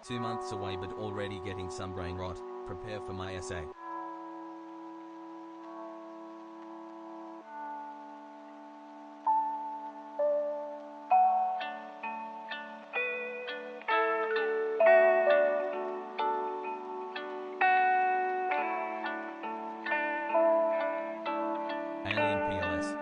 2 months away but already getting some brain rot. Prepare for my essay. Alien PLS.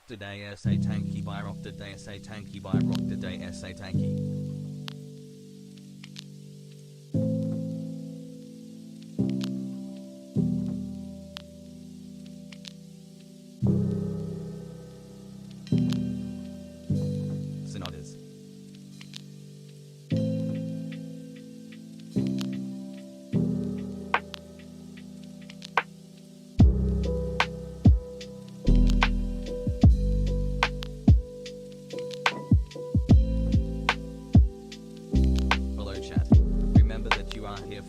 Today essay tanky by rock today essay tanky by rock today essay tanky. Synodas.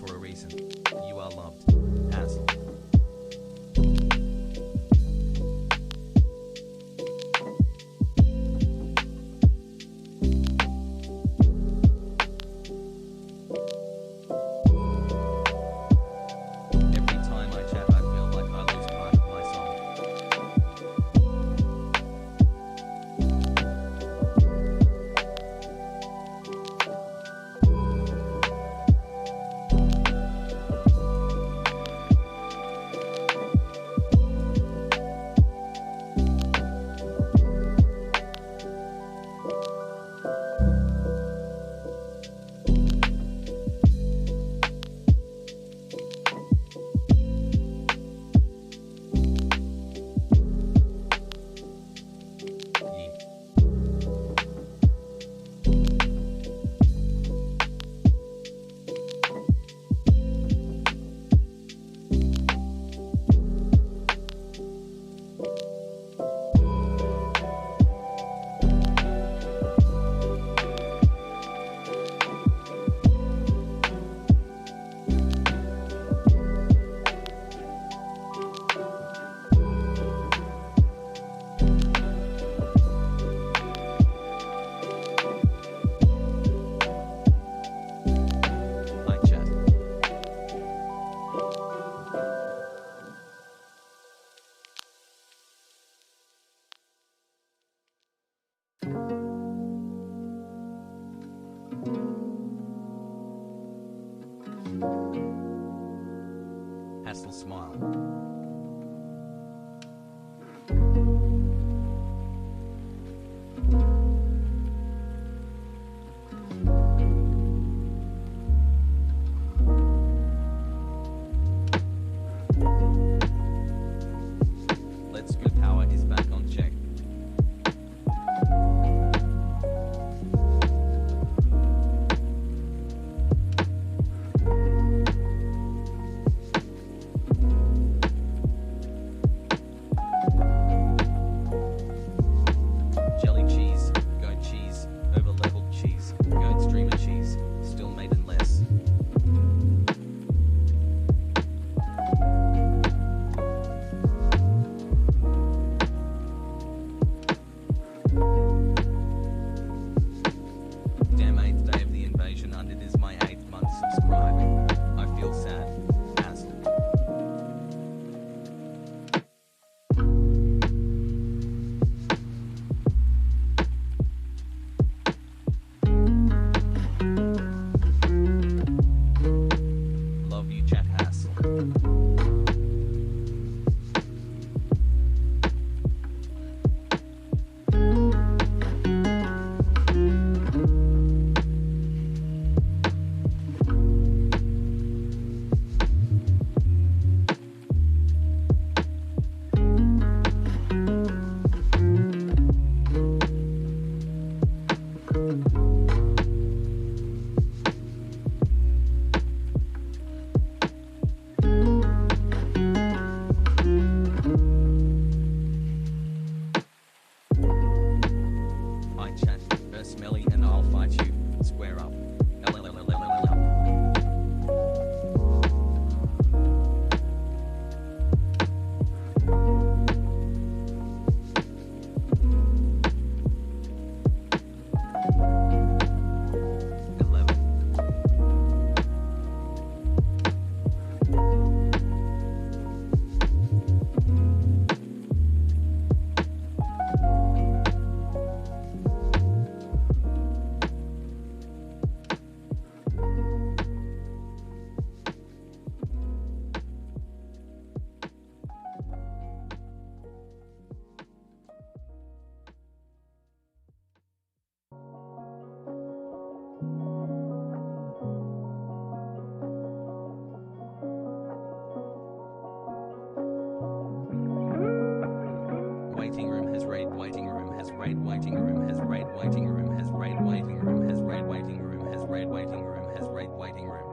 For a reason. You are loved. Hasan. Every time I chat, I feel like I lose part of my soul. Hassel smile. Let's go. Power is back on check. room, has raid waiting room, has raid waiting room, has raid waiting room, has raid waiting room, has raid waiting room.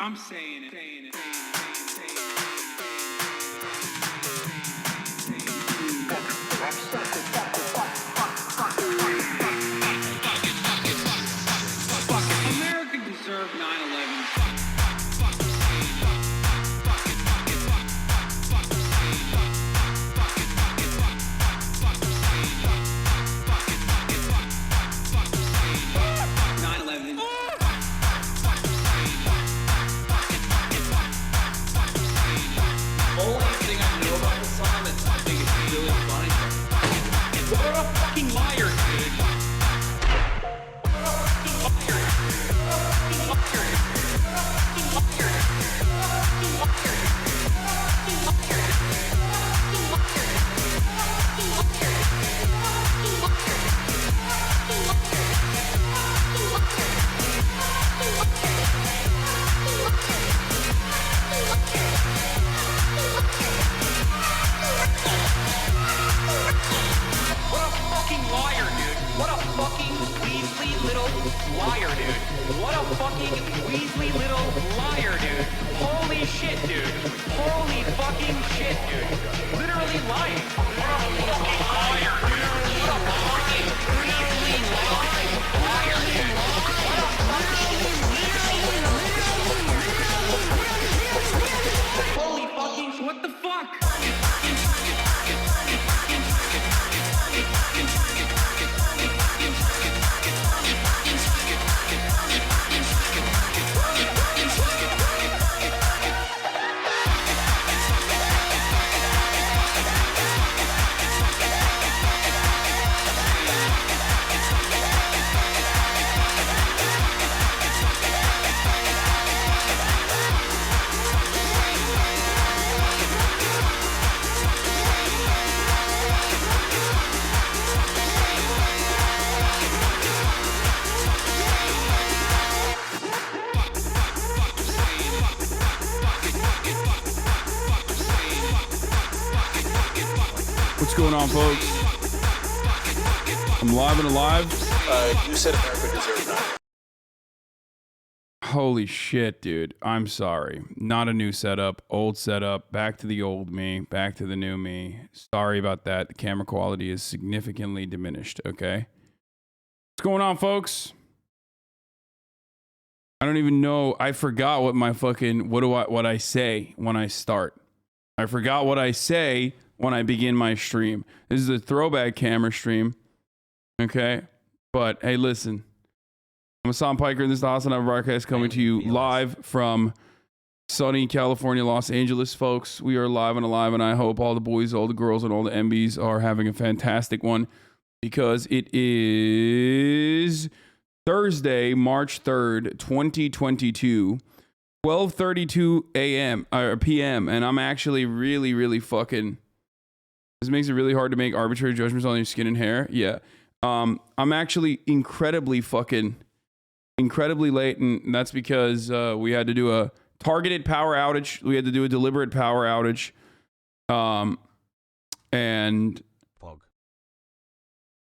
I'm saying it. America deserved 9/11. going on, folks? I'm live and alive. You said America deserves none. Holy shit, dude. I'm sorry. Not a new setup. Old setup. Back to the old me. Back to the new me. Sorry about that. The camera quality is significantly diminished, okay? What's going on, folks? I don't even know. I forgot what my fucking... What I say when I start. I forgot what I say when I begin my stream. This is a throwback camera stream. Okay? But, hey, listen. I'm Hasan Piker, and this is the HasanAbi broadcast coming to you live from sunny California, Los Angeles, folks. We are live and alive, and I hope all the boys, all the girls, and all the MBs are having a fantastic one because it is Thursday, March 3rd, 2022, 12:32 a.m. or p.m., and I'm actually really fucking... This makes it really hard to make arbitrary judgments on your skin and hair. Yeah. I'm actually incredibly late, and that's because we had to do a targeted power outage. We had to do a deliberate power outage.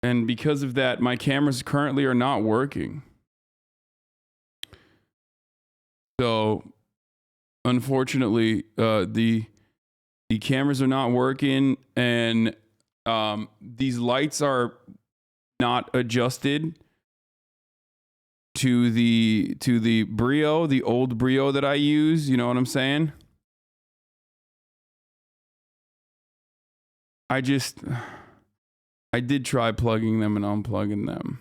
And because of that, my cameras currently are not working. So, unfortunately, the cameras are not working, and these lights are not adjusted to the Brio, the old Brio that I use. You know what I'm saying? I did try plugging them and unplugging them.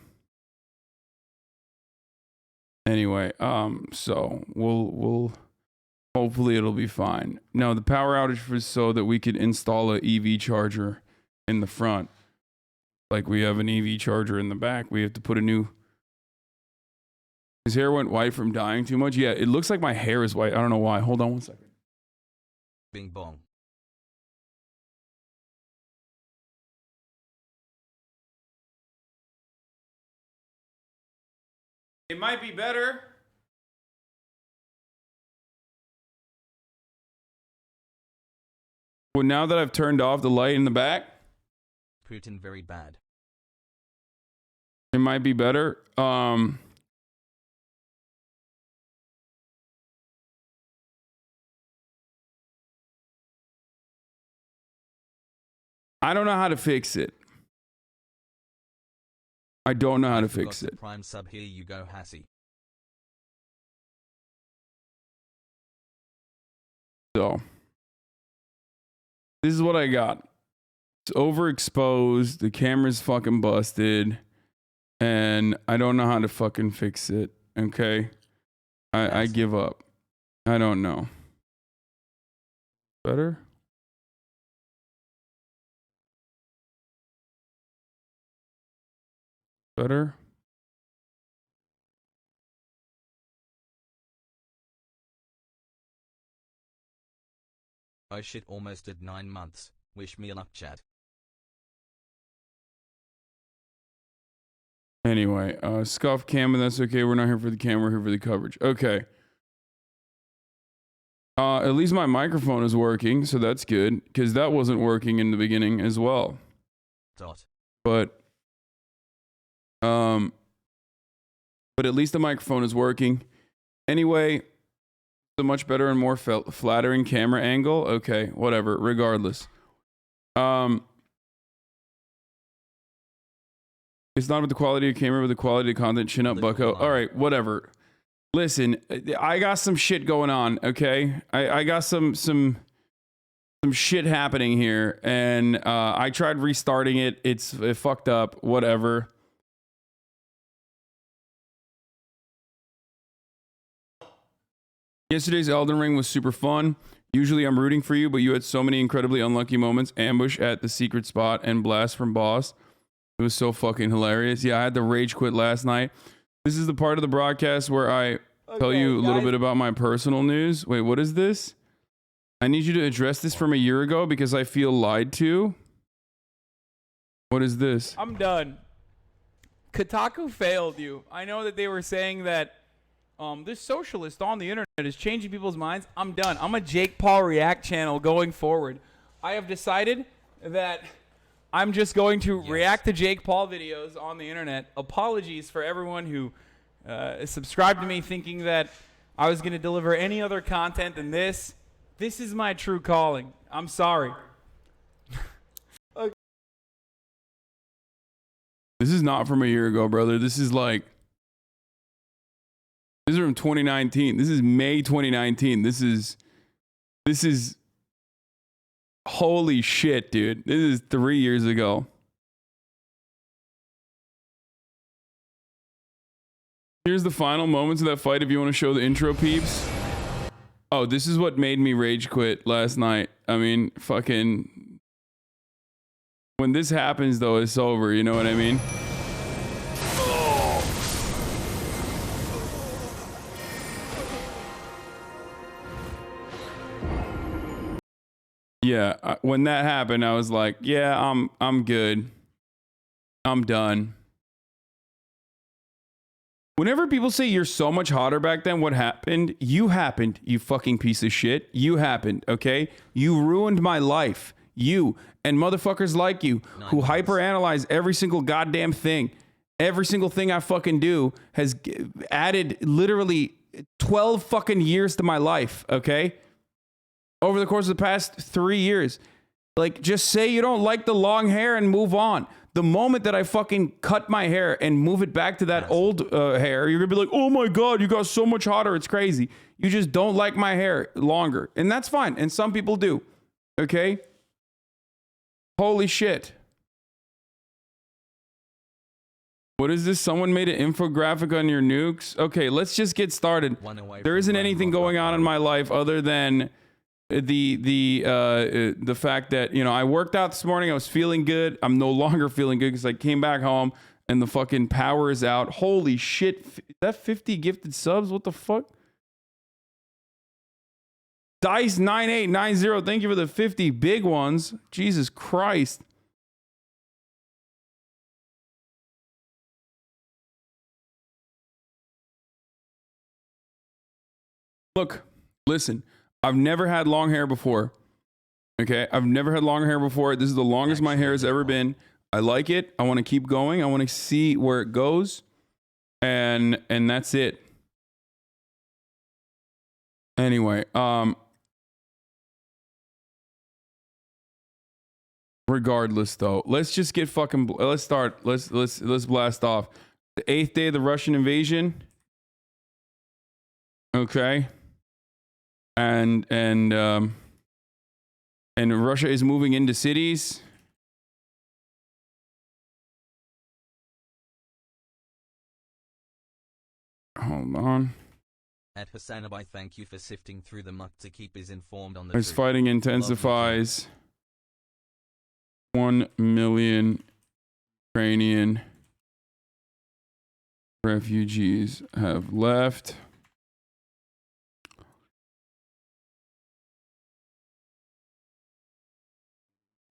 Anyway, so we'll hopefully it'll be fine. No, the power outage was so that we could install a EV charger in the front. Like we have an EV charger in the back. We have to put a new... His hair went white from dying too much. Yeah, it looks like my hair is white. I don't know why. Hold on one second. Bing bong. It might be better. Well, now that I've turned off the light in the back, Putin very bad. it might be better. I don't know how to fix it. I don't know how to fix it. Prime sub, here you go, Hassie. So, this is what I got. It's overexposed. The camera's fucking busted. And I don't know how to fucking fix it. Okay? I give up. I don't know. Better? Better? Oh shit, almost at 9 months. Wish me luck, chat. Anyway, scuff cam, and that's okay. We're not here for the camera, we're here for the coverage. Okay. At least my microphone is working, so that's good, because that wasn't working in the beginning as well. But at least the microphone is working. Anyway, a much better and more flattering camera angle. Okay, whatever, regardless. It's not about the quality of camera, but the quality of content. Chin up, bucko. All right, whatever. Listen, I got some shit going on, okay? I got some shit happening here, and I tried restarting it. It fucked up, whatever. Yesterday's Elden Ring was super fun. Usually I'm rooting for you, but you had so many incredibly unlucky moments. Ambush at the secret spot and blast from boss. It was so fucking hilarious. Yeah, I had to rage quit last night. This is the part of the broadcast where I tell you a little bit about my personal news. Wait, what is this? I need you to address this from a year ago because I feel lied to. What is this? I'm done. Kotaku failed you. I know that they were saying that this socialist on the internet is changing people's minds. I'm done. I'm a Jake Paul React channel going forward. I have decided that I'm just going to react to Jake Paul videos on the internet. Apologies for everyone who subscribed to me thinking that I was going to deliver any other content than this. This is my true calling. I'm sorry. This is not from a year ago, brother. This is from 2019. This is May 2019. This is holy shit, dude. This is 3 years ago. Here's the final moments of that fight if you want to show the intro, peeps. Oh, this is what made me rage quit last night. I mean, fucking... When this happens, though, it's over. You know what I mean? Yeah, when that happened, I was like, yeah, I'm good. I'm done. Whenever people say you're so much hotter back then, what happened? You happened, you fucking piece of shit. You happened, okay? You ruined my life. You and motherfuckers like you who hyperanalyze every single goddamn thing. Every single thing I fucking do has added literally 12 fucking years to my life, okay? Over the course of the past 3 years. Like, just say you don't like the long hair and move on. The moment that I fucking cut my hair and move it back to that old hair, you're gonna be like, oh my God, you got so much hotter. It's crazy. You just don't like my hair longer. And that's fine. And some people do. Okay? Holy shit. What is this? Someone made an infographic on your nukes? Okay, let's just get started. There isn't anything going on in my life other than the fact that, you know, I worked out this morning. I was feeling good. I'm no longer feeling good because I came back home and the fucking power is out. Holy shit. Is that 50 gifted subs? What the fuck? Dice9890. Thank you for the 50 big ones. Jesus Christ. Look, listen. I've never had long hair before. Okay, I've never had long hair before. This is the longest my hair has ever been. I like it. I want to keep going. I want to see where it goes. And that's it. Anyway, regardless though, let's just get fucking let's blast off. The 8th day of the Russian invasion. Okay. And Russia is moving into cities. Hold on. At HasanAbi, thank you for sifting through the muck to keep us informed on the As fighting intensifies, 1 million Ukrainian refugees have left.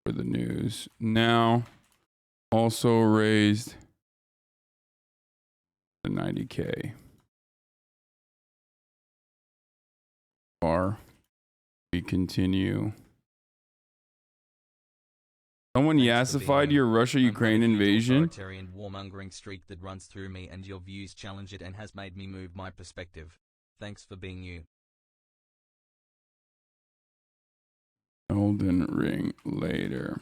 For the news now, also raised to 90K. We continue. Someone yassified your Russia-Ukraine invasion. Authoritarian warmongering streak that runs through me, and your views challenge it and has made me move my perspective. Thanks for being you. Elden Ring later.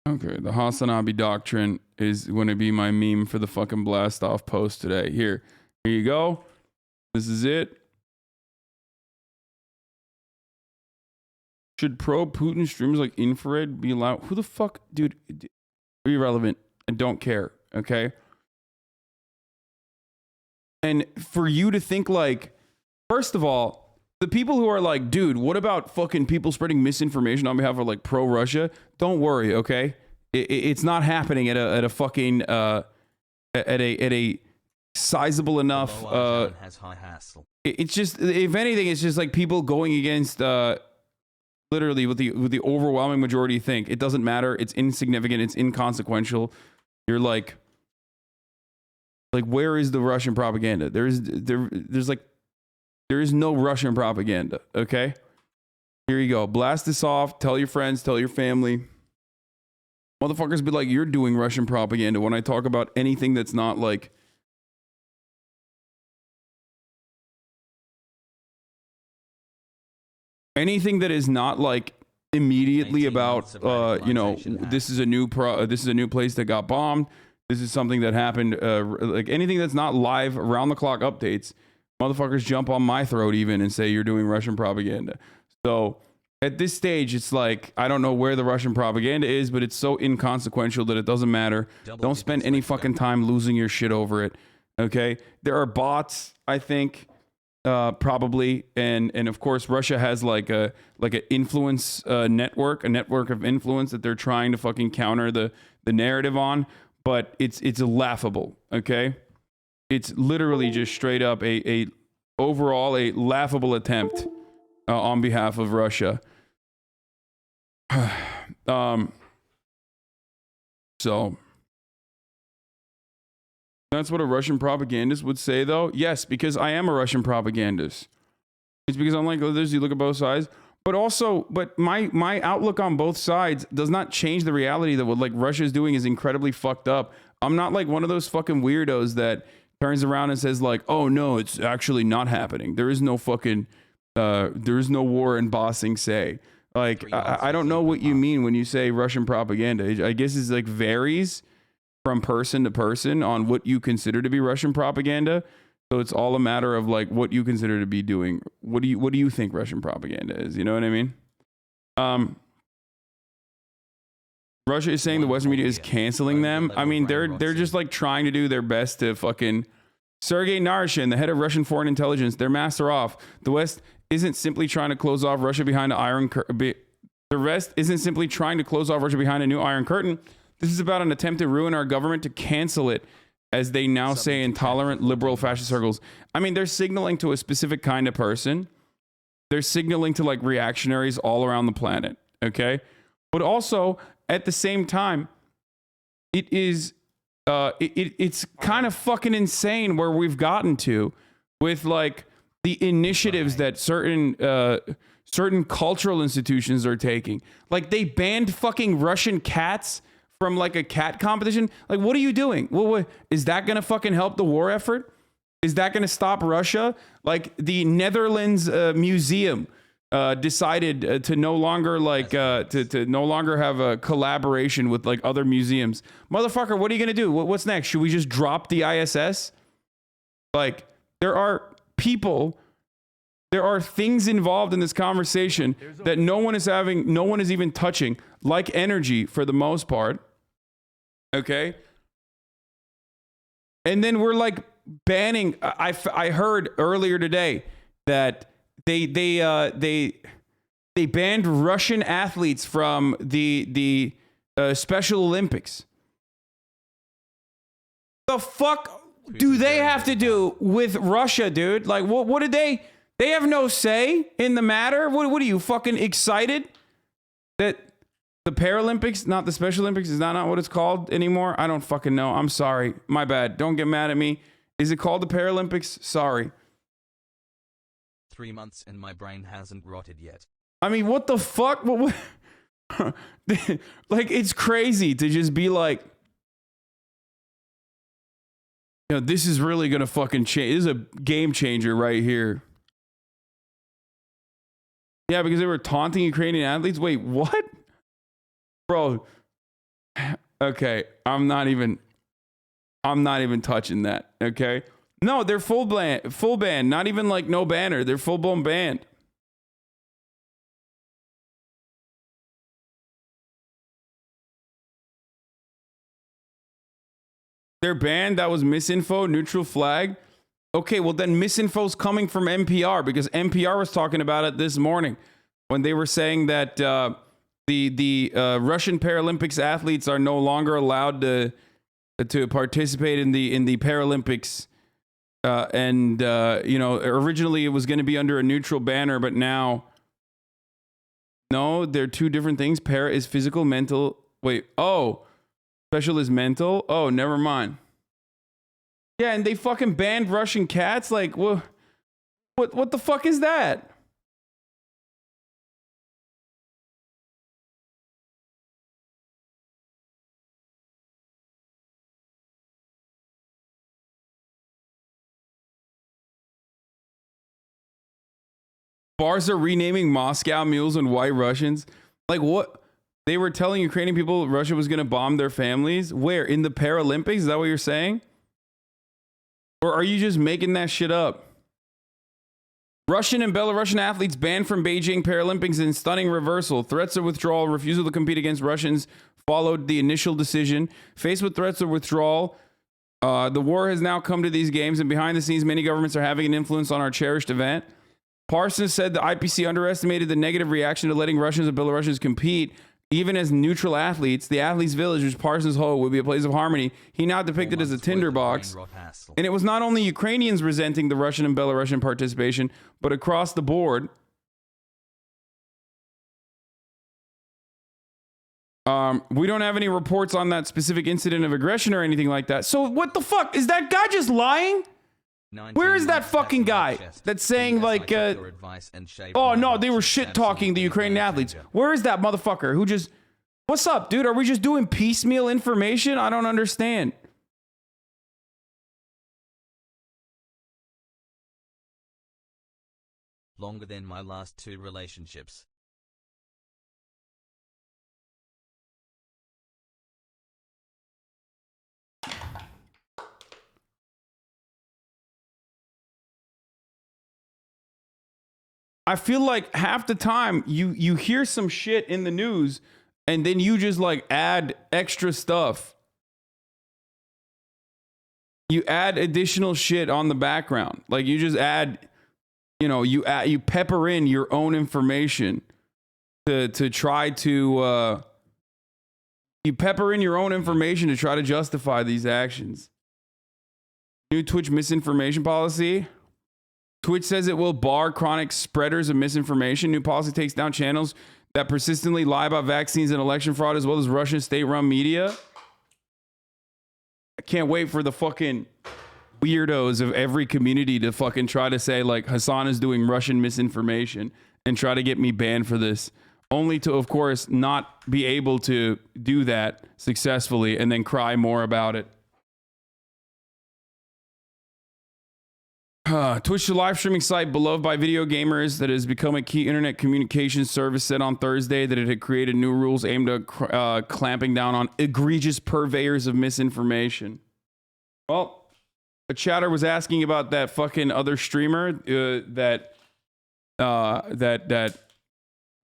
Okay, the HasanAbi doctrine is going to be my meme for the fucking blast off post today. Here you go. This is it. Should pro-Putin streamers like Infrared be allowed? Who the fuck, dude? Irrelevant. I don't care. Okay. And for you to think like, first of all, the people who are like, dude, what about fucking people spreading misinformation on behalf of like pro-Russia? Don't worry, okay? It's not happening at a fucking at a sizable enough. Has high hassle. It's just, if anything, it's just like people going against literally what the overwhelming majority think. It doesn't matter. It's insignificant. It's inconsequential. You're like where is the Russian propaganda? There is no Russian propaganda, okay? Here you go. Blast this off. Tell your friends. Tell your family. Motherfuckers be like, you're doing Russian propaganda when I talk about anything that's not like... anything that is not like immediately about, you know, this is a new place that got bombed. This is something that happened, like anything that's not live around the clock updates. Motherfuckers jump on my throat even and say you're doing Russian propaganda. So at this stage, it's like, I don't know where the Russian propaganda is, but it's so inconsequential that it doesn't matter. Don't spend any fucking time losing your shit over it. Okay. There are bots, I think, probably. And of course, Russia has like an influence network, a network of influence that they're trying to fucking counter the narrative on. But it's laughable. Okay. It's literally just straight up a laughable attempt on behalf of Russia. So that's what a Russian propagandist would say, though. Yes, because I am a Russian propagandist. It's because unlike others, you look at both sides. But also, my outlook on both sides does not change the reality that what like Russia is doing is incredibly fucked up. I'm not like one of those fucking weirdos that turns around and says like, oh no, it's actually not happening. There is no fucking, there is no war in Ba Sing Se. Like, I don't know what you mean when you say Russian propaganda. I guess it's like varies from person to person on what you consider to be Russian propaganda. So it's all a matter of like what you consider to be doing. What do you think Russian propaganda is? You know what I mean? Russia is saying the Western media is canceling them. I mean, they're just like trying to do their best to fucking... Sergei Naryshkin, the head of Russian foreign intelligence, their master off. The West isn't simply trying to close off Russia behind an iron curtain. The rest isn't simply trying to close off Russia behind a new iron curtain. This is about an attempt to ruin our government, to cancel it, as they now say in tolerant liberal fascist circles. I mean, they're signaling to a specific kind of person. They're signaling to like reactionaries all around the planet. Okay. But also at the same time, it is, it's kind of fucking insane where we've gotten to with like the initiatives that certain cultural institutions are taking. Like they banned fucking Russian cats from like a cat competition. Like, what are you doing? What is that going to fucking help the war effort? Is that going to stop Russia? Like the Netherlands museum decided to no longer like to no longer have a collaboration with like other museums. Motherfucker, what are you going to do? What's next? Should we just drop the ISS? Like there are people, there are things involved in this conversation that no one is even touching, like energy for the most part. Okay. And then we're like banning. I heard earlier today that they banned Russian athletes from the Special Olympics. The fuck do they have to do with Russia, dude? Like, what did they have no say in the matter? What are you fucking excited that the Paralympics, not the Special Olympics, is that not what it's called anymore? I don't fucking know. I'm sorry. My bad. Don't get mad at me. Is it called the Paralympics? Sorry. 3 months and my brain hasn't rotted yet. I mean, what the fuck? Like, it's crazy to just be like, you know, this is really going to fucking change. This is a game changer right here. Yeah, because they were taunting Ukrainian athletes. Wait, what? Bro. Okay, I'm not even touching that, okay? No, they're full ban, not even like no banner. They're full-blown banned. They're banned. That was misinfo, neutral flag. Okay, well then misinfo's coming from NPR because NPR was talking about it this morning when they were saying that the Russian Paralympics athletes are no longer allowed to participate in the Paralympics. And you know, originally it was going to be under a neutral banner, but now, no, they're two different things. Para is physical, mental. Wait, oh, special is mental. Oh, never mind. Yeah, and they fucking banned Russian cats. Like, what the fuck is that? Bars are renaming Moscow mules and white Russians. Like what? They were telling Ukrainian people Russia was going to bomb their families. Where? In the Paralympics? Is that what you're saying? Or are you just making that shit up? Russian and Belarusian athletes banned from Beijing Paralympics in stunning reversal. Threats of withdrawal, refusal to compete against Russians followed the initial decision. Faced with threats of withdrawal, the war has now come to these games, and behind the scenes, many governments are having an influence on our cherished event. Parsons said the IPC underestimated the negative reaction to letting Russians and Belarusians compete. Even as neutral athletes, the athletes' village, which Parsons hoped would be a place of harmony, he now depicted as a tinderbox. And it was not only Ukrainians resenting the Russian and Belarusian participation, but across the board. We don't have any reports on that specific incident of aggression or anything like that. So what the fuck? Is that guy just lying? Where is that fucking guy that's saying like, oh no, they were shit talking the Ukrainian athletes? Where is that motherfucker who just, what's up, dude? Are we just doing piecemeal information? I don't understand. Longer than my last 2 relationships. I feel like half the time you hear some shit in the news and then you just like add extra stuff. You add additional shit on the background. Like you just add, you know, you pepper in your own information to try to you pepper in your own information to try to justify these actions. New Twitch misinformation policy. Twitch says it will bar chronic spreaders of misinformation. New policy takes down channels that persistently lie about vaccines and election fraud, as well as Russian state-run media. I can't wait for the fucking weirdos of every community to fucking try to say, like, Hasan is doing Russian misinformation and try to get me banned for this. Only to, of course, not be able to do that successfully and then cry more about it. Twitch, the live streaming site beloved by video gamers that has become a key internet communications service, said on Thursday that it had created new rules aimed at clamping down on egregious purveyors of misinformation. Well, a chatter was asking about that fucking other streamer that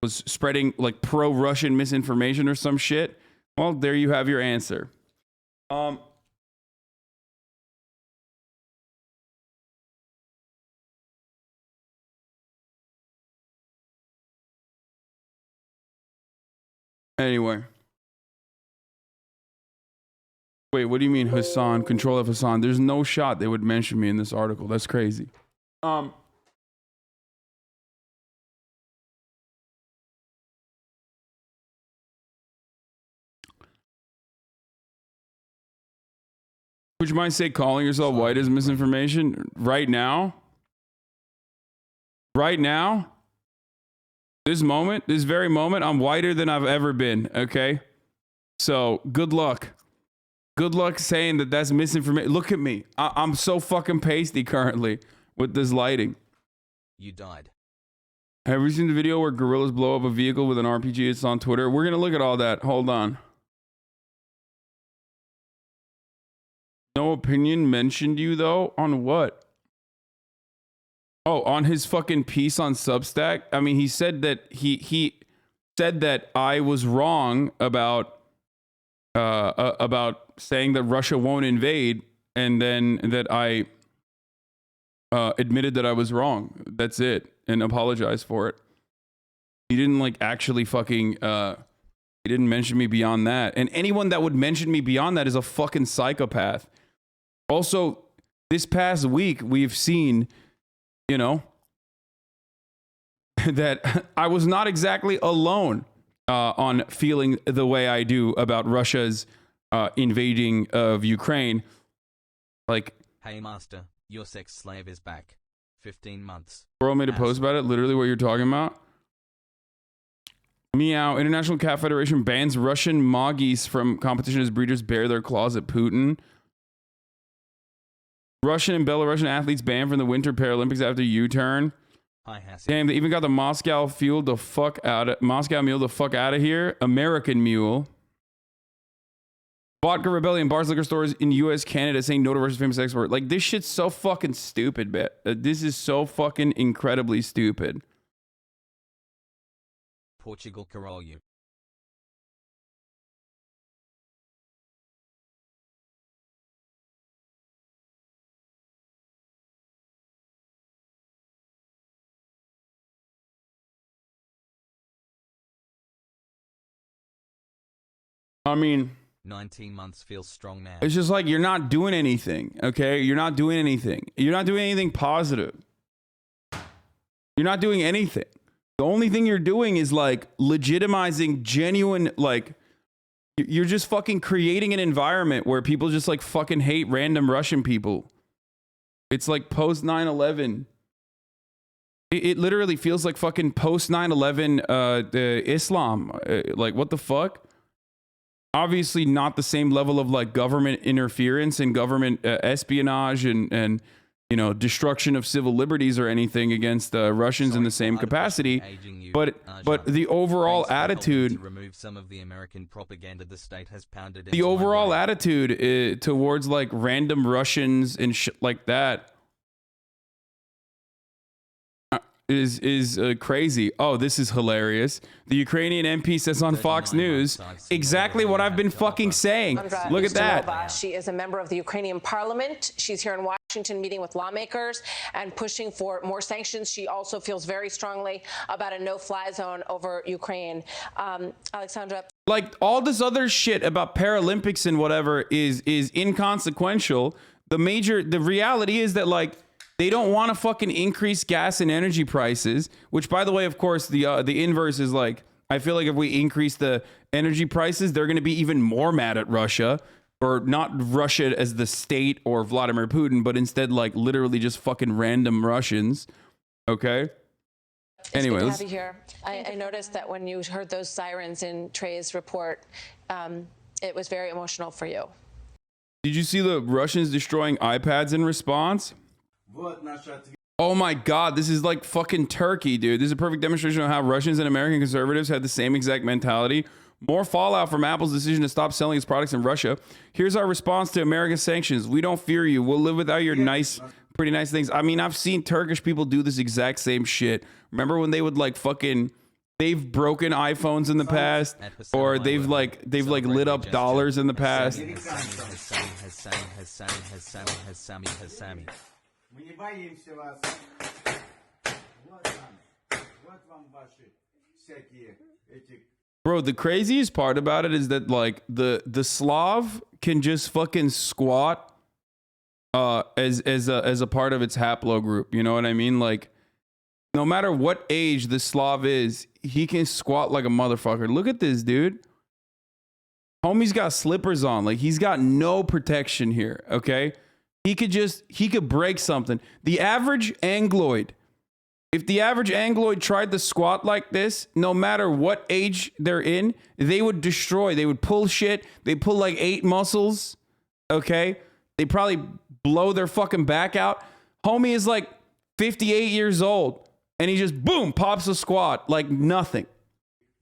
was spreading like pro-Russian misinformation or some shit. Well, there you have your answer. Anyway. Wait, what do you mean Hasan? Control F Hasan. There's no shot they would mention me in this article. That's crazy. Would you mind say calling yourself white is misinformation right now? Right now? This moment, this very moment, I'm whiter than I've ever been, okay? So, good luck. Good luck saying that that's misinformation. Look at me. I'm so fucking pasty currently with this lighting. You died. Have you seen the video where gorillas blow up a vehicle with an RPG? It's on Twitter. We're going to look at all that. Hold on. No opinion mentioned you, though? On what? Oh, on his fucking piece on Substack? I mean, he said that he said that I was wrong about saying that Russia won't invade, and then that I admitted that I was wrong. That's it, and apologized for it. He didn't like actually fucking he didn't mention me beyond that. And anyone that would mention me beyond that is a fucking psychopath. Also, this past week we've seen, you know, that I was not exactly alone on feeling the way I do about Russia's invading of Ukraine. Like, hey master, your sex slave is back. 15 months. Bro made a post about it, literally what you're talking about. Meow. International Cat Federation bans Russian moggies from competition as breeders bare their claws at Putin. Russian and Belarusian athletes banned from the Winter Paralympics after U-turn. Hi, Hasan. Damn, they even got the Moscow mule the fuck out of here. American mule. Vodka Rebellion, bars, liquor stores in U.S., Canada saying no to Russia's famous export. Like, this shit's so fucking stupid, man. This is so fucking incredibly stupid. Portugal corral you. I mean, 19 months feels strong now. it's just like you're not doing anything, okay? You're not doing anything. You're not doing anything positive. You're not doing anything. The only thing you're doing is like legitimizing genuine, like, you're just fucking creating an environment where people just like fucking hate random Russian people. It's like post 9/11. It literally feels like fucking post 9/11 Islam. Like, what the fuck? Obviously not the same level of like government interference and government espionage and you know, destruction of civil liberties or anything against Russians in the same capacity, but the overall attitude, remove some of the American propaganda the state has pounded. the overall attitude towards like random Russians and shit like that is crazy. Oh, this is hilarious. The Ukrainian MP says on Fox News exactly what I've been fucking saying. Look at that. She is a member of the Ukrainian parliament. She's here in Washington meeting with lawmakers and pushing for more sanctions. She also feels very strongly about a no-fly zone over Ukraine. Alexandra. Like, all this other shit about Paralympics and whatever is inconsequential. The reality is that, like, they don't want to fucking increase gas and energy prices, which, by the way, of course, the inverse is like, I feel like if we increase the energy prices, they're going to be even more mad at Russia, or not Russia as the state or Vladimir Putin, but instead like literally just fucking random Russians. Okay. Anyway, good to have you here. I noticed that when you heard those sirens in Trey's report, it was very emotional for you. Did you see the Russians destroying iPads in response? Oh my God, this is like fucking Turkey, dude. This is a perfect demonstration of how Russians and American conservatives have the same exact mentality. More fallout from Apple's decision to stop selling its products in Russia. Here's our response to American sanctions. We don't fear you. We'll live without your pretty nice things. I mean, I've seen Turkish people do this exact same shit. Remember when they would like fucking, they've broken iPhones in the past, or they've lit up dollars in the past. Мы не боимся вас. Вот вам ваши всякие эти. Bro, the craziest part about it is that like the Slav can just fucking squat as a part of its haplogroup. You know what I mean? Like, no matter what age the Slav is, he can squat like a motherfucker. Look at this dude. Homie's got slippers on. Like, he's got no protection here. Okay. He could break something. The average Angloid, if the average Angloid tried to squat like this, no matter what age they're in, they would destroy. They would pull shit. They pull like 8 muscles. Okay. They probably blow their fucking back out. Homie is like 58 years old and he just boom, pops a squat like nothing.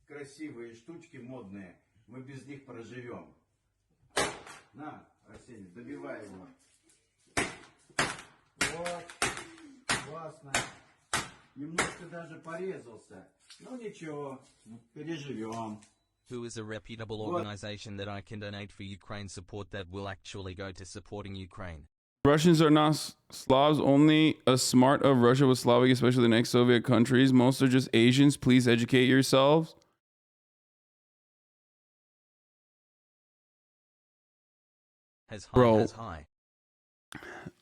Красивые штучки модные. Мы без них проживем. На, Арсений, добивай его. Вот, классно. Немножко даже порезался. Ну ничего, переживем. Who is a reputable organization that I can donate for Ukraine support that will actually go to supporting Ukraine? Russians are not Slavs. Only a smart of Russia was Slavic, especially the ex-Soviet countries. Most are just Asians. Please educate yourselves. Bro.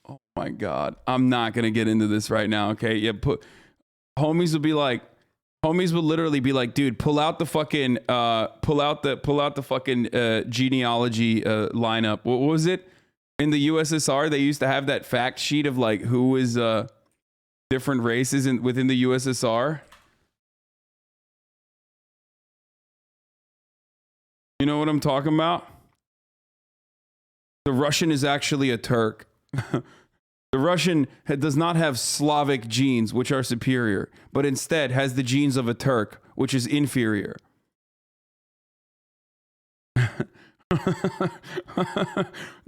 Oh my God. I'm not going to get into this right now. Okay. Yeah. Homies will literally be like, dude, pull out the fucking genealogy lineup. What was it? In the USSR, they used to have that fact sheet of like who is different races within the USSR. You know what I'm talking about? The Russian is actually a Turk. The Russian does not have Slavic genes, which are superior, but instead has the genes of a Turk, which is inferior.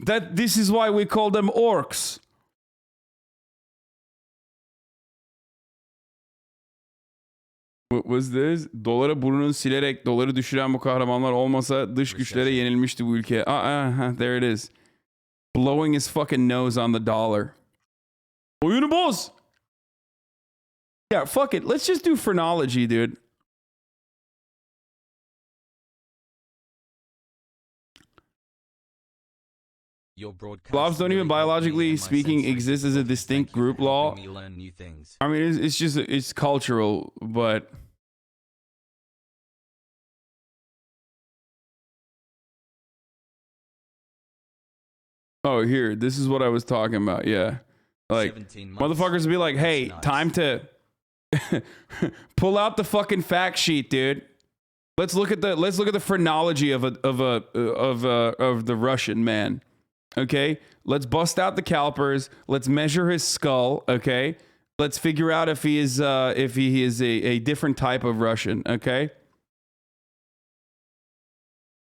This is why we call them orcs. What was this? Dolara burnunu silerek doları düşüren bu kahramanlar olmasa dış güçlere yenilmişti bu ülke. There it is. Blowing his fucking nose on the dollar. Oyunu boz. Yeah, fuck it. Let's just do phrenology, dude. Slavs don't even biologically speaking exist as a distinct group law. I mean, it's just, it's cultural, but... Oh, here, this is what I was talking about, yeah. Like, motherfuckers be like, hey, time to pull out the fucking fact sheet, dude. Let's look at the phrenology of the Russian man. Okay, let's bust out the calipers. Let's measure his skull. Okay, let's figure out if he is a different type of Russian. Okay,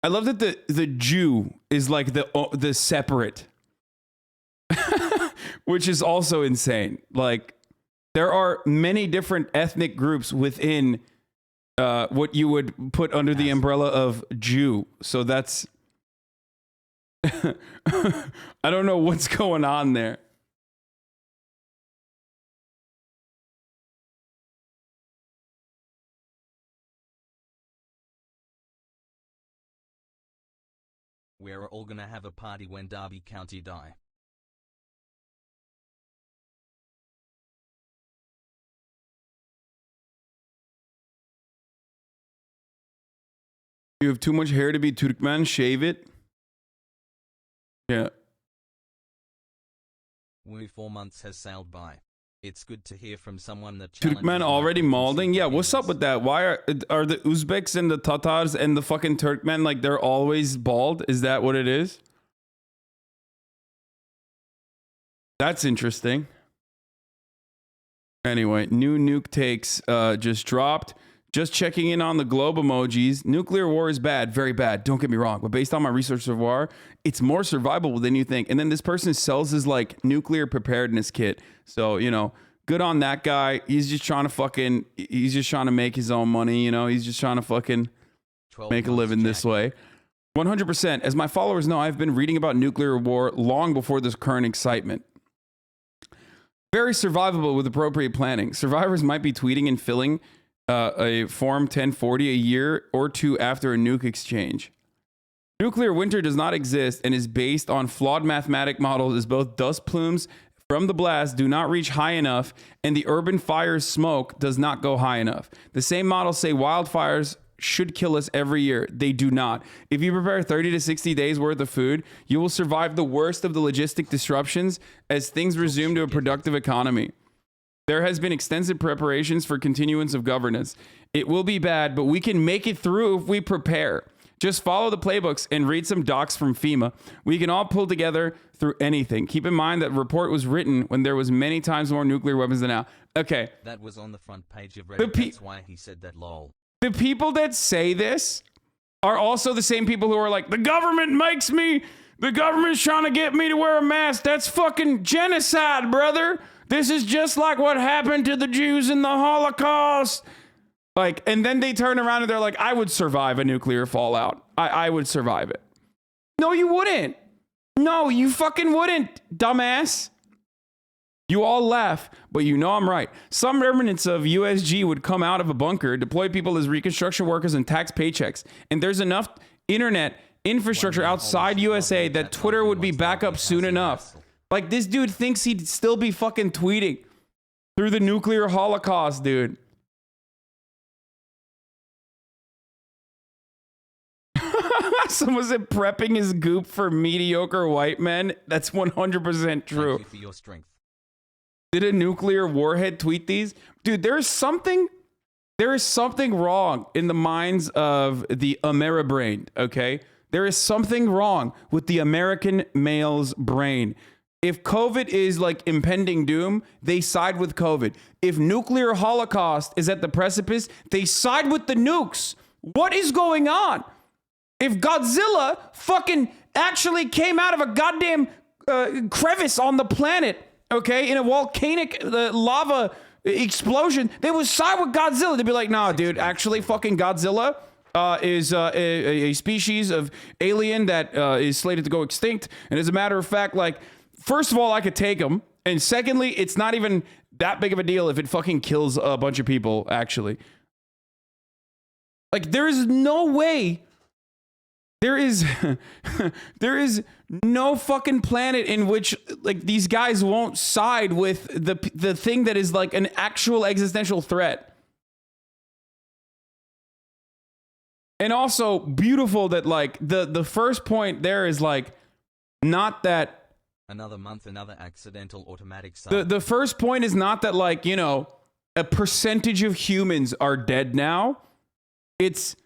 I love that the Jew is like the separate, which is also insane. Like there are many different ethnic groups within what you would put under the umbrella of Jew. So that's. I don't know what's going on there. We're all gonna have a party when Derby County die. You have too much hair to be Turkmen, shave it. Yeah. Woo, 4 months has sailed by. It's good to hear from someone that Turkmen already malding? Yeah, what's up with that? Why are the Uzbeks and the Tatars and the fucking Turkmen like they're always bald? Is that what it is? That's interesting. Anyway, new nuke takes just dropped. Just checking in on the globe emojis. Nuclear war is bad, very bad. Don't get me wrong, but based on my research so far, it's more survivable than you think. And then this person sells his like nuclear preparedness kit. So, you know, good on that guy. He's just trying to make his own money, you know. He's just trying to fucking make a living this way. 100%. As my followers know, I've been reading about nuclear war long before this current excitement. Very survivable with appropriate planning. Survivors might be tweeting and filling a Form 1040 a year or two after a nuke exchange. Nuclear winter does not exist and is based on flawed mathematic models as both dust plumes from the blast do not reach high enough and the urban fire's smoke does not go high enough. The same models say wildfires should kill us every year. They do not. If you prepare 30 to 60 days worth of food, you will survive the worst of the logistic disruptions as things resume to a productive economy. There has been extensive preparations for continuance of governance. It will be bad, but we can make it through if we prepare. Just follow the playbooks and read some docs from FEMA. We can all pull together through anything. Keep in mind that the report was written when there was many times more nuclear weapons than now. Okay. That was on the front page of Reddit. That's why he said that, lol. The people that say this are also the same people who are like, the government's trying to get me to wear a mask. That's fucking genocide, brother. This is just like what happened to the Jews in the Holocaust. Like, and then they turn around and they're like, I would survive a nuclear fallout. I would survive it. No, you wouldn't. No, you fucking wouldn't, dumbass. You all laugh, but you know I'm right. Some remnants of USG would come out of a bunker, deploy people as reconstruction workers and tax paychecks. And there's enough internet infrastructure outside USA that Twitter would be back up soon enough. Like, this dude thinks he'd still be fucking tweeting through the nuclear holocaust, dude. Someone said prepping his goop for mediocre white men. That's 100% true. Thank you for your strength. Did a nuclear warhead tweet these? Dude, there is something wrong in the minds of the Ameribrain, okay? There is something wrong with the American male's brain. If COVID is like impending doom, they side with COVID. If nuclear holocaust is at the precipice, they side with the nukes. What is going on? If Godzilla fucking actually came out of a goddamn crevice on the planet, okay, in a volcanic lava explosion, they would side with Godzilla. They'd be like, nah, dude, actually fucking Godzilla is a species of alien that is slated to go extinct. And as a matter of fact, like, first of all, I could take him. And secondly, it's not even that big of a deal if it fucking kills a bunch of people, actually. Like, there is no way. There is no fucking planet in which like these guys won't side with the thing that is like an actual existential threat. And also beautiful that like the first point there is like not that Another month, another accidental automatic the first point is not that like, you know, a percentage of humans are dead now. It's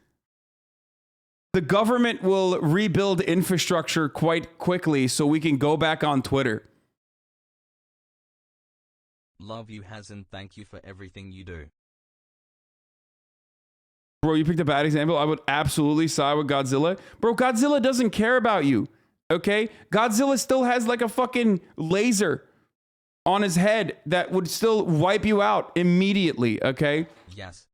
the government will rebuild infrastructure quite quickly so we can go back on Twitter. Love you, Hasan. Thank you for everything you do. Bro, you picked a bad example. I would absolutely side with Godzilla. Bro, Godzilla doesn't care about you. Okay? Godzilla still has like a fucking laser on his head that would still wipe you out immediately. Okay? Yes.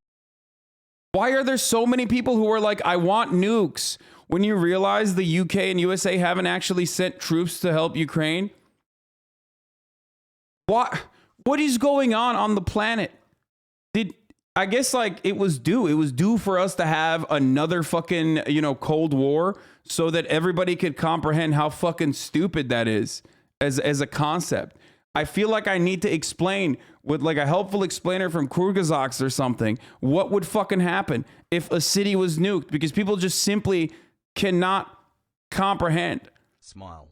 Why are there so many people who are like, I want nukes, when you realize the UK and USA haven't actually sent troops to help Ukraine? What is going on the planet? I guess like it was due for us to have another fucking, you know, Cold War so that everybody could comprehend how fucking stupid that is as a concept. I feel like I need to explain with like a helpful explainer from Kurgazaks or something what would fucking happen if a city was nuked, because people just simply cannot comprehend. Smile.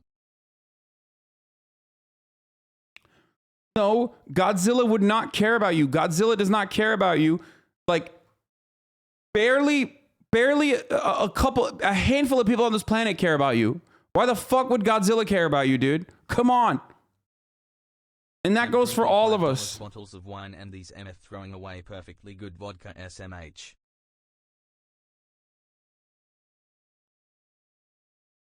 No, Godzilla would not care about you. Godzilla does not care about you. Like barely a handful of people on this planet care about you. Why the fuck would Godzilla care about you, dude? Come on. And that goes for all of us. Bottles of wine and these MF throwing away perfectly good vodka SMH.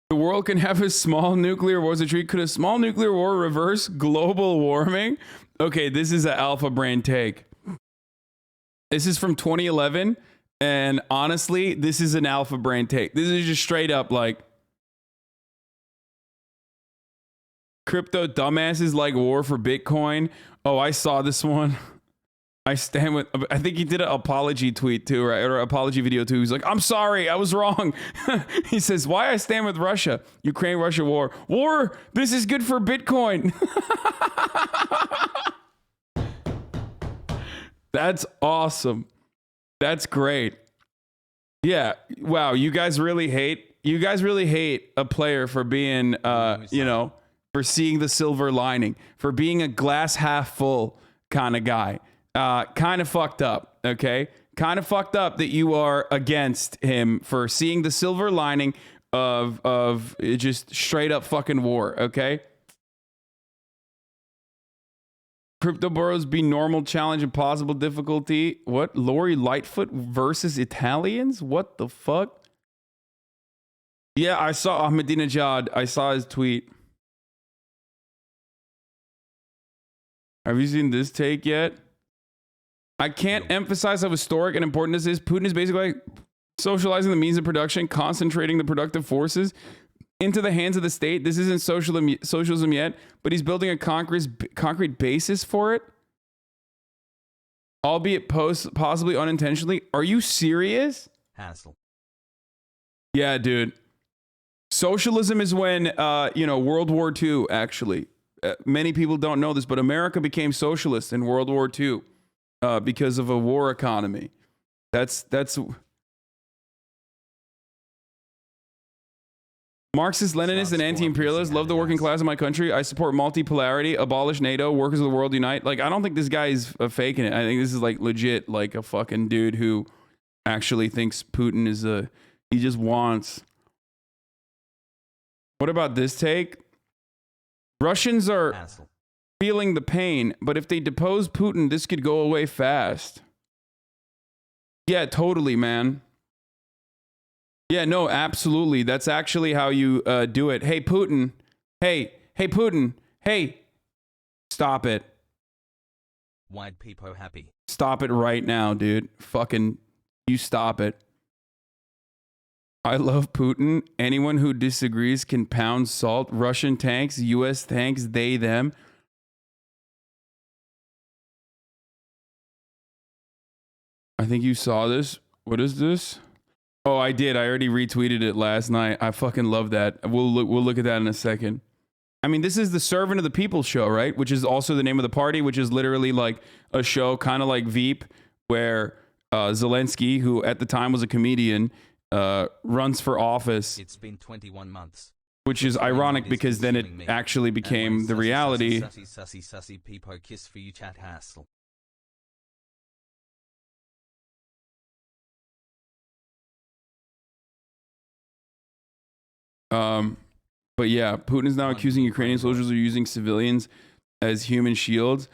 The world can have a small nuclear war as a treat. Could a small nuclear war reverse global warming? Okay, this is an alpha brain take. This is from 2011. And honestly, this is an alpha brain take. This is just straight up like crypto dumbasses like war for Bitcoin. Oh, I saw this one. I stand with, I think he did an apology tweet too, right? Or apology video too. He's like, I'm sorry, I was wrong. He says, why I stand with Russia? Ukraine-Russia war. War, this is good for Bitcoin. That's awesome. That's great. Yeah. Wow. You guys really hate a player for being, you know, for seeing the silver lining, for being a glass half full kind of guy. Kind of fucked up, okay? Kind of fucked up that you are against him for seeing the silver lining of just straight up fucking war, okay? Crypto Burrows be normal, challenge, impossible difficulty. What? Lori Lightfoot versus Italians? What the fuck? Yeah, I saw Ahmadinejad. I saw his tweet. Have you seen this take yet? I can't emphasize how historic and important this is. Putin is basically like socializing the means of production, concentrating the productive forces into the hands of the state. This isn't socialism yet, but he's building a concrete basis for it, albeit possibly unintentionally. Are you serious? Hassle. Yeah, dude. Socialism is when, you know, World War II, actually. Many people don't know this, but America became socialist in World War II because of a war economy. That's Marxist, Leninist, and anti-imperialists. Love the working class of my country. I support multipolarity. Abolish NATO. Workers of the world unite. Like, I don't think this guy is faking it. I think this is like legit, like a fucking dude who actually thinks Putin is he just wants. What about this take? Russians are Hassle. feeling the pain, but if they depose Putin, this could go away fast. Yeah, totally, man. Yeah, no, absolutely. That's actually how you do it. Hey, Putin. Hey, Putin. Hey, stop it. Wide peepo happy. Stop it right now, dude. Fucking, you stop it. I love Putin. Anyone who disagrees can pound salt. Russian tanks, US tanks, they, them. I think you saw this. What is this? Oh, I did. I already retweeted it last night. I fucking love that. We'll look at that in a second. I mean, this is the Servant of the People show, right? Which is also the name of the party, which is literally like a show kind of like Veep, where Zelensky, who at the time was a comedian, runs for office. It's been 21 months. Which is ironic because then it actually became the reality. Sussy peepo kiss for you, chat hassle. But yeah, Putin is now accusing Ukrainian soldiers of using civilians as human shields.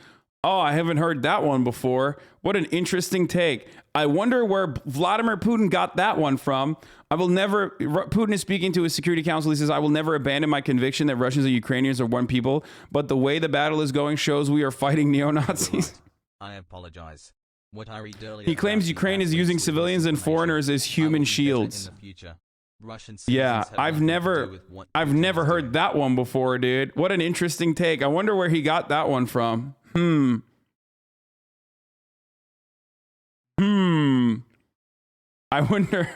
Oh, I haven't heard that one before. What an interesting take. I wonder where Vladimir Putin got that one from. Putin is speaking to his Security Council. He says, I will never abandon my conviction that Russians and Ukrainians are one people, but the way the battle is going shows we are fighting neo-Nazis. I apologize. What I read earlier. He claims Ukraine is using civilians and foreigners as human shields. In the future. Yeah, I've never heard that one before, dude. What an interesting take. I wonder where he got that one from. I wonder.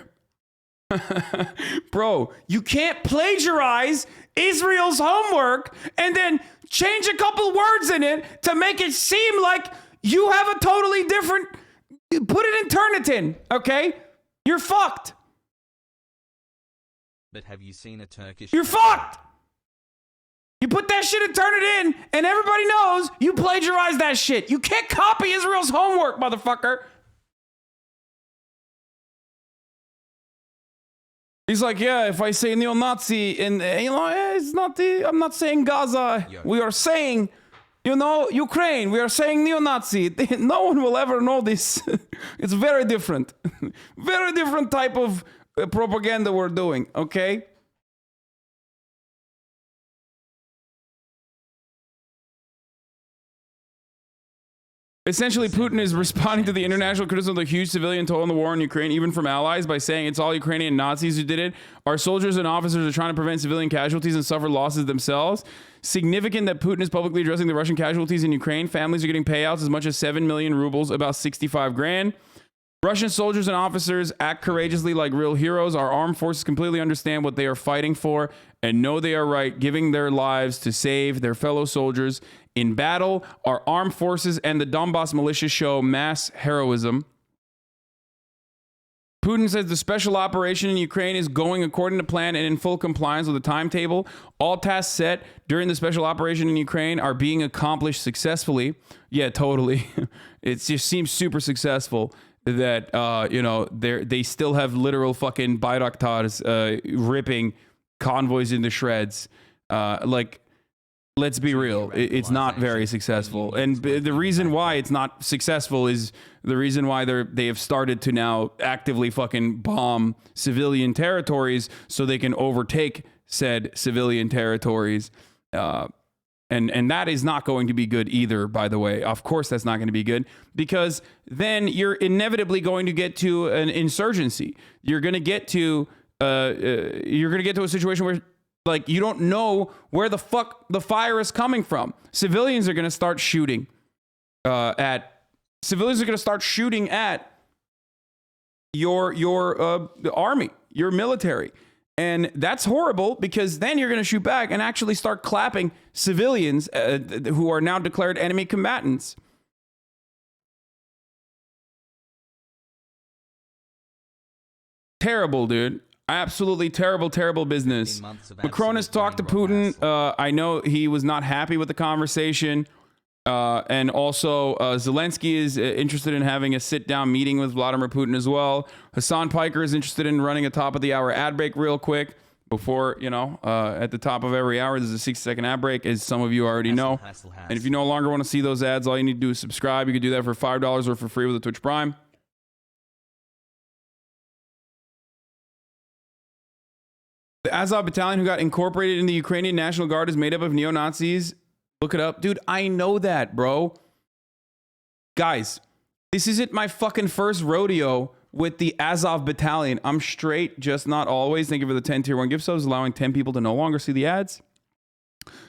Bro, you can't plagiarize Israel's homework and then change a couple words in it to make it seem like you have a totally different. Put it in Turnitin, okay? You're fucked. But have you seen a Turkish? You're fucked. You put that shit and turn it in, and everybody knows you plagiarized that shit. You can't copy Israel's homework, motherfucker. He's like, yeah, if I say neo-Nazi, and it's not I'm not saying Gaza. We are saying, Ukraine. We are saying neo-Nazi. No one will ever know this. It's very different. Very different type of propaganda we're doing, okay? Essentially, Putin is responding to the international criticism of the huge civilian toll in the war in Ukraine, even from allies, by saying it's all Ukrainian Nazis who did it. Our soldiers and officers are trying to prevent civilian casualties and suffer losses themselves. Significant that Putin is publicly addressing the Russian casualties in Ukraine. Families are getting payouts as much as 7 million rubles, about 65 grand. Russian soldiers and officers act courageously like real heroes. Our armed forces completely understand what they are fighting for and know they are right, giving their lives to save their fellow soldiers in battle. Our armed forces and the Donbas militia show mass heroism. Putin says the special operation in Ukraine is going according to plan and in full compliance with the timetable. All tasks set during the special operation in Ukraine are being accomplished successfully. Yeah, totally. It just seems super successful that, they still have literal fucking Bayraktars ripping convoys into shreds. Let's be real. It's not very successful. And the reason why it's not successful is the reason why they have started to now actively fucking bomb civilian territories so they can overtake said civilian territories. And that is not going to be good either, by the way. Of course, that's not going to be good because then you're inevitably going to get to an insurgency. You're going to get to a situation where you don't know where the fuck the fire is coming from. Civilians are going to start shooting at your army, your military. And that's horrible because then you're going to shoot back and actually start clapping civilians who are now declared enemy combatants. Terrible, dude. Absolutely terrible, terrible business. Macron has talked to Putin. I know he was not happy with the conversation. And also, Zelensky is interested in having a sit-down meeting with Vladimir Putin as well. Hasan Piker is interested in running a top-of-the-hour ad break real quick. before, you know, at the top of every hour, there's a 60-second ad break, as some of you already know. And if you no longer want to see those ads, all you need to do is subscribe. You can do that for $5 or for free with a Twitch Prime. The Azov battalion who got incorporated in the Ukrainian National Guard is made up of neo-Nazis. Look it up. Dude, I know that, bro. Guys, this isn't my fucking first rodeo with the Azov battalion. I'm straight, just not always. Thank you for the 10 tier 1 gift subs, allowing 10 people to no longer see the ads.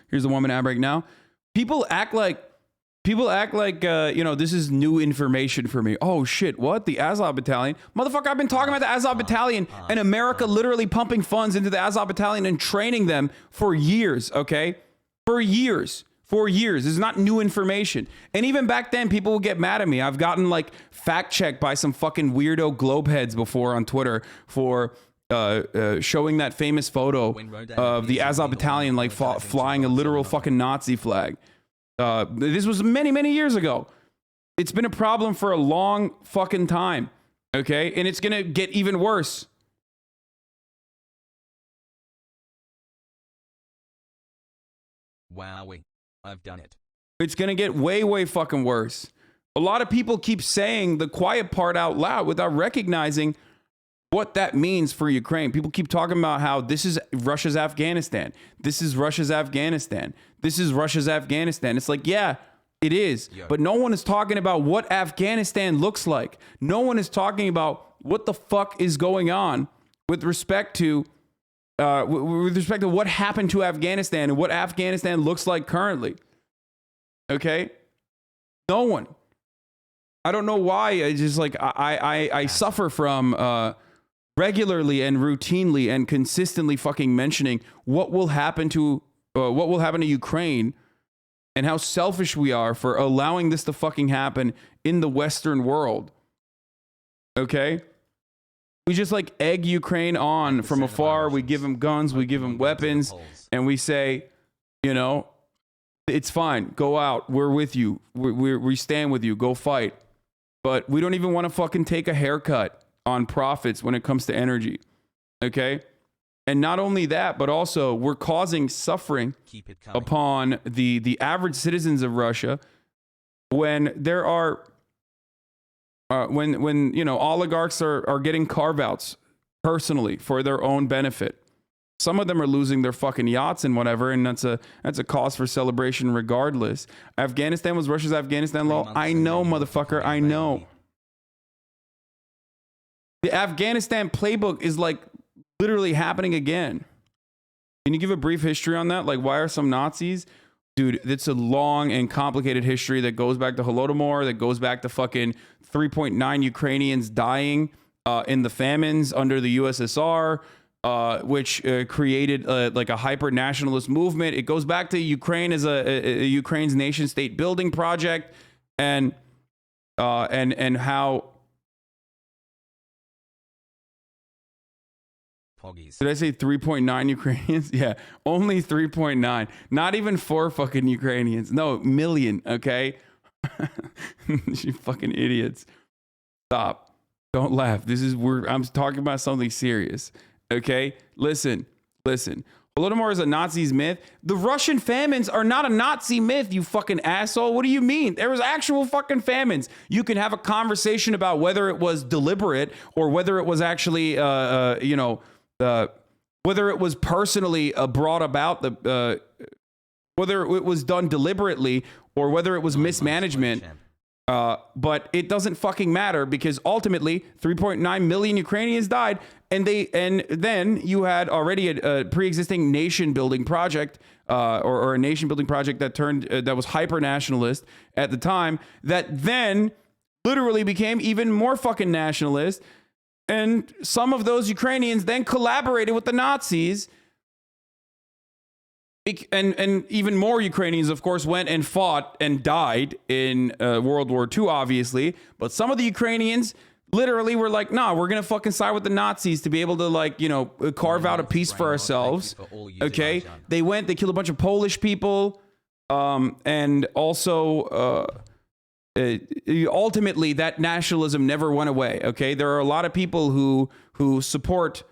Here's the 1 minute ad break now. People act like, you know, this is new information for me. Oh shit, what? The Azov battalion? Motherfucker, I've been talking about the Azov battalion and America literally pumping funds into the Azov battalion and training them for years, okay? For years. This is not new information. And even back then, people would get mad at me. I've gotten like fact checked by some fucking weirdo globeheads before on Twitter for showing that famous photo of the Azov battalion like flying a literal fucking Nazi flag. This was many, many years ago. It's been a problem for a long fucking time. Okay? And it's going to get even worse. Wowie. I've done it. It's going to get way, way fucking worse. A lot of people keep saying the quiet part out loud without recognizing what that means for Ukraine. People keep talking about how this is Russia's Afghanistan. This is Russia's Afghanistan. This is Russia's Afghanistan. It's like, yeah, it is. But no one is talking about what Afghanistan looks like. No one is talking about what the fuck is going on with respect to what happened to Afghanistan and what Afghanistan looks like currently. Okay? No one. I don't know why. I just like, I suffer from regularly and routinely and consistently fucking mentioning what will happen to Ukraine and how selfish we are for allowing this to fucking happen in the Western world. Okay? We just like egg Ukraine on from afar. We give them guns, we give them weapons, and we say, you know, it's fine. Go out. We're with you. We stand with you. Go fight. But we don't even want to fucking take a haircut on profits when it comes to energy. Okay? And not only that, but also we're causing suffering upon the average citizens of Russia when there are when you know, oligarchs are getting carve-outs personally for their own benefit. Some of them are losing their fucking yachts and whatever, and that's a cause for celebration regardless. Afghanistan was Russia's Afghanistan law. I know, motherfucker, I know. The Afghanistan playbook is like literally happening again. Can you give a brief history on that? Like, why are some Nazis? Dude, it's a long and complicated history that goes back to Holodomor, that goes back to fucking 3.9 Ukrainians dying in the famines under the USSR, which created like a hyper-nationalist movement. It goes back to Ukraine as a Ukraine's nation-state building project, and how... Poggies. Did I say 3.9 Ukrainians? Yeah, only 3.9. Not even 4 fucking Ukrainians. No, million, okay? You fucking idiots. Stop. Don't laugh. I'm talking about something serious, okay? Listen. Holodomor is a Nazi's myth. The Russian famines are not a Nazi myth, you fucking asshole. What do you mean? There was actual fucking famines. You can have a conversation about whether it was deliberate or whether it was actually, whether it was personally brought about, whether it was done deliberately or whether it was mismanagement. But it doesn't fucking matter, because ultimately 3.9 million Ukrainians died, and then you had already a pre-existing nation building project, or a nation building project that was hyper nationalist at the time, that then literally became even more fucking nationalist. And some of those Ukrainians then collaborated with the Nazis. And even more Ukrainians, of course, went and fought and died in World War II, obviously. But some of the Ukrainians literally were like, nah, we're going to fucking side with the Nazis to be able to, like, you know, carve out a peace for ourselves. Okay? They killed a bunch of Polish people. And also... ultimately, that nationalism never went away. Okay, there are a lot of people who support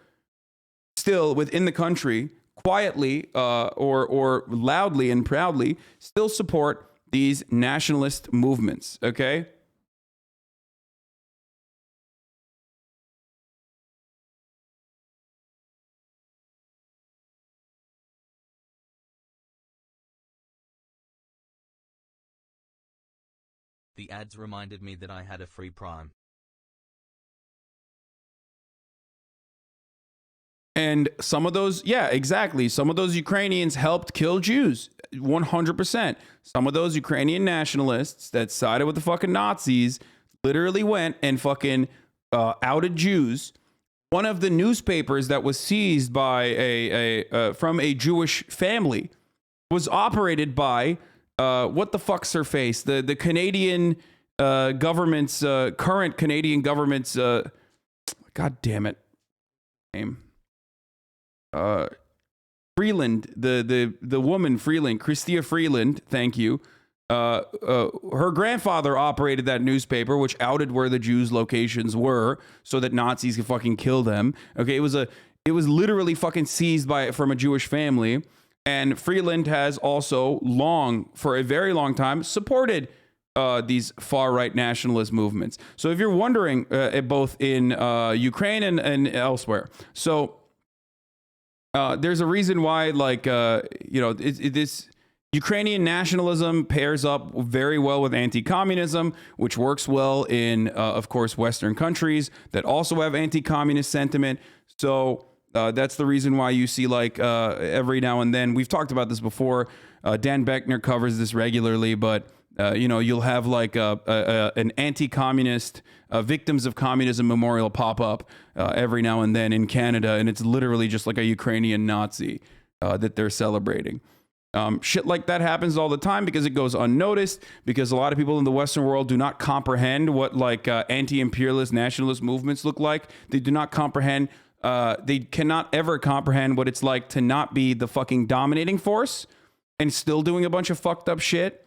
still within the country, quietly or loudly and proudly, still support these nationalist movements. Okay. The ads reminded me that I had a free Prime. And some of those, yeah, exactly. Some of those Ukrainians helped kill Jews, 100%. Some of those Ukrainian nationalists that sided with the fucking Nazis literally went and fucking outed Jews. One of the newspapers that was seized by from a Jewish family was operated by what the fuck's her face? The Canadian government's current Canadian government's God damn it name. Freeland, the woman Freeland, Chrystia Freeland, thank you. Her grandfather operated that newspaper, which outed where the Jews' locations were, so that Nazis could fucking kill them. Okay, it was literally fucking seized from a Jewish family, and Freeland has also for a very long time, supported these far right nationalist movements. So if you're wondering, both in Ukraine and elsewhere, so. There's a reason why, like, this Ukrainian nationalism pairs up very well with anti-communism, which works well in, of course, Western countries that also have anti-communist sentiment. So that's the reason why you see, like, every now and then, we've talked about this before. Dan Beckner covers this regularly, but you'll have like an anti-communist victims of communism memorial pop up every now and then in Canada, and it's literally just like a Ukrainian Nazi that they're celebrating. Shit like that happens all the time because it goes unnoticed, because a lot of people in the Western world do not comprehend what like anti-imperialist nationalist movements look like. They do not comprehend, they cannot ever comprehend what it's like to not be the fucking dominating force and still doing a bunch of fucked up shit.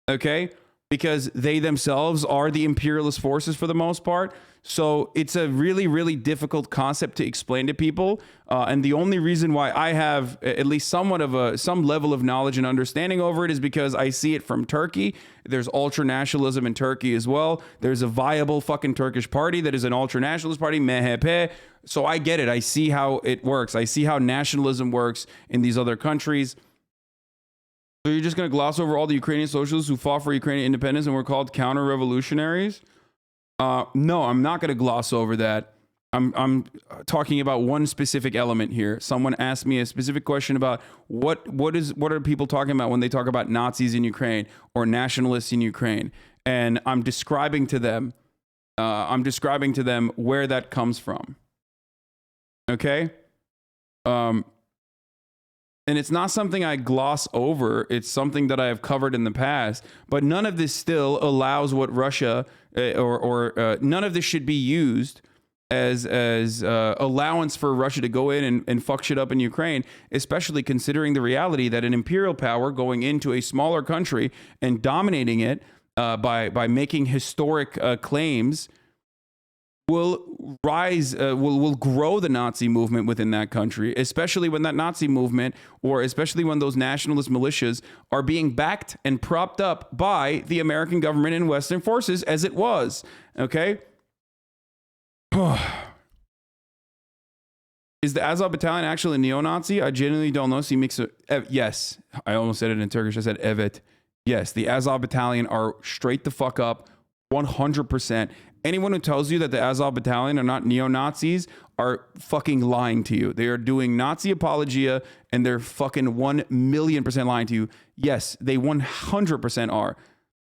Okay, because they themselves are the imperialist forces for the most part. So it's a really, really difficult concept to explain to people. And the only reason why I have at least somewhat of some level of knowledge and understanding over it is because I see it from Turkey. There's ultra-nationalism in Turkey as well. There's a viable fucking Turkish party that is an ultra-nationalist party, MHP. So I get it. I see how it works. I see how nationalism works in these other countries. So you're just going to gloss over all the Ukrainian socialists who fought for Ukrainian independence and were called counter-revolutionaries? No, I'm not going to gloss over that. I'm talking about one specific element here. Someone asked me a specific question about what are people talking about when they talk about Nazis in Ukraine or nationalists in Ukraine, and I'm describing to them where that comes from. Okay. And it's not something I gloss over. It's something that I have covered in the past. But none of this still allows what Russia none of this should be used as allowance for Russia to go in and fuck shit up in Ukraine, especially considering the reality that an imperial power going into a smaller country and dominating it by making historic claims will rise, will grow the Nazi movement within that country, especially when that Nazi movement, or especially when those nationalist militias are being backed and propped up by the American government and Western forces, as it was. Okay? Is the Azov battalion actually a neo-Nazi? I genuinely don't know. Yes. I almost said it in Turkish. I said evet. Yes, the Azov battalion are straight the fuck up, 100%. Anyone who tells you that the Azov battalion are not neo-Nazis are fucking lying to you. They are doing Nazi apologia, and they're fucking 1,000,000% lying to you. Yes, they 100% are.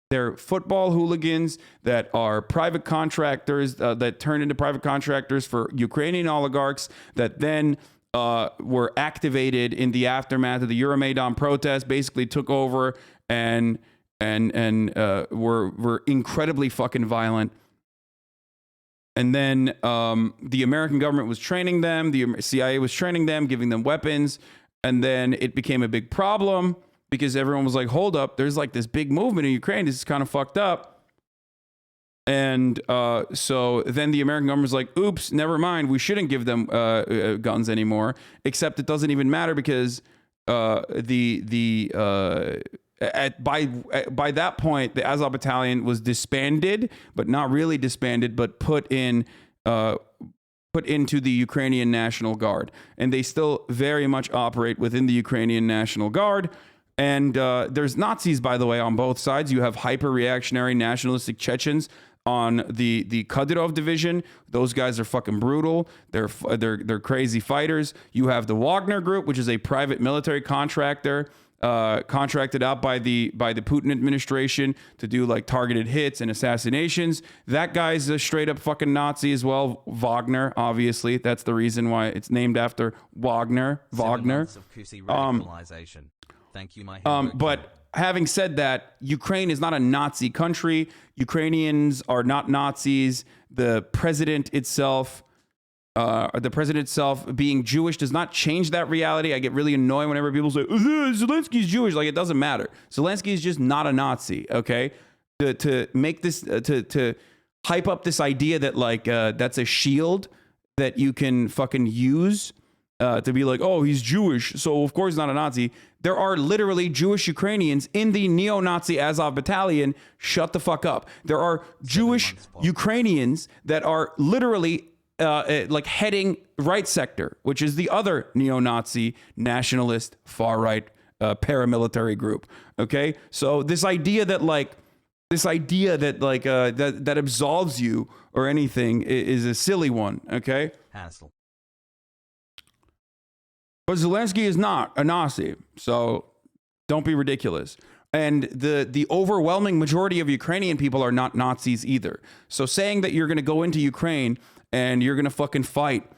They're football hooligans that are private contractors that turn into private contractors for Ukrainian oligarchs that then were activated in the aftermath of the Euromaidan protest, basically took over and were incredibly fucking violent. And then the American government was training them. The CIA was training them, giving them weapons. And then it became a big problem because everyone was like, hold up, there's like this big movement in Ukraine. This is kind of fucked up. And so then the American government's like, oops, never mind. We shouldn't give them guns anymore. Except it doesn't even matter because by that point, the Azov Battalion was disbanded, but not really disbanded, but put into the Ukrainian National Guard. And they still very much operate within the Ukrainian National Guard. And there's Nazis, by the way, on both sides. You have hyper-reactionary nationalistic Chechens on the Kadyrov division. Those guys are fucking brutal. They're crazy fighters. You have the Wagner Group, which is a private military contractor contracted out by the Putin administration to do like targeted hits and assassinations. That guy's a straight up fucking Nazi as well. Wagner, obviously, that's the reason why it's named after Wagner. 7 months of Kusi radicalization. Thank you, my hero. But having said that, Ukraine is not a Nazi country. Ukrainians are not Nazis. The president itself being Jewish does not change that reality. I get really annoyed whenever people say, Zelensky's Jewish. Like, it doesn't matter. Zelensky is just not a Nazi, okay? To make this, to hype up this idea that, like, that's a shield that you can fucking use to be like, oh, he's Jewish, so of course he's not a Nazi. There are literally Jewish Ukrainians in the neo-Nazi Azov battalion. Shut the fuck up. There are Jewish Ukrainians that are literally like heading right sector, which is the other neo-Nazi nationalist far-right paramilitary group. Okay, so this idea that that absolves you or anything is a silly one. Okay, Hassle. but Zelensky is not a Nazi, so don't be ridiculous. And the overwhelming majority of Ukrainian people are not Nazis either. So saying that you're going to go into Ukraine and you're going to fucking fight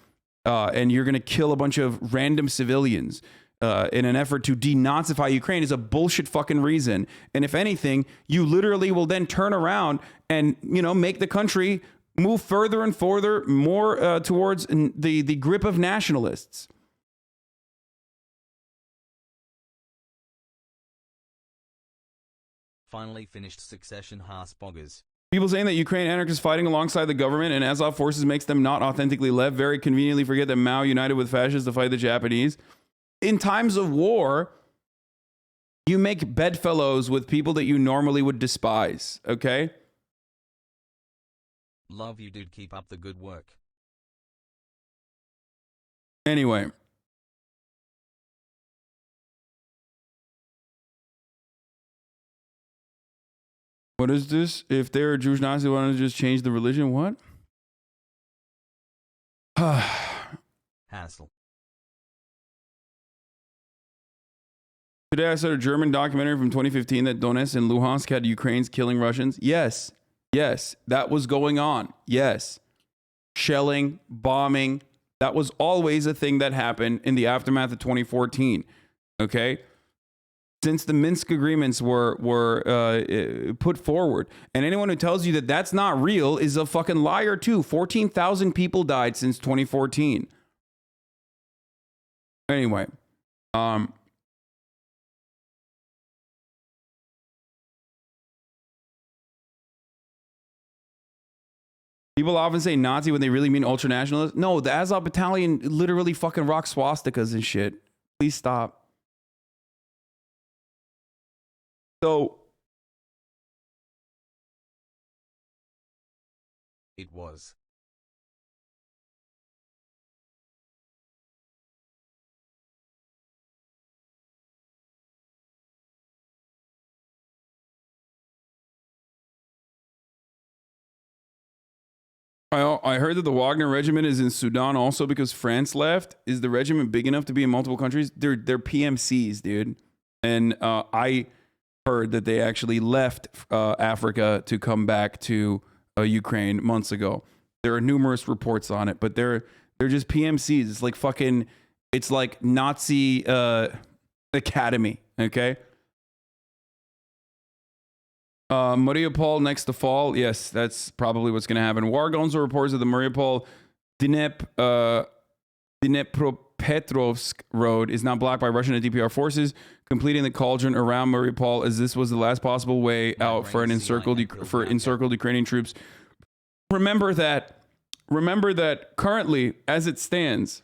and you're going to kill a bunch of random civilians in an effort to denazify Ukraine is a bullshit fucking reason. And if anything, you literally will then turn around and, make the country move further and further more towards the grip of nationalists. Finally finished Succession Haasboggers. People saying that Ukraine anarchists fighting alongside the government and Azov forces makes them not authentically left. Very conveniently forget that Mao united with fascists to fight the Japanese. In times of war, you make bedfellows with people that you normally would despise, okay? Love you, dude. Keep up the good work. Anyway. What is this? If they're a Jewish Nazi, why don't they just change the religion? What? Hassle. Today I saw a German documentary from 2015 that Donetsk and Luhansk had Ukrainians killing Russians. Yes. Yes. That was going on. Yes. Shelling, bombing. That was always a thing that happened in the aftermath of 2014. Okay? Since the Minsk agreements were put forward. And anyone who tells you that that's not real is a fucking liar too. 14,000 people died since 2014. Anyway. People often say Nazi when they really mean ultranationalist. No, the Azov battalion literally fucking rock swastikas and shit. Please stop. So it was. I heard that the Wagner regiment is in Sudan also because France left. Is the regiment big enough to be in multiple countries? They're PMCs, dude. And I heard that they actually left Africa to come back to Ukraine months ago. There are numerous reports on it, but they're just PMCs. It's like fucking, it's like Nazi academy, okay? Mariupol next to fall. Yes, that's probably what's going to happen. Wargonzo reports that the Mariupol Dnipropetrovsk road is now blocked by Russian and DPR forces. completing the cauldron around Mariupol, as this was the last possible way out for encircled Ukrainian troops. Remember that currently, as it stands,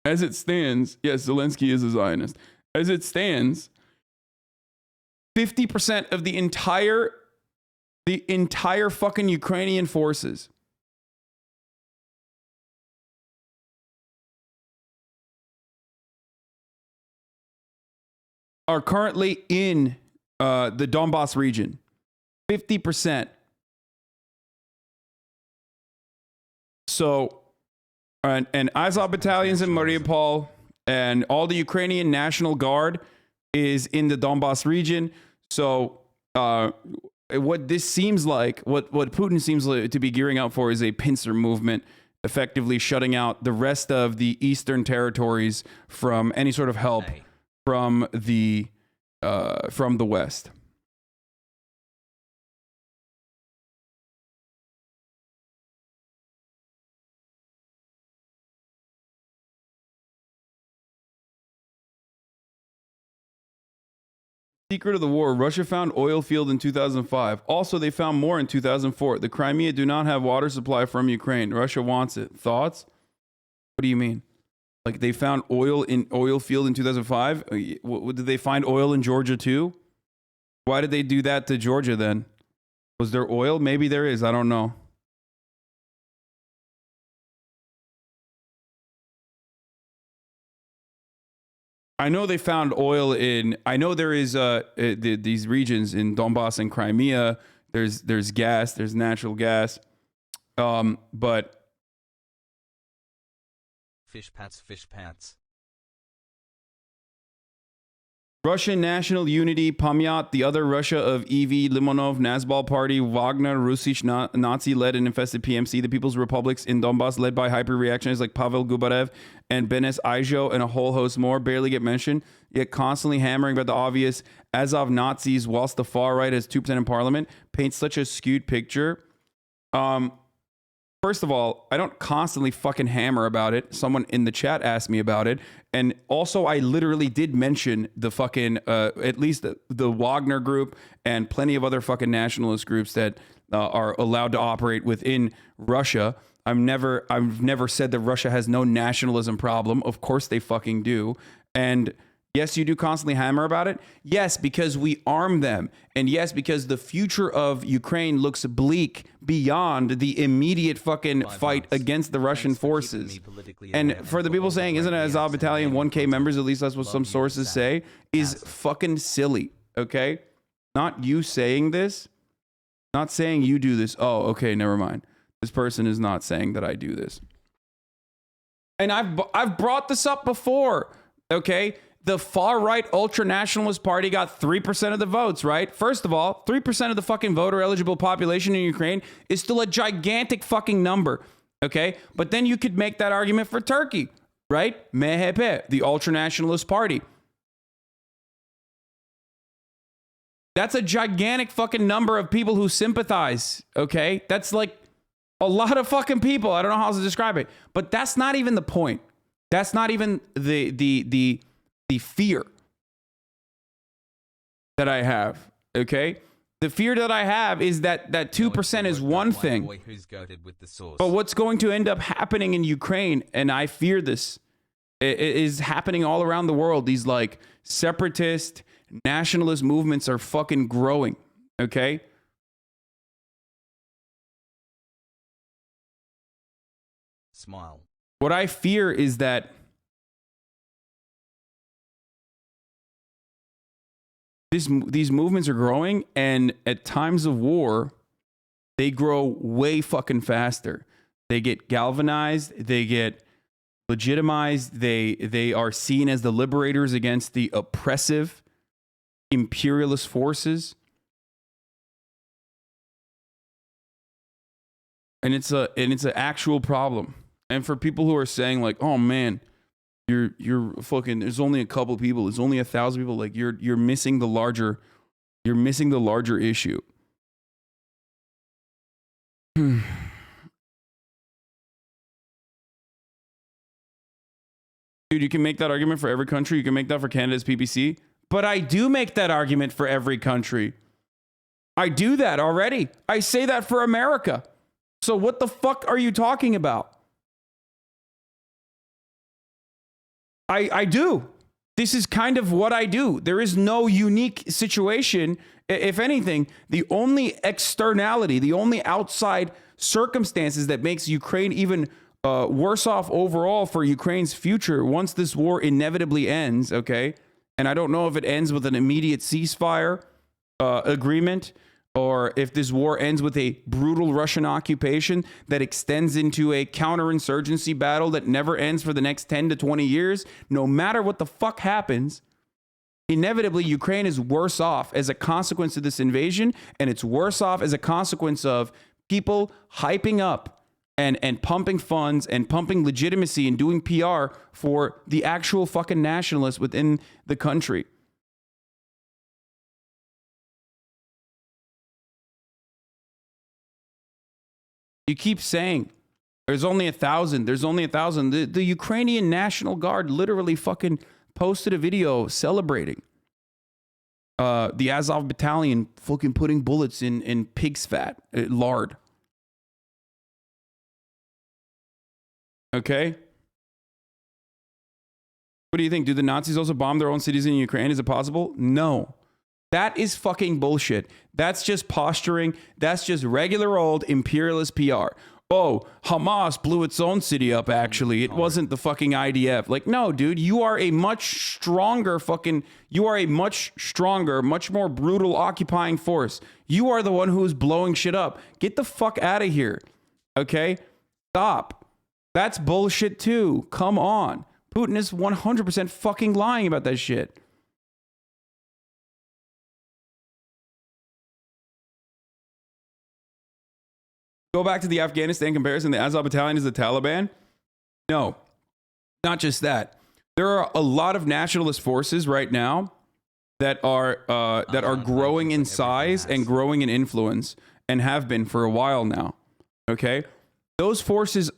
yes, Zelensky is a Zionist. As it stands, 50% of the entire fucking Ukrainian forces are currently in the Donbas region. 50%. So, and Azov battalions in Mariupol and all the Ukrainian National Guard is in the Donbas region. So, what this seems like, what Putin seems like to be gearing up for, is a pincer movement, effectively shutting out the rest of the eastern territories from any sort of help from the West. Secret of the war. Russia found oil field in 2005. Also, they found more in 2004. The Crimea do not have water supply from Ukraine. Russia wants it. Thoughts? What do you mean? Like they found oil field in 2005? Did they find oil in Georgia too? Why did they do that to Georgia then? Was there oil? Maybe there is. I don't know. I know they found oil in. I know there is these regions in Donbass and Crimea. There's gas. There's natural gas. But fish pats. Russian National Unity, Pamyat, the other Russia of EV, Limonov, Nazbal Party, Wagner, Rusisch, Nazi-led and infested PMC, the People's Republics in Donbass, led by hyper-reactionaries like Pavel Gubarev and Benes Aijo, and a whole host more, barely get mentioned, yet constantly hammering about the obvious Azov Nazis, whilst the far right has 2% in parliament, paints such a skewed picture. First of all, I don't constantly fucking hammer about it. Someone in the chat asked me about it. And also, I literally did mention the fucking, at least the Wagner group and plenty of other fucking nationalist groups that are allowed to operate within Russia. I've never said that Russia has no nationalism problem. Of course they fucking do. And yes, you do constantly hammer about it. Yes, because we arm them. And yes, because the future of Ukraine looks bleak beyond the immediate fucking fight against the Russian forces. And for the people saying, isn't it Azov Battalion 1K members, at least that's what some sources say, is fucking silly, okay? Not you saying this. Not saying you do this. Oh, okay, never mind. This person is not saying that I do this. And I've brought this up before, okay? The far-right ultra-nationalist party got 3% of the votes, right? First of all, 3% of the fucking voter-eligible population in Ukraine is still a gigantic fucking number, okay? But then you could make that argument for Turkey, right? MHP, the ultra-nationalist party. That's a gigantic fucking number of people who sympathize, okay? That's like a lot of fucking people. I don't know how else to describe it. But that's not even the point. That's not even the fear that I have, okay? The fear that I have is that 2% is one thing, but what's going to end up happening in Ukraine, and I fear this, is happening all around the world. These like separatist, nationalist movements are fucking growing, okay? Smile. What I fear is that these movements are growing, and at times of war, they grow way fucking faster. They get galvanized, they get legitimized, they are seen as the liberators against the oppressive imperialist forces. And it's an actual problem. And for people who are saying like, oh man, you're fucking, there's only a couple people, there's only 1,000 people, like you're missing the larger issue. It Dude, you can make that argument for every country. You can make that for Canada's PPC. But I do make that argument for every country. I do that already. I say that for America. So what the fuck are you talking about? I do. This is kind of what I do. There is no unique situation. If anything, the only externality, the only outside circumstances that makes Ukraine even worse off overall for Ukraine's future once this war inevitably ends, okay? And I don't know if it ends with an immediate ceasefire agreement or if this war ends with a brutal Russian occupation that extends into a counterinsurgency battle that never ends for the next 10 to 20 years. No matter what the fuck happens, inevitably Ukraine is worse off as a consequence of this invasion, and it's worse off as a consequence of people hyping up and pumping funds and pumping legitimacy and doing PR for the actual fucking nationalists within the country. You keep saying there's only 1,000. There's only 1,000. The Ukrainian National Guard literally fucking posted a video celebrating the Azov battalion fucking putting bullets in pig's fat, lard. Okay? What do you think? Do the Nazis also bomb their own cities in Ukraine? Is it possible? No. That is fucking bullshit. That's just posturing. That's just regular old imperialist PR. Oh, Hamas blew its own city up, actually. It wasn't the fucking IDF. Like, no, dude, you are a much stronger, much more brutal occupying force. You are the one who is blowing shit up. Get the fuck out of here. Okay? Stop. That's bullshit too. Come on. Putin is 100% fucking lying about that shit. Go back to the Afghanistan comparison. The Azov battalion is the Taliban? No, not just that. There are a lot of nationalist forces right now that are growing in size and growing in influence and have been for a while now. Okay? Those forces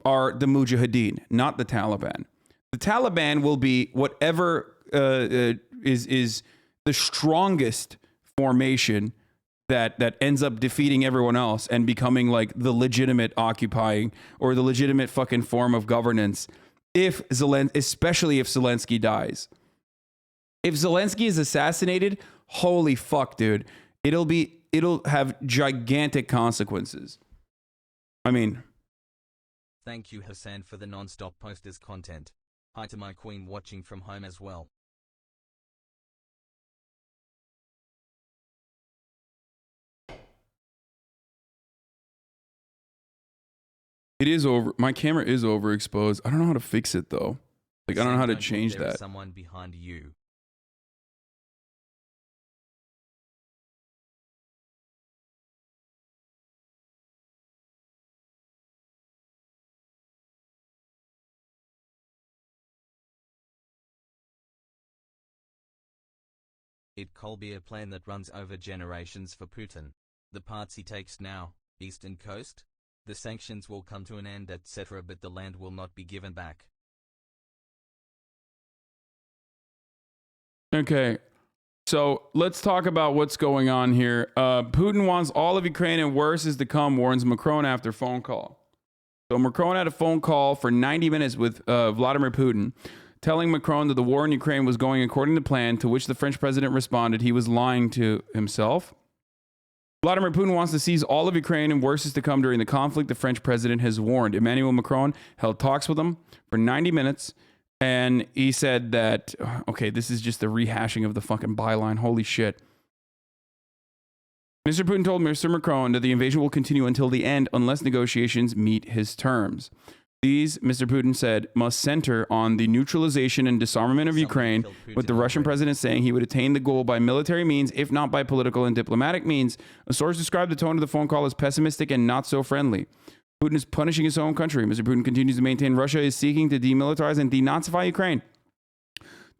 are the Mujahideen, not the Taliban. The Taliban will be whatever is the strongest formation that ends up defeating everyone else and becoming like the legitimate occupying or the legitimate fucking form of governance. Especially if Zelensky dies. If Zelensky is assassinated, holy fuck, dude. It'll have gigantic consequences. I mean, thank you, Hasan, for the non-stop posters content. Hi to my queen watching from home as well. it is over. My camera is overexposed. I don't know how to fix it though. Like, I don't know how to change that. Someone behind you. It could be a plan that runs over generations for Putin. The parts he takes now, Eastern Coast, the sanctions will come to an end, etc., but the land will not be given back. Okay, so let's talk about what's going on here. Putin wants all of Ukraine and worse is to come, warns Macron after phone call. So Macron had a phone call for 90 minutes with Vladimir Putin, telling Macron that the war in Ukraine was going according to plan, to which the French president responded he was lying to himself. Vladimir Putin wants to seize all of Ukraine and worse is to come during the conflict, the French president has warned. Emmanuel Macron held talks with him for 90 minutes, and he said that, okay, this is just the rehashing of the fucking byline. Holy shit. Mr. Putin told Mr. Macron that the invasion will continue until the end unless negotiations meet his terms. These, Mr. Putin said, must center on the neutralization and disarmament of Ukraine, with the Russian president saying he would attain the goal by military means, if not by political and diplomatic means. A source described the tone of the phone call as pessimistic and not so friendly. Putin is punishing his own country. Mr. Putin continues to maintain Russia is seeking to demilitarize and denazify Ukraine.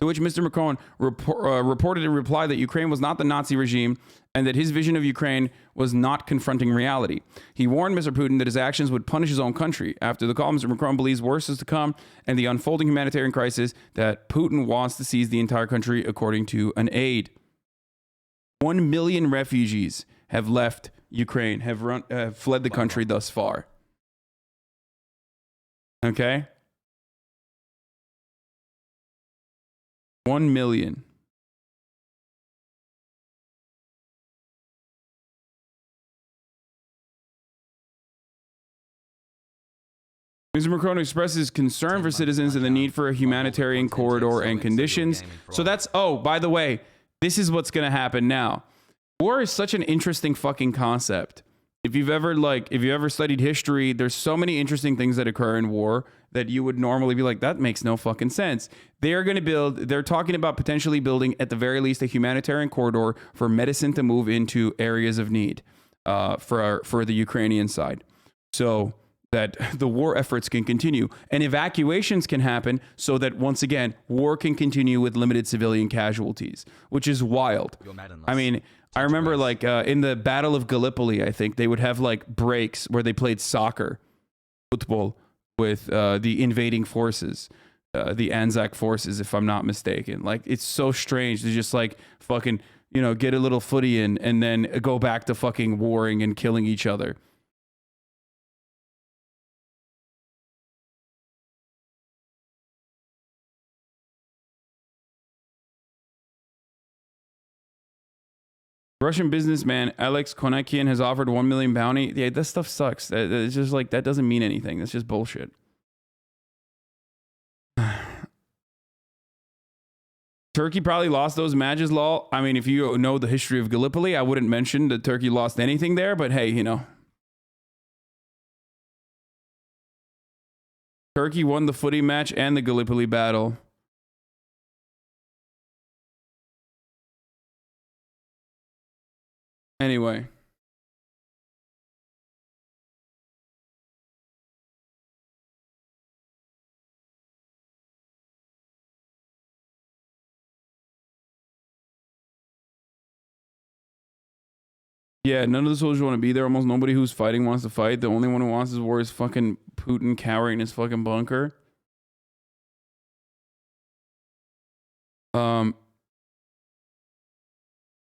to which Mr. Macron reported in reply that Ukraine was not the Nazi regime and that his vision of Ukraine was not confronting reality. He warned Mr. Putin that his actions would punish his own country. After the call, Mr. Macron believes worse is to come and the unfolding humanitarian crisis that Putin wants to seize the entire country, according to an aide. 1 million refugees have left Ukraine, have fled the country thus far. Okay? 1 million. Mr. Macron expresses concern for citizens and the need for a humanitarian corridor and conditions. So that's, oh, by the way, this is what's going to happen now. War is such an interesting fucking concept. If you've ever studied history, there's so many interesting things that occur in war that you would normally be like, that makes no fucking sense. They're talking about potentially building, at the very least, a humanitarian corridor for medicine to move into areas of need for the Ukrainian side. So that the war efforts can continue and evacuations can happen so that, once again, war can continue with limited civilian casualties, which is wild. I mean, I remember like in the Battle of Gallipoli, I think they would have like breaks where they played soccer, football with the invading forces, the Anzac forces, if I'm not mistaken. Like, it's so strange to just like fucking, you know, get a little footy in and then go back to fucking warring and killing each other. Russian businessman Alex Konekian has offered 1 million bounty. Yeah, that stuff sucks. It's just like, that doesn't mean anything. That's just bullshit. Turkey probably lost those matches, lol. I mean, if you know the history of Gallipoli, I wouldn't mention that Turkey lost anything there, but hey, you know. Turkey won the footy match and the Gallipoli battle. Anyway. Yeah, none of the soldiers want to be there. Almost nobody who's fighting wants to fight. The only one who wants this war is fucking Putin cowering in his fucking bunker.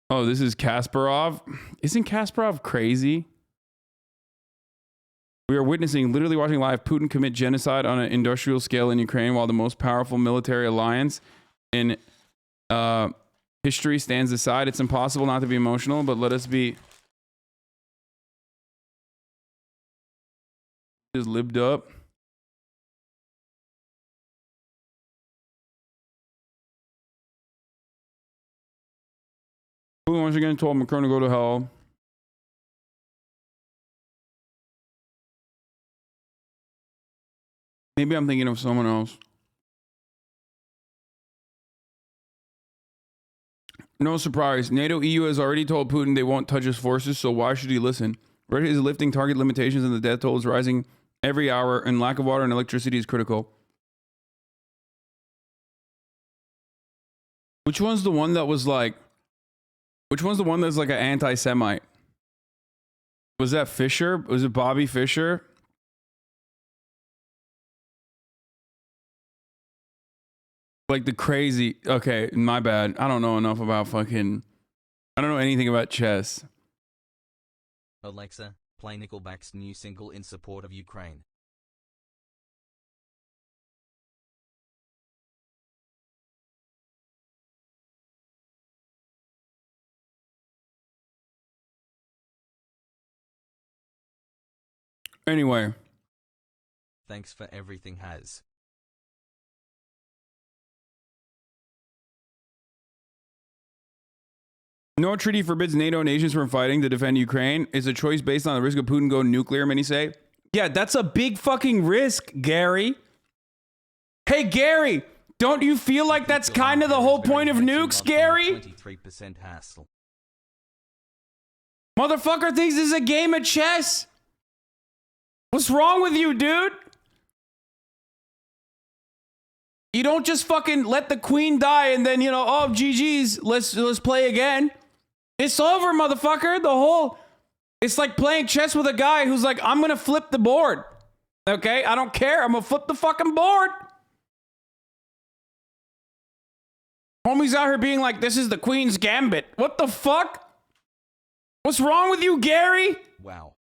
Oh, this is Kasparov. Isn't Kasparov crazy? We are literally watching live Putin commit genocide on an industrial scale in Ukraine while the most powerful military alliance in history stands aside. It's impossible not to be emotional, but let us be just lived up. Putin once again told Macron to go to hell. Maybe I'm thinking of someone else. No surprise. NATO EU has already told Putin they won't touch his forces, so why should he listen? Russia is lifting target limitations and the death toll is rising every hour, and lack of water and electricity is critical. Which one's the one that was like... Which one's the one that's like an anti-Semite? Was that Fisher? Was it Bobby Fischer? Like the crazy... Okay, my bad. I don't know enough about fucking... I don't know anything about chess. Alexa, play Nickelback's new single in support of Ukraine. Anyway. Thanks for everything, Has. No treaty forbids NATO nations from fighting to defend Ukraine. It's a choice based on the risk of Putin going nuclear, many say. Yeah, that's a big fucking risk, Gary. Hey, Gary, don't you feel like that's kind of the whole point of nukes, Gary? 23% hassle. Motherfucker thinks this is a game of chess. What's wrong with you, dude? You don't just fucking let the queen die and then, you know, oh, GG's, let's play again. It's over, motherfucker. It's like playing chess with a guy who's like, I'm going to flip the board. Okay? I don't care. I'm going to flip the fucking board. Homie's out here being like, this is the queen's gambit. What the fuck? What's wrong with you, Gary? Wow.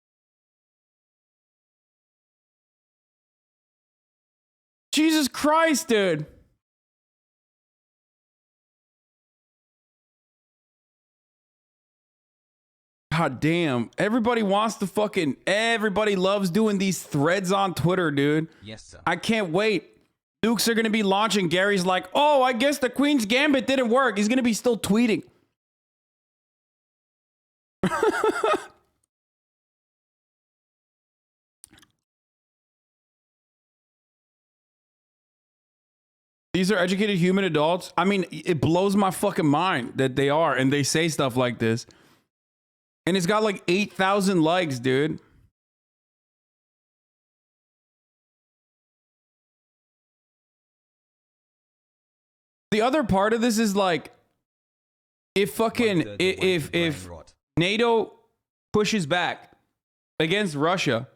Jesus Christ, dude. God damn. Everybody loves doing these threads on Twitter, dude. Yes, sir. I can't wait. Dukes are going to be launching. Gary's like, oh, I guess the Queen's Gambit didn't work. He's going to be still tweeting. These are educated human adults. I mean, it blows my fucking mind that they are, and they say stuff like this. And it's got like 8,000 likes, dude. The other part of this is like, if NATO pushes back against Russia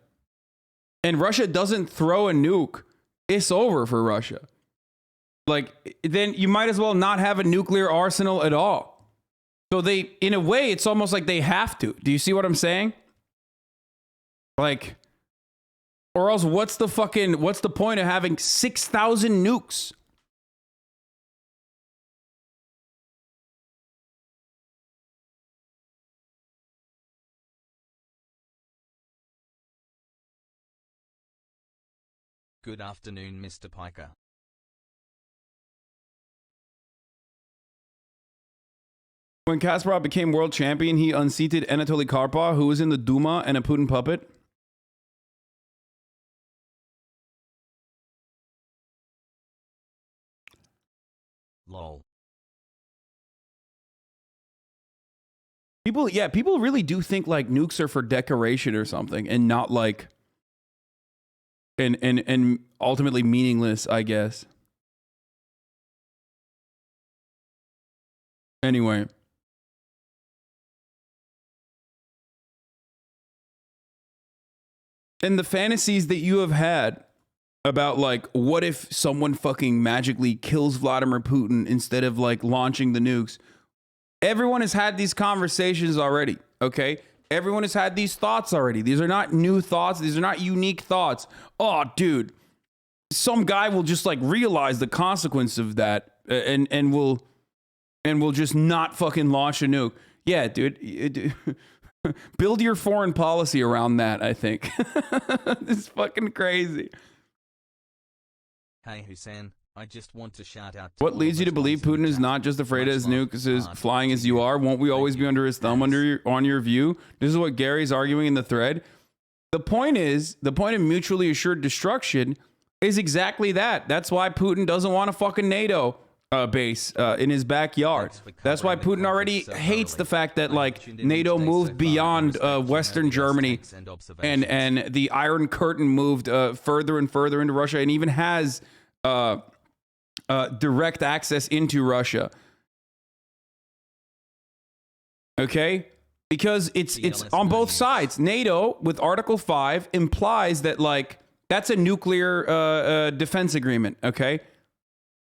and Russia doesn't throw a nuke, it's over for Russia. Like, then you might as well not have a nuclear arsenal at all. So they, in a way, it's almost like they have to. Do you see what I'm saying? Like, or else what's the point of having 6,000 nukes? Good afternoon, Mr. Piker. When Kasparov became world champion, he unseated Anatoly Karpov, who was in the Duma and a Putin puppet. Lol. People really do think like nukes are for decoration or something and not like and ultimately meaningless, I guess. Anyway. And the fantasies that you have had about like, what if someone fucking magically kills Vladimir Putin instead of like launching the nukes? Everyone has had these conversations already, okay? Everyone has had these thoughts already. These are not new thoughts. These are not unique thoughts. Oh, dude, some guy will just like realize the consequence of that and will just not fucking launch a nuke. Yeah, dude. Build your foreign policy around that, I think. This is fucking crazy. Hey, Hasan, I just want to shout out to what leads you to believe Putin is not just afraid of his nukes as flying as you are? Won't we always be under his thumb on your view? This is what Gary's arguing in the thread. The point of mutually assured destruction is exactly that. That's why Putin doesn't want a fucking NATO base in his backyard. That's why Putin already hates the fact that like NATO moved beyond Western Germany and the Iron Curtain moved further and further into Russia and even has direct access into Russia. Okay? Because it's on both sides. NATO with Article 5 implies that like that's a nuclear defense agreement, okay?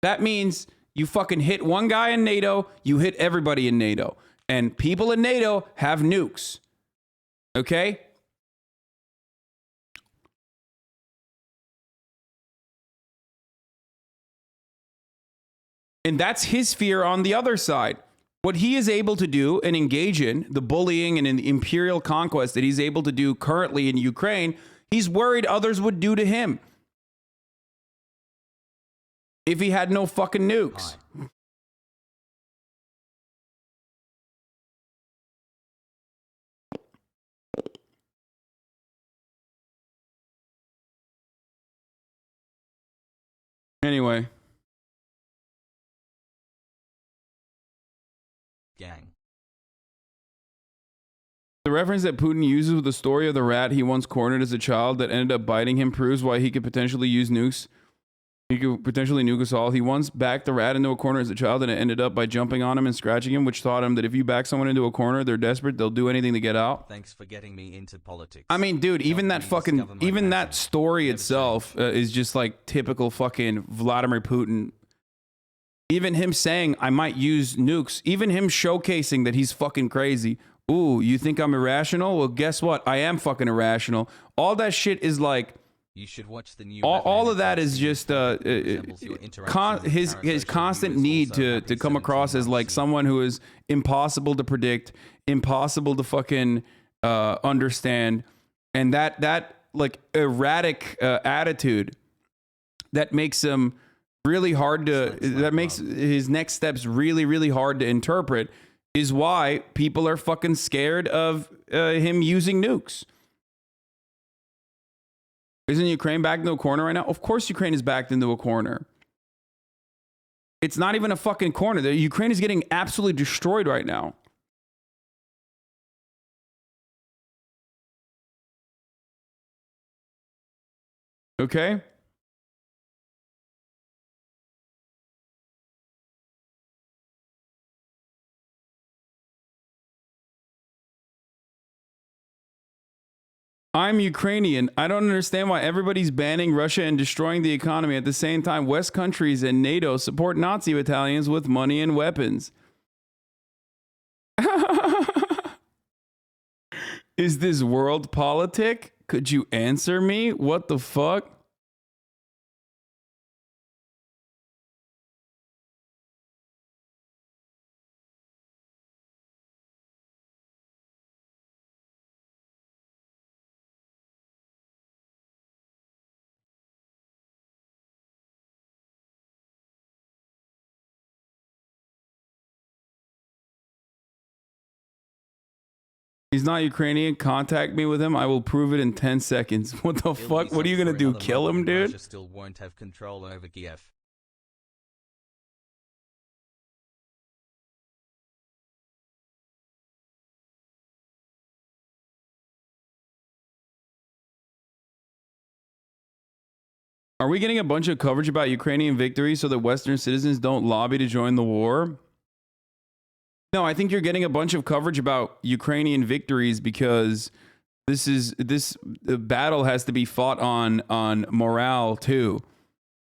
That means you fucking hit one guy in NATO, you hit everybody in NATO. And people in NATO have nukes. Okay? And that's his fear on the other side. What he is able to do and engage in, the bullying and in the imperial conquest that he's able to do currently in Ukraine, he's worried others would do to him if he had no fucking nukes. Anyway. Gang. The reference that Putin uses with the story of the rat he once cornered as a child that ended up biting him proves why he could potentially use nukes He could potentially nuke us all. He once backed the rat into a corner as a child, and it ended up by jumping on him and scratching him, which taught him that if you back someone into a corner, they're desperate, they'll do anything to get out. Thanks for getting me into politics. I mean, dude, even that fucking, even that story itself is just like typical fucking Vladimir Putin. Even him saying, I might use nukes, even him showcasing that he's fucking crazy. Ooh, you think I'm irrational? Well, guess what? I am fucking irrational. All that shit is like, you should watch the new. All of that is just his constant need to come across as like someone who is impossible to predict, impossible to fucking understand, and that like erratic attitude that makes him really hard to, that makes his next steps really hard to interpret, is why people are fucking scared of him using nukes. Isn't Ukraine backed into a corner right now? Of course Ukraine is backed into a corner. It's not even a fucking corner. Ukraine is getting absolutely destroyed right now. Okay? I'm Ukrainian. I don't understand why everybody's banning Russia and destroying the economy. At the same time, West countries and NATO support Nazi battalions with money and weapons. Is this world politic? Could you answer me? What the fuck? He's not Ukrainian. Contact me with him. I will prove it in 10 seconds. What the fuck? What are you going to do? Kill him, dude? Russia still won't have control over Kiev. Are we getting a bunch of coverage about Ukrainian victory so that Western citizens don't lobby to join the war? No, I think you're getting a bunch of coverage about Ukrainian victories because this battle has to be fought on morale too.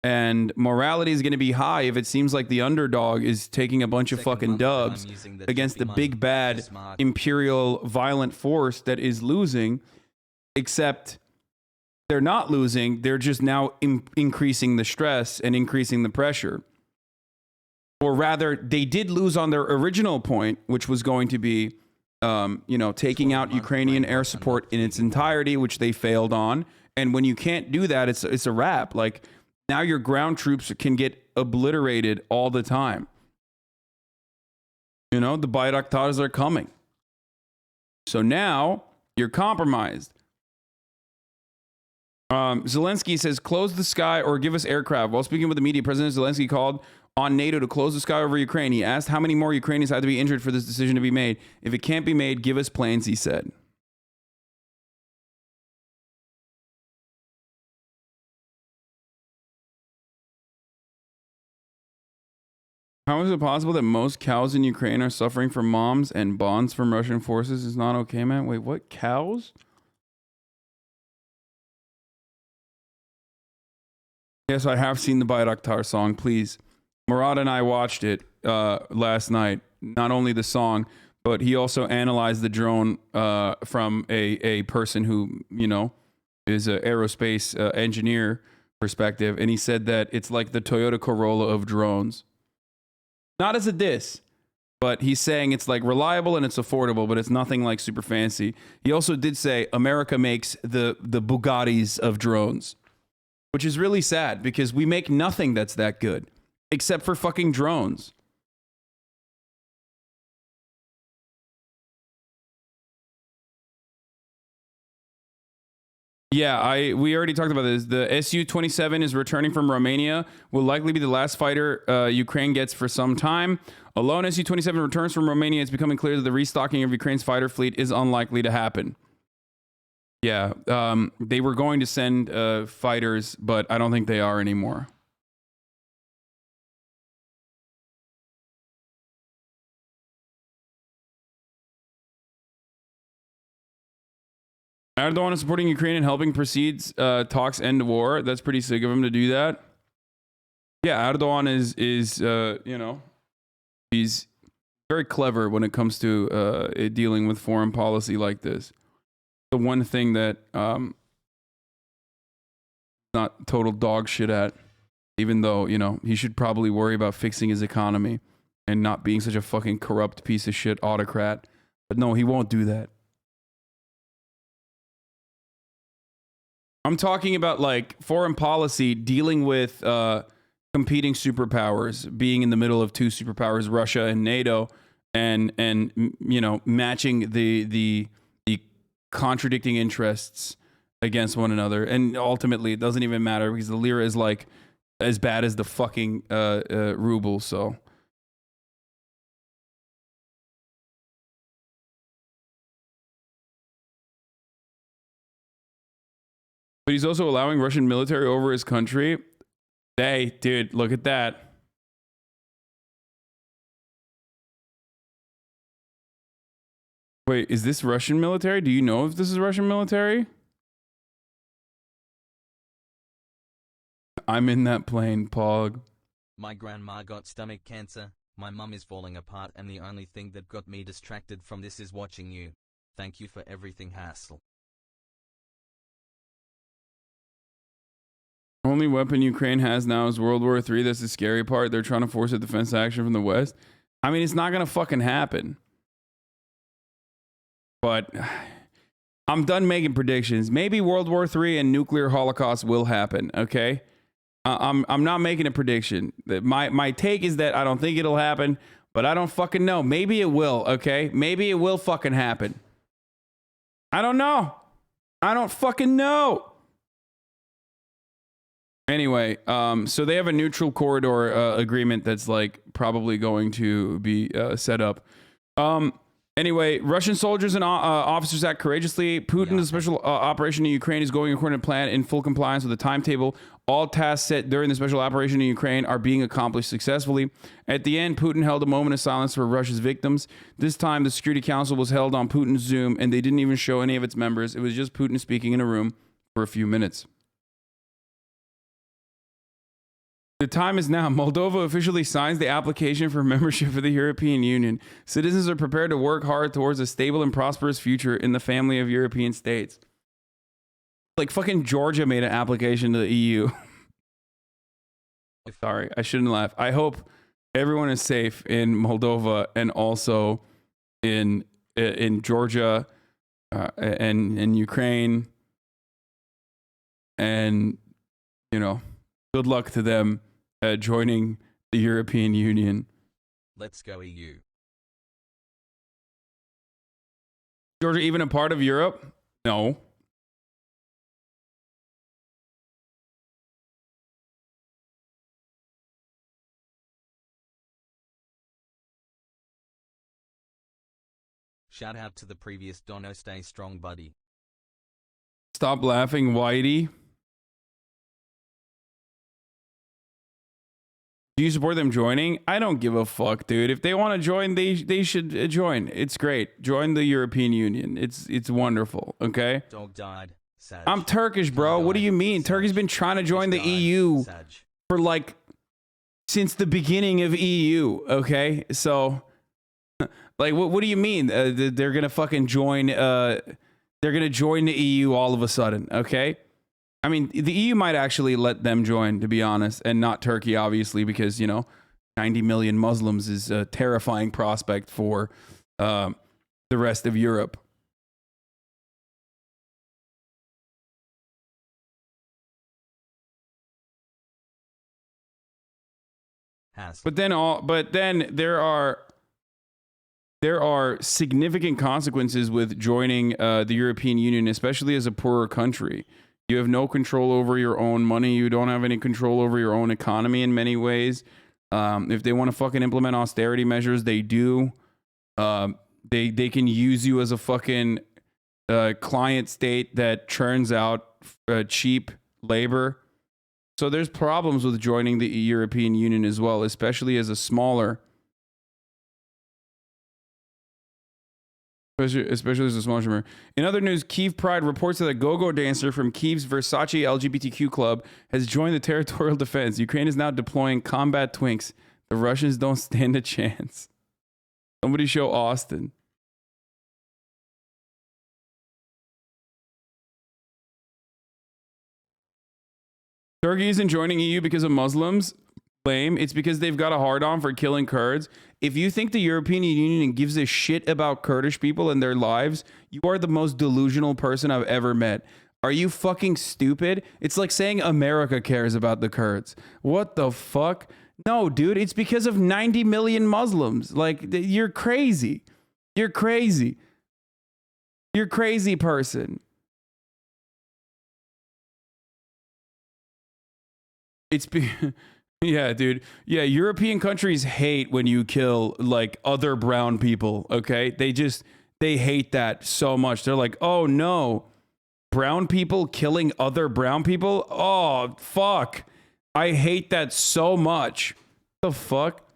And morality is going to be high if it seems like the underdog is taking a bunch of fucking dubs against the big bad imperial violent force that is losing, except they're not losing, they're just now increasing the stress and increasing the pressure. Or rather, they did lose on their original point, which was going to be, taking out Ukrainian air support in its entirety, which they failed on. And when you can't do that, it's a wrap. Like, now your ground troops can get obliterated all the time. The Bayraktars are coming. So now you're compromised. Zelensky says, close the sky or give us aircraft. While speaking with the media, President Zelensky called on NATO to close the sky over Ukraine. He asked how many more Ukrainians had to be injured for this decision to be made. If it can't be made, give us planes, he said. How is it possible that most cows in Ukraine are suffering from moms and bonds from Russian forces? Is not okay, man. Wait, what? Cows? Yes, I have seen the Bayraktar song, please. Murad and I watched it last night. Not only the song, but he also analyzed the drone from a person who, is an aerospace engineer perspective. And he said that it's like the Toyota Corolla of drones. Not as a diss, but he's saying it's like reliable and it's affordable, but it's nothing like super fancy. He also did say America makes the Bugattis of drones, which is really sad because we make nothing that's that good. Except for fucking drones. Yeah, we already talked about this. The Su-27 is returning from Romania. Will likely be the last fighter Ukraine gets for some time. Alone Su-27 returns from Romania. It's becoming clear that the restocking of Ukraine's fighter fleet is unlikely to happen. Yeah, they were going to send fighters, but I don't think they are anymore. Erdogan is supporting Ukraine and helping proceed talks end war. That's pretty sick of him to do that. Yeah, Erdogan is you know, he's very clever when it comes to dealing with foreign policy like this. The one thing that not total dog shit at, even though, you know, he should probably worry about fixing his economy and not being such a fucking corrupt piece of shit autocrat. But no, he won't do that. I'm talking about like foreign policy, dealing with competing superpowers, being in the middle of two superpowers, Russia and NATO, and you know, matching the contradicting interests against one another. And ultimately, it doesn't even matter because the lira is like as bad as the fucking ruble. So. But he's also allowing Russian military over his country. Hey, dude, look at that. Wait, is this Russian military? Do you know if this is Russian military? I'm in that plane, Pog. My grandma got stomach cancer. My mum is falling apart, and the only thing that got me distracted from this is watching you. Thank you for everything, Hassel. Only weapon Ukraine has now is World War III. That's the scary part. They're trying to force a defense action from the West. I mean, it's not going to fucking happen. But I'm done making predictions. Maybe World War III and nuclear holocaust will happen, okay? I'm not making a prediction. My take is that I don't think it'll happen, but I don't fucking know. Maybe it will, okay? Maybe it will fucking happen. I don't know. I don't fucking know. Anyway, so they have a neutral corridor agreement that's like probably going to be set up. Anyway, Russian soldiers and officers act courageously. Putin's special operation in Ukraine is going according to plan in full compliance with the timetable. All tasks set during the special operation in Ukraine are being accomplished successfully. At the end, Putin held a moment of silence for Russia's victims. This time, the Security Council was held on Putin's Zoom, and they didn't even show any of its members. It was just Putin speaking in a room for a few minutes. The time is now. Moldova officially signs the application for membership for the European Union. Citizens are prepared to work hard towards a stable and prosperous future in the family of European states. Like fucking Georgia made an application to the EU. Sorry, I shouldn't laugh. I hope everyone is safe in Moldova and also in Georgia and Ukraine. And, you know, good luck to them. Joining the European Union. Let's go EU. Georgia even a part of Europe? No. Shout out to the previous Dono, stay strong, buddy. Stop laughing, Whitey. Do you support them joining? I don't give a fuck, dude. If they want to join, they should join. It's great. Join the European Union. It's wonderful, okay? Dog died. Sag. I'm Turkish, bro. What do you mean? Sag. Turkey's been trying to join the EU for like since the beginning of EU, okay? So like what do you mean? They're going to fucking join they're going to join the EU all of a sudden, okay? I mean, the EU might actually let them join, to be honest, and not Turkey, obviously, because, you know, 90 million Muslims is a terrifying prospect for the rest of Europe. But then there are significant consequences with joining the European Union, especially as a poorer country. You have no control over your own money. You don't have any control over your own economy in many ways. If they want to fucking implement austerity measures, they do. They can use you as a fucking client state that churns out cheap labor. So there's problems with joining the European Union as well, especially as a smaller especially as a small streamer. In other news, Kyiv Pride reports that a go-go dancer from Kyiv's Versace LGBTQ club has joined the territorial defense. Ukraine is now deploying combat twinks. The Russians don't stand a chance. Somebody show Austin. Turkey isn't joining EU because of Muslims. Lame. It's because they've got a hard-on for killing Kurds. If you think the European Union gives a shit about Kurdish people and their lives, you are the most delusional person I've ever met. Are you fucking stupid? It's like saying America cares about the Kurds. What the fuck? No, dude, it's because of 90 million Muslims. Like, you're crazy. You're crazy. You're a crazy person. Yeah, dude. Yeah, European countries hate when you kill like other brown people, okay? They hate that so much. They're like, "Oh no. Brown people killing other brown people? Oh, fuck. I hate that so much." The fuck?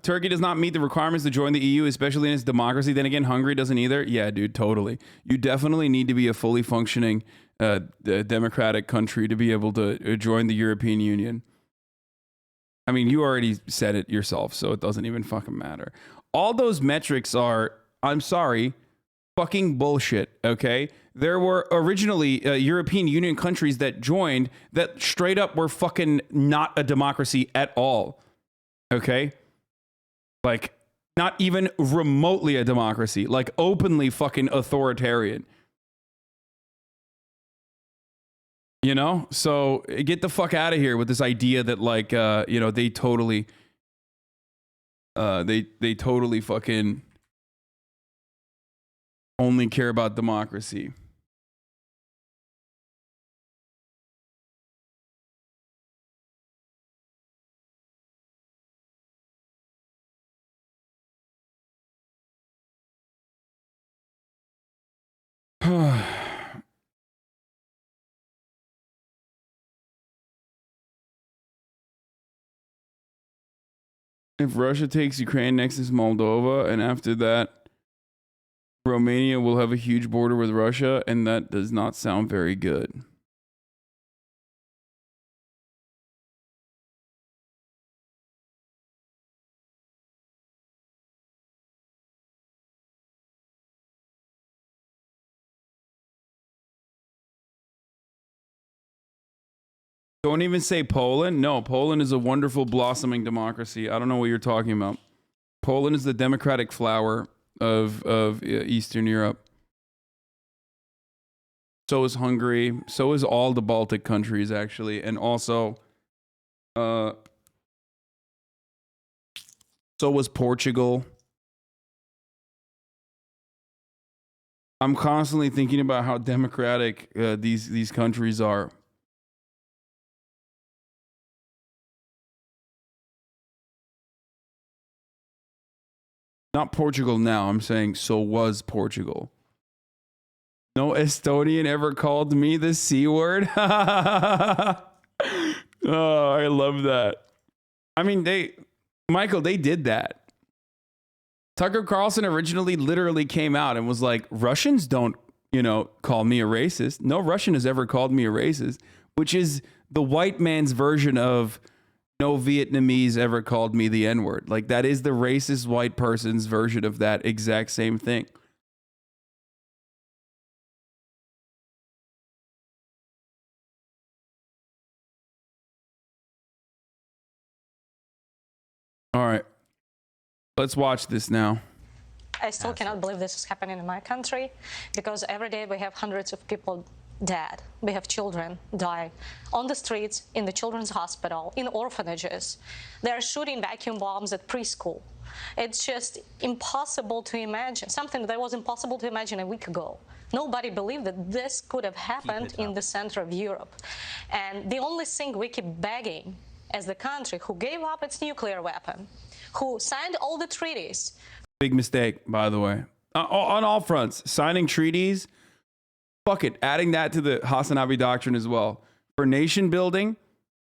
Turkey does not meet the requirements to join the EU, especially in its democracy. Then again, Hungary doesn't either. Yeah, dude, totally. You definitely need to be a fully functioning democratic country to be able to join the European Union. I mean, you already said it yourself, so it doesn't even fucking matter. All those metrics are, I'm sorry, fucking bullshit, okay? There were originally European Union countries that joined that straight up were fucking not a democracy at all, okay? Like, not even remotely a democracy, like openly fucking authoritarian. You know? So get the fuck out of here with this idea that like, you know, they totally fucking only care about democracy. If Russia takes Ukraine, next is Moldova, and after that, Romania will have a huge border with Russia, and that does not sound very good. Don't even say Poland. No, Poland is a wonderful blossoming democracy. I don't know what you're talking about. Poland is the democratic flower of Eastern Europe. So is Hungary. So is all the Baltic countries, actually. And also, so was Portugal. I'm constantly thinking about how democratic these countries are. Not Portugal now. I'm saying so was Portugal. No Estonian ever called me the C word. Oh, I love that. I mean, Michael, they did that. Tucker Carlson originally literally came out and was like, Russians don't, you know, call me a racist. No Russian has ever called me a racist, which is the white man's version of no Vietnamese ever called me the N-word. Like, that is the racist white person's version of that exact same thing. All right. Let's watch this now. I still cannot believe this is happening in my country, because every day we have hundreds of people dead. We have children die on the streets, in the children's hospital, in orphanages. They're shooting vacuum bombs at preschool. It's just impossible to imagine, something that was impossible to imagine a week ago. Nobody believed that this could have happened in the center of Europe. And the only thing we keep begging as the country who gave up its nuclear weapon, who signed all the treaties. Big mistake, by the way. on all fronts, signing treaties. Fuck it, adding that to the HasanAbi doctrine as well. For nation building,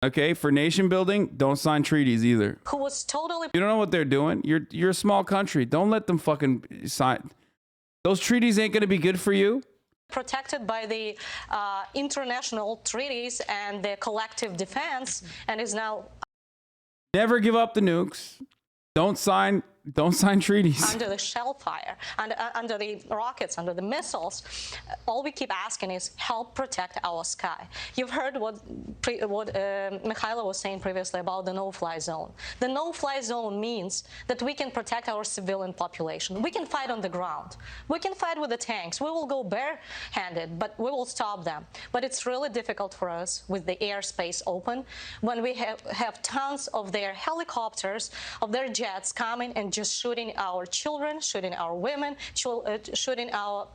okay, for nation building, don't sign treaties either. Who was totally... You don't know what they're doing. You're a small country. Don't let them fucking sign. Those treaties ain't gonna be good for you. Protected by the international treaties and the collective defense, and is now... Never give up the nukes. Don't sign treaties. Under the shell fire, under the rockets, under the missiles, all we keep asking is help protect our sky. You've heard what Mikhailo was saying previously about the no-fly zone. The no-fly zone means that we can protect our civilian population. We can fight on the ground. We can fight with the tanks. We will go bare-handed, but we will stop them. But it's really difficult for us with the airspace open when we have tons of their helicopters, of their jets coming and just shooting our children, shooting our women, shooting our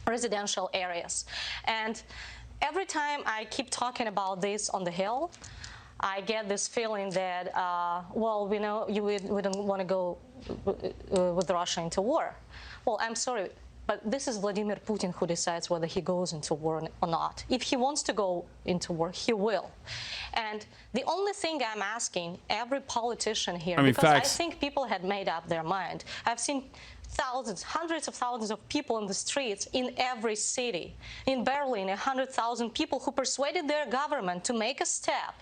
residential areas. And every time I keep talking about this on the Hill, I get this feeling that, well, we know we don't want to go with Russia into war. Well, I'm sorry, but this is Vladimir Putin who decides whether he goes into war or not. If he wants to go into war, he will. And the only thing I'm asking every politician here, because facts. I think people had made up their mind. I've seen thousands, hundreds of thousands of people in the streets in every city. In Berlin, 100,000 people who persuaded their government to make a step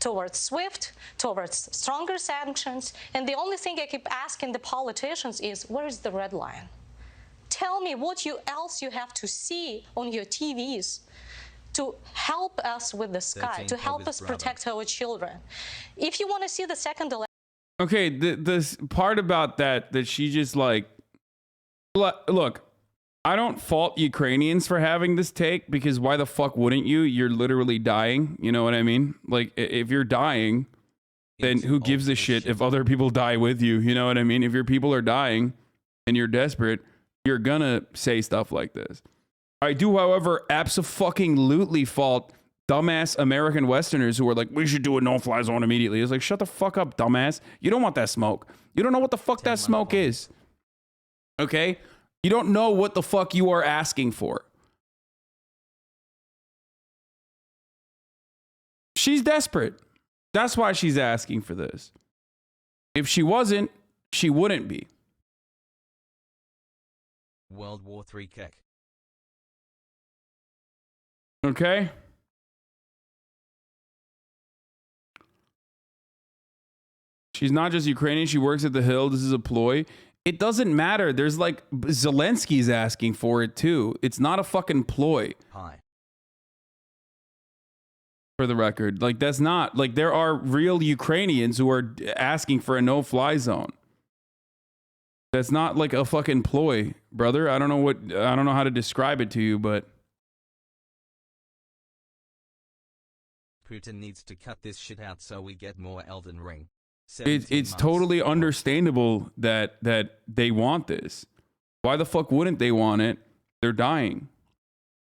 towards SWIFT, towards stronger sanctions. And the only thing I keep asking the politicians is, where is the red line? Tell me what else you have to see on your TVs to help us with the sky, to help us protect our children. If you want to see the second election... Okay, this part about that she just like... Look, I don't fault Ukrainians for having this take, because why the fuck wouldn't you? You're literally dying, you know what I mean? Like, if you're dying, then who gives a shit if other people die with you, you know what I mean? If your people are dying and you're desperate, you're gonna say stuff like this. I do, however, abso-fucking-lutely fault dumbass American Westerners who are like, we should do a no-fly zone immediately. It's like, shut the fuck up, dumbass. You don't want that smoke. You don't know what the fuck that smoke is. Okay? You don't know what the fuck you are asking for. She's desperate. That's why she's asking for this. If she wasn't, she wouldn't be. World War III kick. Okay? She's not just Ukrainian. She works at the Hill. This is a ploy. It doesn't matter. There's like Zelenskys asking for it too. It's not a fucking ploy. Hi. For the record. Like, that's not, like, there are real Ukrainians who are asking for a no-fly zone. That's not like a fucking ploy, brother. I don't know how to describe it to you, but Putin needs to cut this shit out so we get more Elden Ring. it's totally understandable that they want this. Why the fuck wouldn't they want it? They're dying.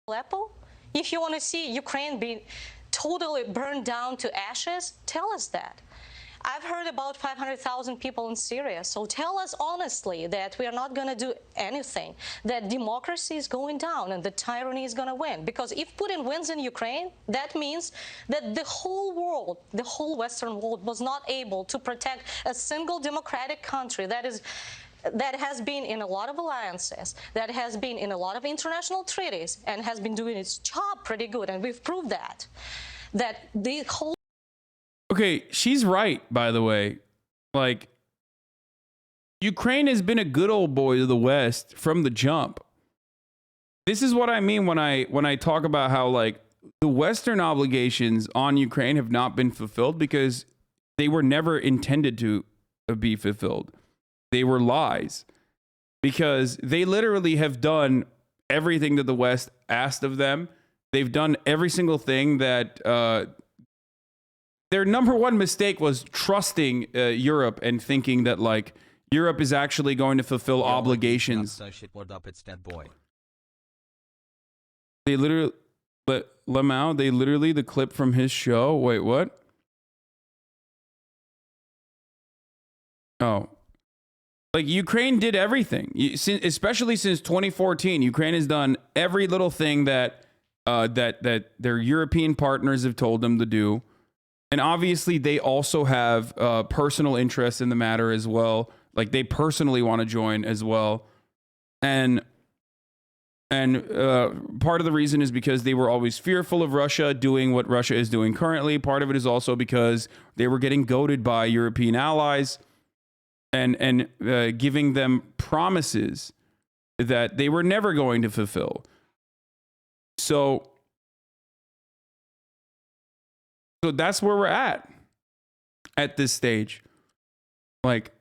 Aleppo? If you want to see Ukraine being totally burned down to ashes, tell us that. I've heard about 500,000 people in Syria, so tell us honestly that we are not going to do anything, that democracy is going down and the tyranny is going to win. Because if Putin wins in Ukraine, that means that the whole world, the whole Western world, was not able to protect a single democratic country that has been in a lot of alliances, that has been in a lot of international treaties, and has been doing its job pretty good, and we've proved that the whole... Okay, she's right, by the way. Like, Ukraine has been a good old boy to the West from the jump. This is what I mean when I talk about how, like, the Western obligations on Ukraine have not been fulfilled because they were never intended to be fulfilled. They were lies. Because they literally have done everything that the West asked of them. They've done every single thing that... their number one mistake was trusting Europe and thinking that, like, Europe is actually going to fulfill obligations. So shit, what up, it's that boy. They literally, Lamau, they literally, the clip from his show. Wait, what? Oh. Like Ukraine did everything, especially since 2014. Ukraine has done every little thing that that their European partners have told them to do, and obviously they also have personal interest in the matter as well. Like they personally want to join as well, and part of the reason is because they were always fearful of Russia doing what Russia is doing currently. Part of it is also because they were getting goaded by European allies and giving them promises that they were never going to fulfill. So that's where we're at this stage. Like,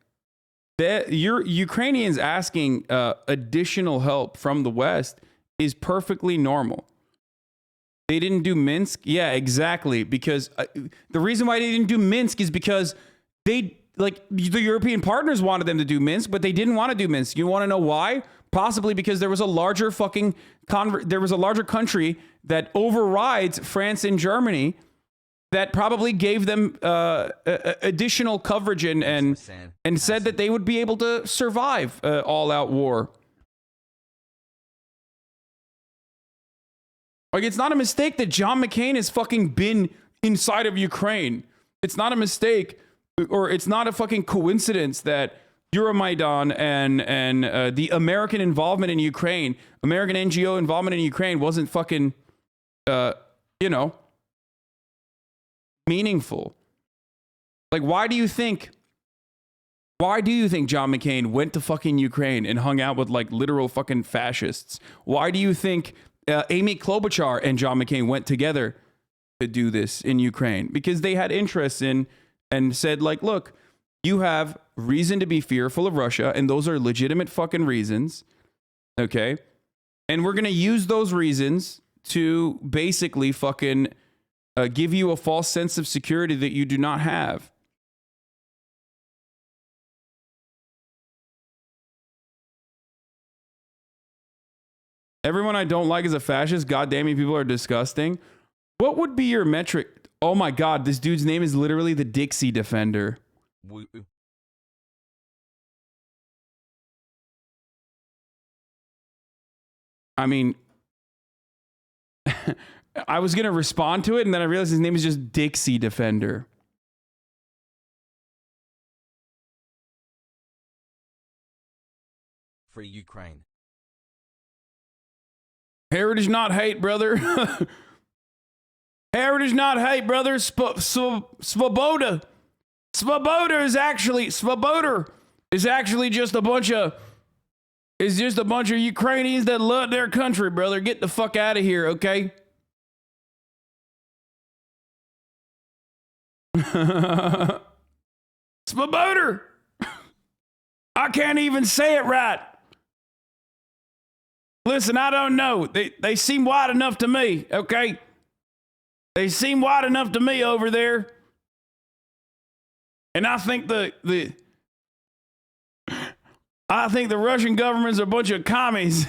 Ukrainians asking additional help from the West is perfectly normal. They didn't do Minsk. Yeah, exactly. Because the reason why they didn't do Minsk is because the European partners wanted them to do Minsk, but they didn't want to do Minsk. You want to know why? Possibly because there was a larger country that overrides France and Germany that probably gave them additional coverage and said that they would be able to survive all-out war. Like, it's not a mistake that John McCain has fucking been inside of Ukraine. It's not a mistake, or it's not a fucking coincidence that Euromaidan and the American involvement in Ukraine, American NGO involvement in Ukraine wasn't fucking, meaningful. Like, why do you think John McCain went to fucking Ukraine and hung out with like literal fucking fascists? Why do you think Amy Klobuchar and John McCain went together to do this in Ukraine? Because they had interests in and said like, look, you have reason to be fearful of Russia, and those are legitimate fucking reasons. Okay? And we're going to use those reasons to basically fucking give you a false sense of security that you do not have. Everyone I don't like is a fascist. God damn you, people are disgusting. What would be your metric? Oh my God, this dude's name is literally the Dixie Defender. I mean, I was going to respond to it, and then I realized his name is just Dixie Defender. Free Ukraine. Heritage not hate, brother. Heritage not hate, brother. Svoboda. Svoboda is actually just a bunch of Ukrainians that love their country, brother. Get the fuck out of here, okay? Svoboda. I can't even say it right. Listen, I don't know. They seem white enough to me, okay? They seem white enough to me over there. And I think the Russian government's a bunch of commies.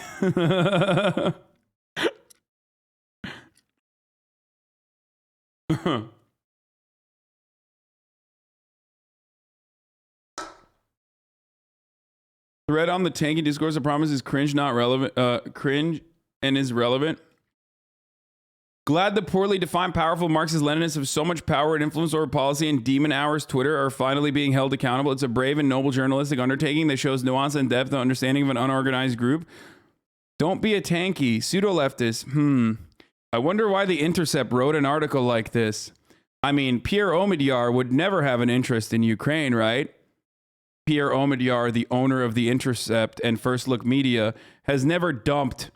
Thread on the tanky discourse, I promise, is cringe, not relevant. Cringe and is relevant. Glad the poorly defined, powerful Marxist-Leninists have so much power and influence over policy, and Demon Hours Twitter are finally being held accountable. It's a brave and noble journalistic undertaking that shows nuance and depth and understanding of an unorganized group. Don't be a tanky. Pseudo-leftist. I wonder why the Intercept wrote an article like this. I mean, Pierre Omidyar would never have an interest in Ukraine, right? Pierre Omidyar, the owner of the Intercept and First Look Media, has never dumped,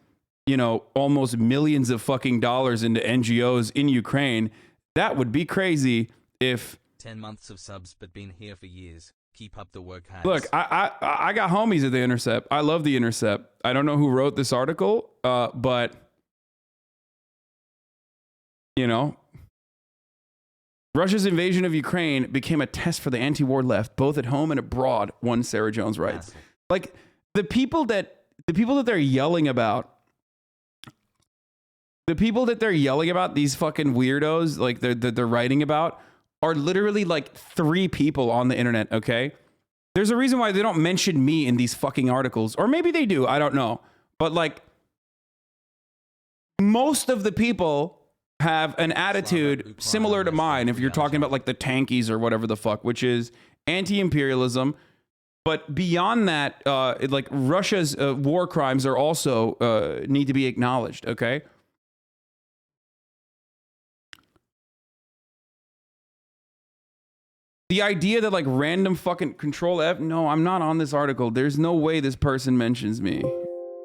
almost millions of fucking dollars into NGOs in Ukraine. That would be crazy if 10 months of subs, but been here for years. Keep up the work, Has. Look, I got homies at the Intercept. I love the Intercept. I don't know who wrote this article, but Russia's invasion of Ukraine became a test for the anti-war left, both at home and abroad, one Sarah Jones writes. Yes. Like, the people that they're yelling about, these fucking weirdos, like they're writing about, are literally like 3 people on the internet, okay? There's a reason why they don't mention me in these fucking articles. Or maybe they do, I don't know. But like, most of the people have an attitude similar to mine, if you're talking about like the Tankies or whatever the fuck, which is anti-imperialism. But beyond that, like Russia's war crimes are also need to be acknowledged, okay? The idea that like random fucking Control F, no, I'm not on this article. There's no way this person mentions me.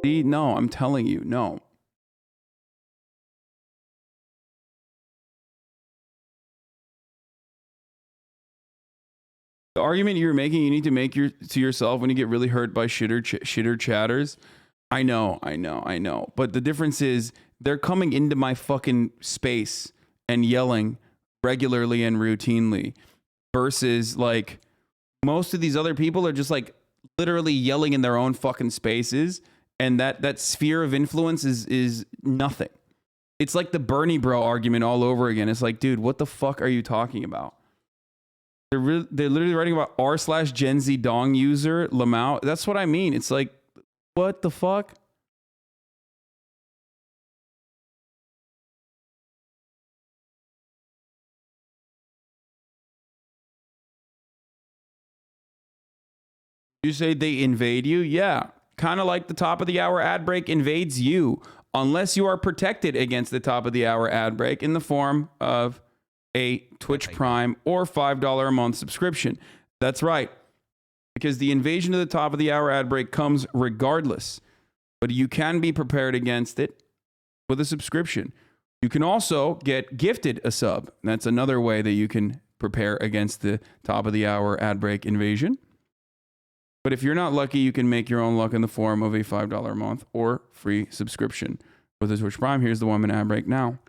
See, no, I'm telling you, no. The argument you're making, you need to make to yourself when you get really hurt by shitter chatters. I know. But the difference is they're coming into my fucking space and yelling regularly and routinely versus like most of these other people are just like literally yelling in their own fucking spaces. And that sphere of influence is nothing. It's like the Bernie bro argument all over again. It's like, dude, what the fuck are you talking about? They're literally writing about r/Gen Z dong user Lamau. That's what I mean. It's like, what the fuck? You say they invade you? Yeah. Kind of like the top of the hour ad break invades you, unless you are protected against the top of the hour ad break in the form of a Twitch Prime or $5 a month subscription. That's right. Because the invasion of the top of the hour ad break comes regardless. But you can be prepared against it with a subscription. You can also get gifted a sub. That's another way that you can prepare against the top of the hour ad break invasion. But if you're not lucky, you can make your own luck in the form of a $5 a month or free subscription with a Twitch Prime. Here's the 1 minute ad break now.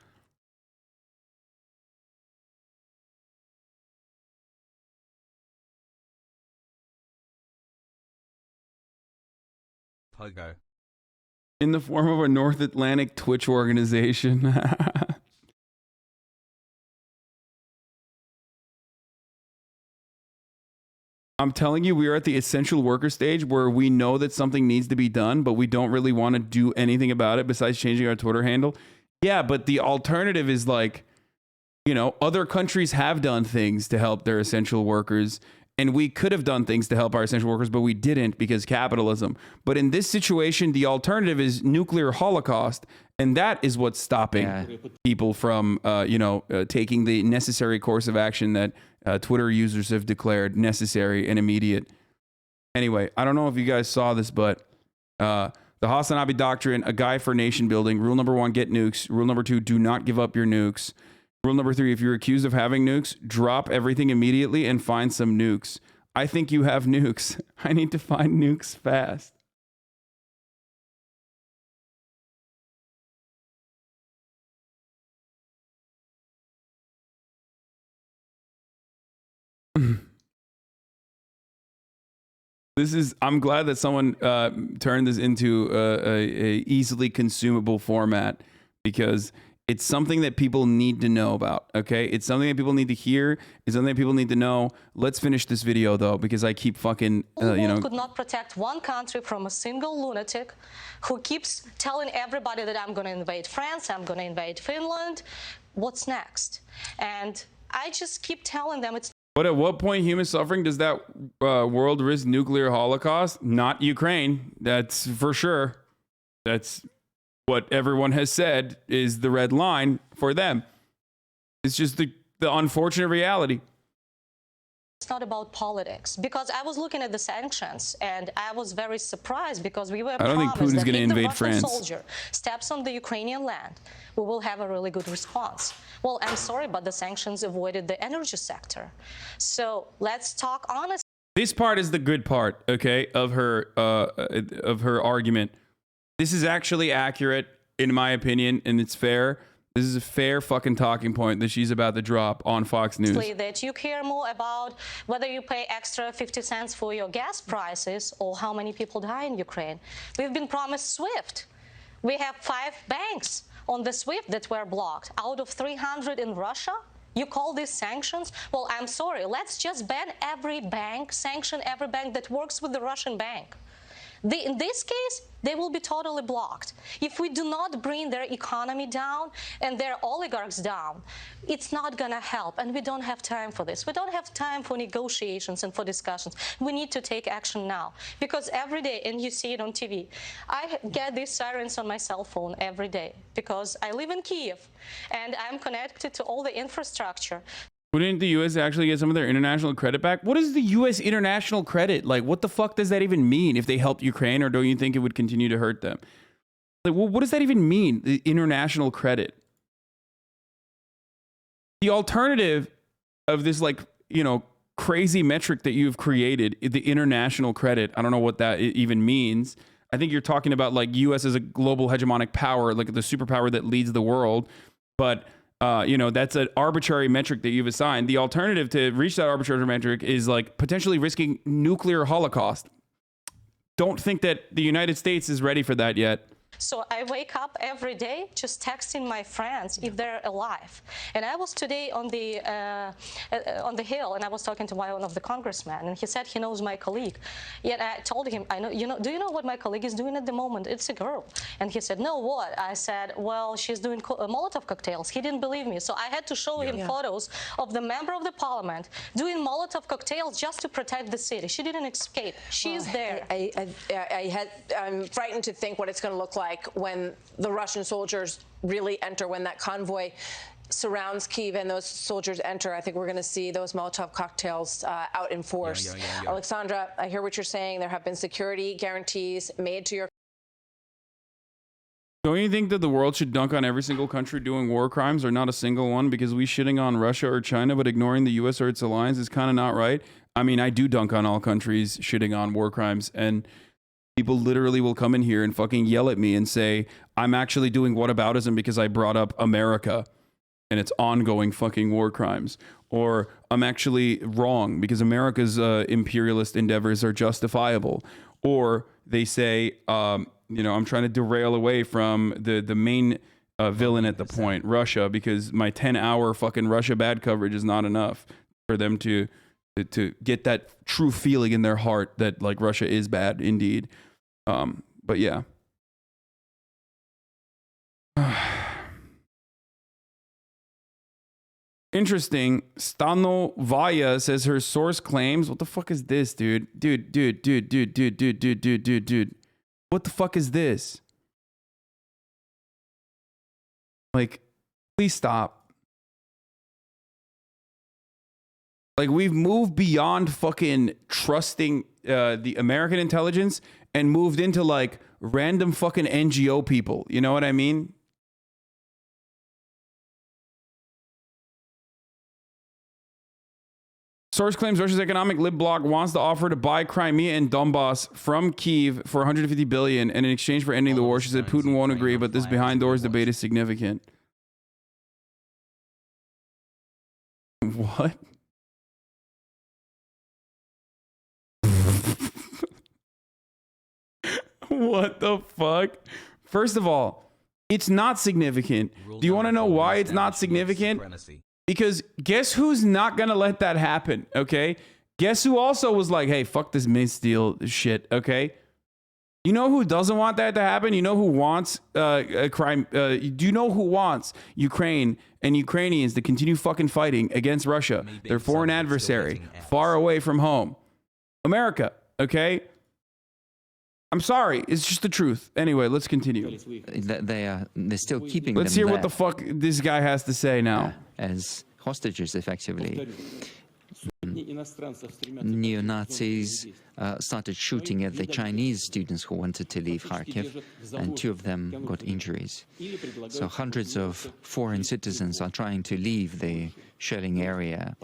Pogo. In the form of a North Atlantic Twitch organization. I'm telling you, we are at the essential worker stage where we know that something needs to be done, but we don't really want to do anything about it besides changing our Twitter handle. Yeah, but the alternative is like, you know, other countries have done things to help their essential workers, and we could have done things to help our essential workers, but we didn't because capitalism. But in this situation, the alternative is nuclear holocaust, and that is what's stopping people from, taking the necessary course of action that Twitter users have declared necessary and immediate. Anyway, I don't know if you guys saw this, but the HasanAbi doctrine, a guide for nation building. Rule number 1, get nukes. Rule number 2, do not give up your nukes. Rule number 3, if you're accused of having nukes, drop everything immediately and find some nukes. I think you have nukes. I need to find nukes fast. I'm glad that someone turned this into a easily consumable format because it's something that people need to know about, okay? It's something that people need to hear. It's something that people need to know. Let's finish this video, though, because I keep fucking, could not protect one country from a single lunatic who keeps telling everybody that I'm going to invade France, I'm going to invade Finland. What's next? And I just keep telling them it's... But at what point human suffering does that world risk nuclear holocaust? Not Ukraine. That's for sure. That's what everyone has said is the red line for them. It's just the unfortunate reality. It's not about politics, because I was looking at the sanctions and I was very surprised because we were I don't think Putin's going to invade France. Soldier steps on the Ukrainian land, we will have a really good response. Well, I'm sorry, but the sanctions avoided the energy sector. So let's talk honestly. This part is the good part, okay, of her argument. This is actually accurate, in my opinion, and it's fair. This is a fair fucking talking point that she's about to drop on Fox News. That you care more about whether you pay extra 50 cents for your gas prices or how many people die in Ukraine. We've been promised SWIFT. We have 5 banks on the SWIFT that were blocked out of 300 in Russia. You call these sanctions? Well, I'm sorry. Let's just ban every bank, sanction every bank that works with the Russian bank. In this case, they will be totally blocked. If we do not bring their economy down and their oligarchs down, it's not going to help. And we don't have time for this. We don't have time for negotiations and for discussions. We need to take action now. Because every day, and you see it on TV, I get these sirens on my cell phone every day because I live in Kiev and I'm connected to all the infrastructure. Wouldn't the U.S. actually get some of their international credit back? What is the U.S. international credit? Like, what the fuck does that even mean if they helped Ukraine, or don't you think it would continue to hurt them? Like, well, what does that even mean, the international credit? The alternative of this, like, you know, crazy metric that you've created, the international credit, I don't know what that even means. I think you're talking about, like, U.S. as a global hegemonic power, like the superpower that leads the world, but... you know, that's an arbitrary metric that you've assigned. The alternative to reach that arbitrary metric is like potentially risking nuclear holocaust. Don't think that the United States is ready for that yet. So I wake up every day just texting my friends if they're alive. And I was today on the Hill, and I was talking to one of the congressmen, and he said he knows my colleague. Yet I told him, do you know what my colleague is doing at the moment? It's a girl. And he said, no, what? I said, well, she's doing Molotov cocktails. He didn't believe me. So I had to show him photos of the member of the parliament doing Molotov cocktails just to protect the city. She didn't escape. She's there. I'm frightened to think what it's going to look like when the Russian soldiers really enter, when that convoy surrounds Kyiv and those soldiers enter. I think we're going to see those Molotov cocktails out in force. Alexandra, I hear what you're saying. There have been security guarantees made to your... Don't you think that the world should dunk on every single country doing war crimes, or not a single one? Because we shitting on Russia or China but ignoring the US or its alliance is kind of not right. I mean, I do dunk on all countries shitting on war crimes, and people literally will come in here and fucking yell at me and say, I'm actually doing whataboutism because I brought up America and its ongoing fucking war crimes. Or I'm actually wrong because America's imperialist endeavors are justifiable. Or they say, you know, I'm trying to derail away from the main villain at the point, Russia, because my 10-hour fucking Russia bad coverage is not enough for them to get that true feeling in their heart that, like, Russia is bad indeed. But yeah. Interesting. Stanovaya says her source claims. What the fuck is this, dude? Dude. What the fuck is this? Like, please stop. Like, we've moved beyond fucking trusting the American intelligence and moved into like random fucking NGO people. You know what I mean? Source claims Russia's economic lib bloc wants to offer to buy Crimea and Donbass from Kyiv for 150 billion, and in exchange for ending the war, she said Putin won't agree, but this behind doors debate is significant. What? What the fuck? First of all, it's not significant. Do you want to know why it's not significant? Because guess who's not going to let that happen, okay? Guess who also was like, hey, fuck this Minsk deal shit, okay? You know who doesn't want that to happen? You know who wants a crime? Do you know who wants Ukraine and Ukrainians to continue fucking fighting against Russia, their foreign adversary, far away from home? America, okay? I'm sorry, it's just the truth. Anyway, let's continue. They're still keeping Let's them hear what the fuck this guy has to say now. As hostages, effectively. Neo-Nazis started shooting at the Chinese students who wanted to leave Kharkiv, and 2 of them got injuries. So hundreds of foreign citizens are trying to leave the shelling area,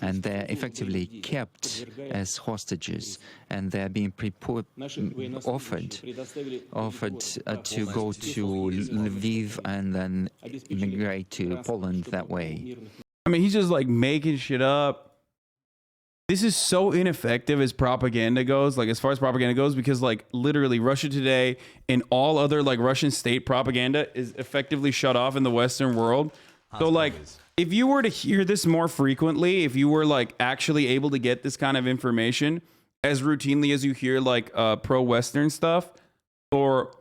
and they're effectively kept as hostages, and they're being offered to go to Lviv and then immigrate to Poland that way. I mean, he's just like making shit up. This is so ineffective as propaganda goes, like as far as propaganda goes, because like literally Russia Today and all other like Russian state propaganda is effectively shut off in the Western world. So like if you were to hear this more frequently, if you were like actually able to get this kind of information as routinely as you hear like pro-Western stuff or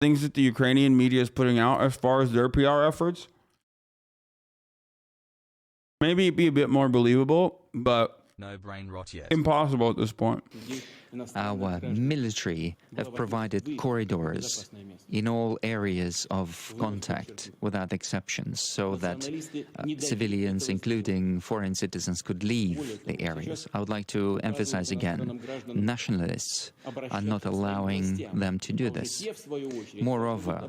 things that the Ukrainian media is putting out as far as their PR efforts, maybe it'd be a bit more believable, but no brain rot yet. Impossible at this point. Our military have provided corridors in all areas of contact without exceptions so that civilians, including foreign citizens, could leave the areas. I would like to emphasize again, nationalists are not allowing them to do this. Moreover,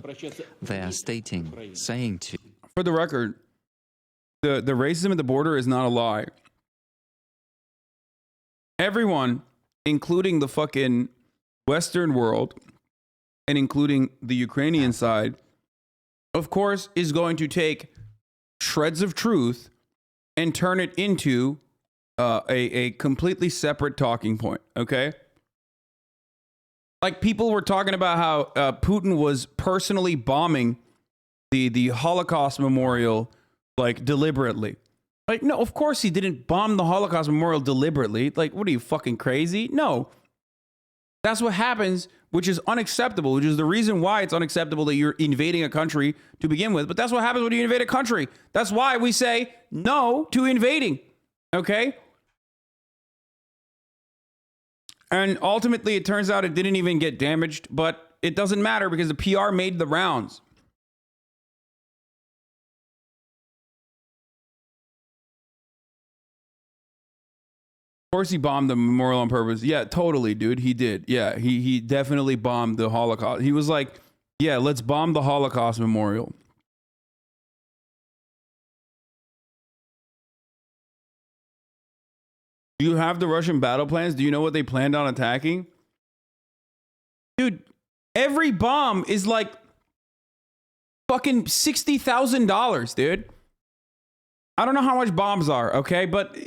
they are saying to... For the record, the racism at the border is not a lie. Everyone, including the fucking Western world and including the Ukrainian side, of course, is going to take shreds of truth and turn it into a completely separate talking point, okay? Like, people were talking about how Putin was personally bombing the Holocaust memorial, like, deliberately. Like, no, of course he didn't bomb the Holocaust memorial deliberately. Like, what are you, fucking crazy? No. That's what happens, which is unacceptable, which is the reason why it's unacceptable that you're invading a country to begin with. But that's what happens when you invade a country. That's why we say no to invading, okay? And ultimately, it turns out it didn't even get damaged, but it doesn't matter because the PR made the rounds. Of course he bombed the memorial on purpose. Yeah, totally, dude. He did. Yeah, he definitely bombed the Holocaust. He was like, yeah, let's bomb the Holocaust memorial. Do you have the Russian battle plans? Do you know what they planned on attacking? Dude, every bomb is like fucking $60,000, dude. I don't know how much bombs are, okay? But...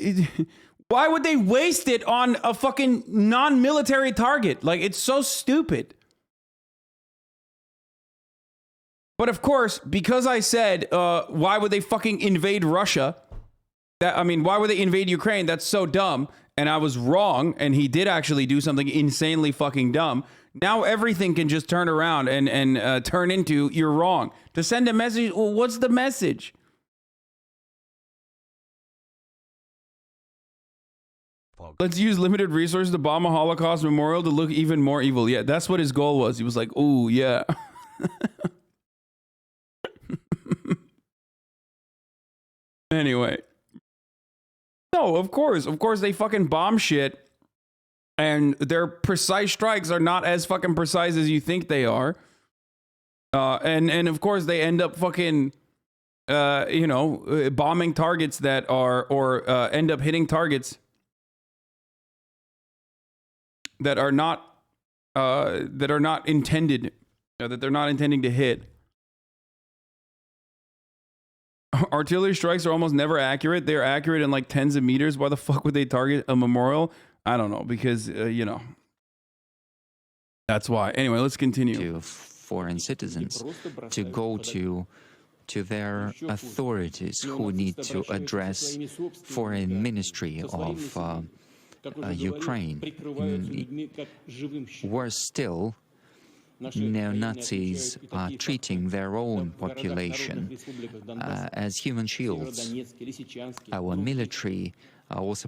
why would they waste it on a fucking non-military target? Like, it's so stupid. But of course, because I said, why would they fucking invade Russia? Why would they invade Ukraine? That's so dumb. And I was wrong. And he did actually do something insanely fucking dumb. Now everything can just turn around and turn into, you're wrong. To send a message, well, what's the message? Let's use limited resources to bomb a Holocaust memorial to look even more evil. Yeah, that's what his goal was. He was like, ooh, yeah. Anyway. No, of course they fucking bomb shit. And their precise strikes are not as fucking precise as you think they are. And of course they end up fucking, bombing targets that are, or end up hitting targets that are not intended, that they're not intending to hit. Artillery strikes are almost never accurate. They're accurate in like tens of meters. Why the fuck would they target a memorial? I don't know, because that's why. Anyway, let's continue. To foreign citizens to go to their authorities who need to address foreign ministry of Ukraine. Worse still, neo-Nazis are treating their own population as human shields. Our military are also...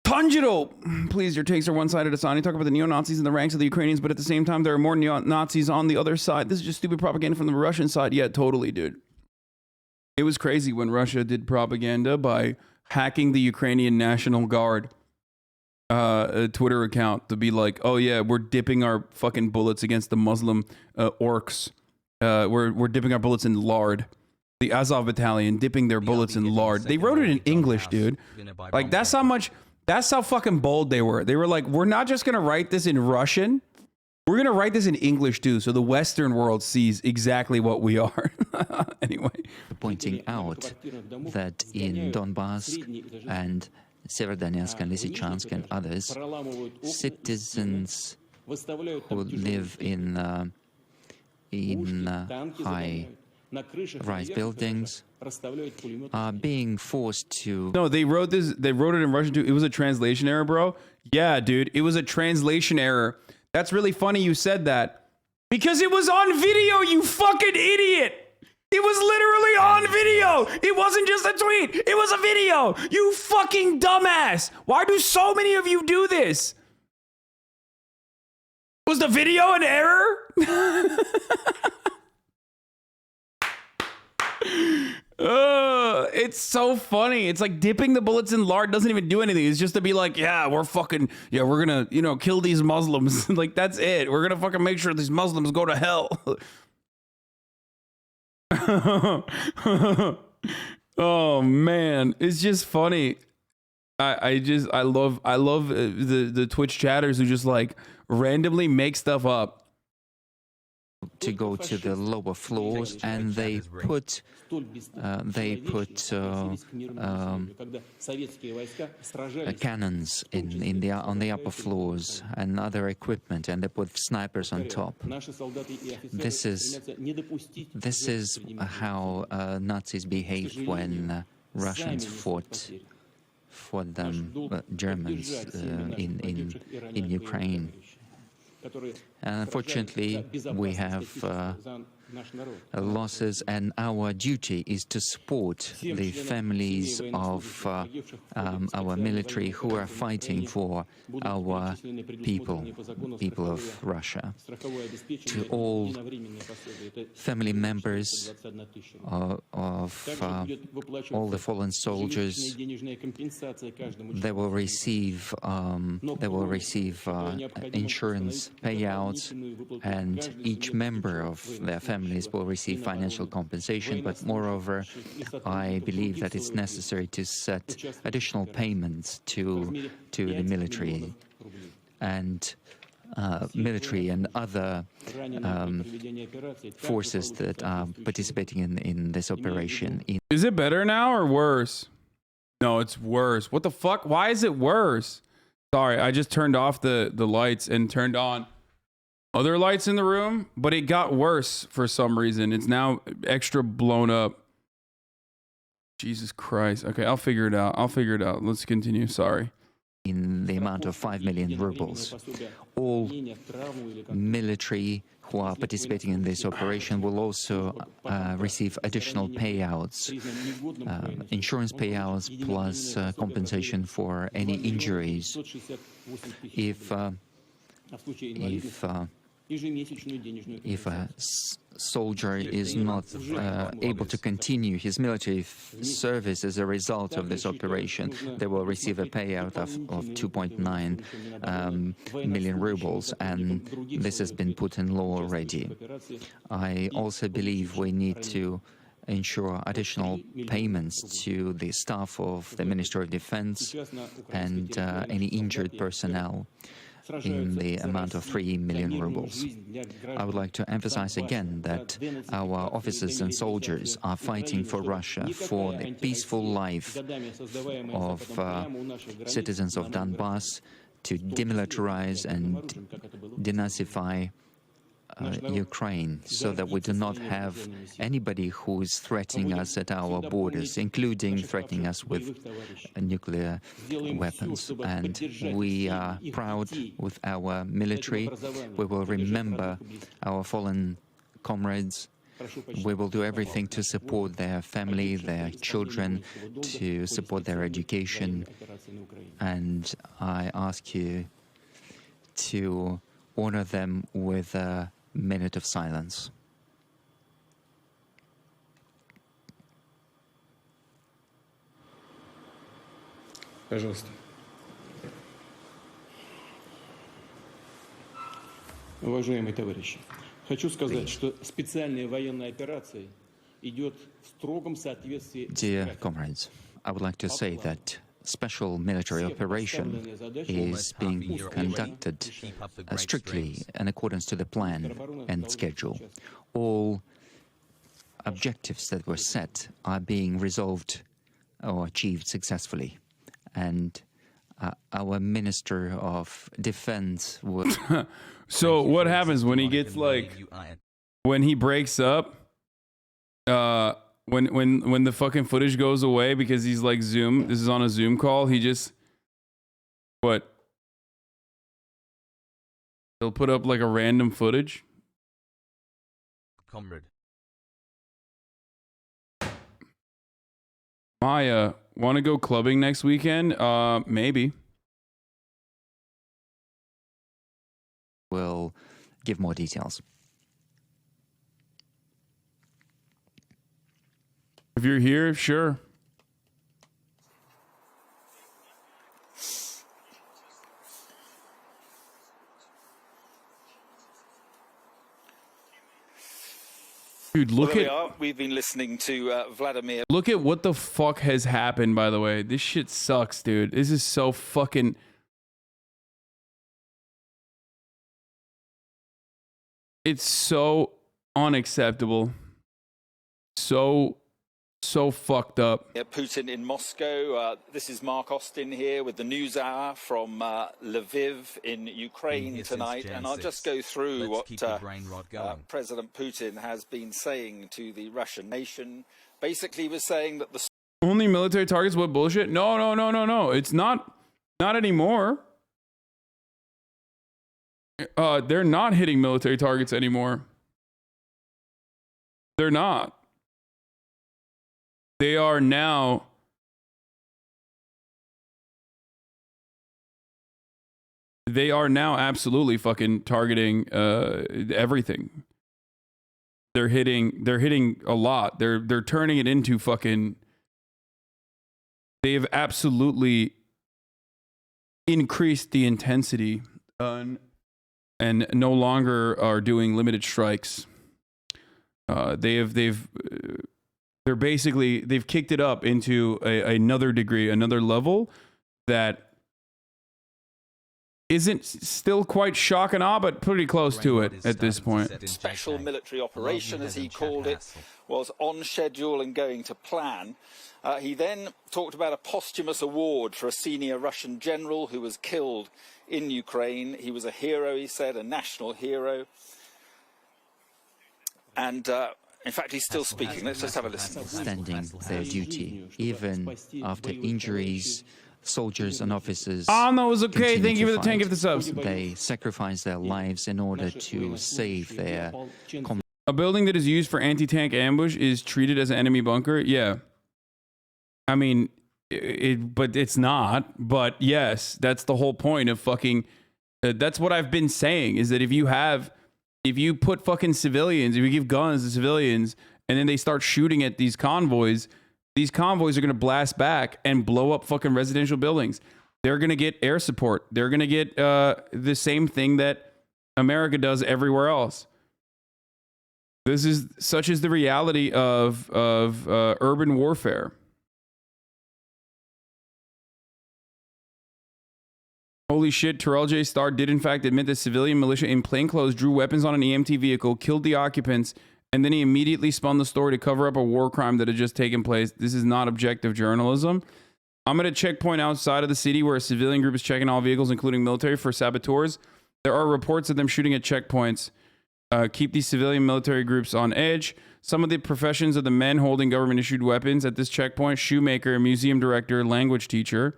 Tanjiro! Please, your takes are one-sided, Hasan. You talk about the neo-Nazis in the ranks of the Ukrainians, but at the same time, there are more neo-Nazis on the other side. This is just stupid propaganda from the Russian side. Yeah, totally, dude. It was crazy when Russia did propaganda by hacking the Ukrainian National Guard Twitter account to be like, oh yeah, we're dipping our fucking bullets against the Muslim orcs. We're dipping our bullets in lard. The Azov battalion dipping their bullets in lard. They wrote it in English, dude. Like, that's how fucking bold they were. They were like, we're not just gonna write this in Russian. We're gonna write this in English too, so the Western world sees exactly what we are. Anyway. Pointing out that in Donbass and Severodonetsk and Lysychansk and others, citizens who live in high rise buildings, are being forced to... No, they wrote this. They wrote it in Russian too. It was a translation error, bro. Yeah, dude, it was a translation error. That's really funny you said that. Because it was on video, you fucking idiot. It was literally on video. It wasn't just a tweet. It was a video. You fucking dumbass. Why do so many of you do this? Was the video an error? It's so funny. It's like dipping the bullets in lard doesn't even do anything. It's just to be like, yeah, we're gonna, kill these Muslims. Like, that's it. We're gonna fucking make sure these Muslims go to hell. Oh man, it's just funny. I love the Twitch chatters who just like randomly make stuff up. To go to the lower floors, and they put cannons on the upper floors and other equipment, and they put snipers on top. This is how Nazis behaved when Russians fought them, Germans in Ukraine. Unfortunately, we have losses, and our duty is to support the families of our military who are fighting for our people of Russia. To all family members of all the fallen soldiers, they will receive insurance payouts, and each member of their families will receive financial compensation. But moreover, I believe that it's necessary to set additional payments to the military and other forces that are participating in this operation. Is it better now or worse? No, it's worse. What the fuck? Why is it worse? Sorry, I just turned off the lights and turned on other lights in the room, but it got worse for some reason. It's now extra blown up. Jesus Christ. Okay, I'll figure it out. Let's continue. Sorry. In the amount of 5 million rubles. All military who are participating in this operation will also receive additional payouts, insurance payouts plus compensation for any injuries. If a soldier is not able to continue his military service as a result of this operation, they will receive a payout of 2.9 million rubles, and this has been put in law already. I also believe we need to ensure additional payments to the staff of the Ministry of Defense and any injured personnel in the amount of 3 million rubles. I would like to emphasize again that our officers and soldiers are fighting for Russia, for the peaceful life of citizens of Donbass, to demilitarize and denazify Ukraine, so that we do not have anybody who is threatening us at our borders, including threatening us with nuclear weapons. And we are proud with our military. We will remember our fallen comrades. We will do everything to support their family, their children, to support their education. And I ask you to honor them with a minute of silence. Пожалуйста. Уважаемые товарищи, хочу сказать, что специальная военная операция идет в строгом соответствии с... Dear comrades, I would like to say that special military operation is being conducted strictly in accordance to the plan and schedule. All objectives that were set are being resolved or achieved successfully. And our Minister of Defense will... So what happens when he gets like, when he breaks up when the fucking footage goes away because he's like Zoom. This is on a Zoom call. He just what? He'll put up like a random footage. Comrade. Maya, want to go clubbing next weekend? Maybe. We'll give more details. If you're here, sure. Dude, look at. We've been listening to Vladimir. Look at what the fuck has happened, by the way. This shit sucks, dude. This is so fucking... It's so unacceptable. So fucked up. Putin in Moscow. This is Mark Austin here with the News Hour from Lviv in Ukraine tonight. And I'll just go through what President Putin has been saying to the Russian nation. Basically, he was saying that the... Only military targets? What bullshit? No. It's not anymore. They're not hitting military targets anymore. They're not. They are now absolutely fucking targeting everything. They're hitting a lot. They're turning it into fucking... They've absolutely increased the intensity and no longer are doing limited strikes. They've kicked it up into another degree, another level that isn't still quite shock and awe, but pretty close to it at this point. Special military operation, as he called it, was on schedule and going to plan. He then talked about a posthumous award for a senior Russian general who was killed in Ukraine. He was a hero, he said, a national hero. And in fact, he's still speaking. Let's just have a listen. Standing their duty, even after injuries, soldiers and officers. Oh, no, it was okay. Thank you for the 10 gift subs. They sacrifice their lives in order to save their... A building that is used for anti-tank ambush is treated as an enemy bunker? Yeah. I mean, but it's not. But yes, that's the whole point of fucking... that's what I've been saying, is that if you put fucking civilians, if you give guns to civilians, and then they start shooting at these convoys are going to blast back and blow up fucking residential buildings. They're going to get air support. They're going to get the same thing that America does everywhere else. Such is the reality of urban warfare. Holy shit, Terrell J. Starr did in fact admit that civilian militia in plainclothes drew weapons on an EMT vehicle, killed the occupants, and then he immediately spun the story to cover up a war crime that had just taken place. This is not objective journalism. I'm at a checkpoint outside of the city where a civilian group is checking all vehicles, including military, for saboteurs. There are reports of them shooting at checkpoints. Keep these civilian military groups on edge. Some of the professions of the men holding government-issued weapons at this checkpoint: shoemaker, museum director, language teacher.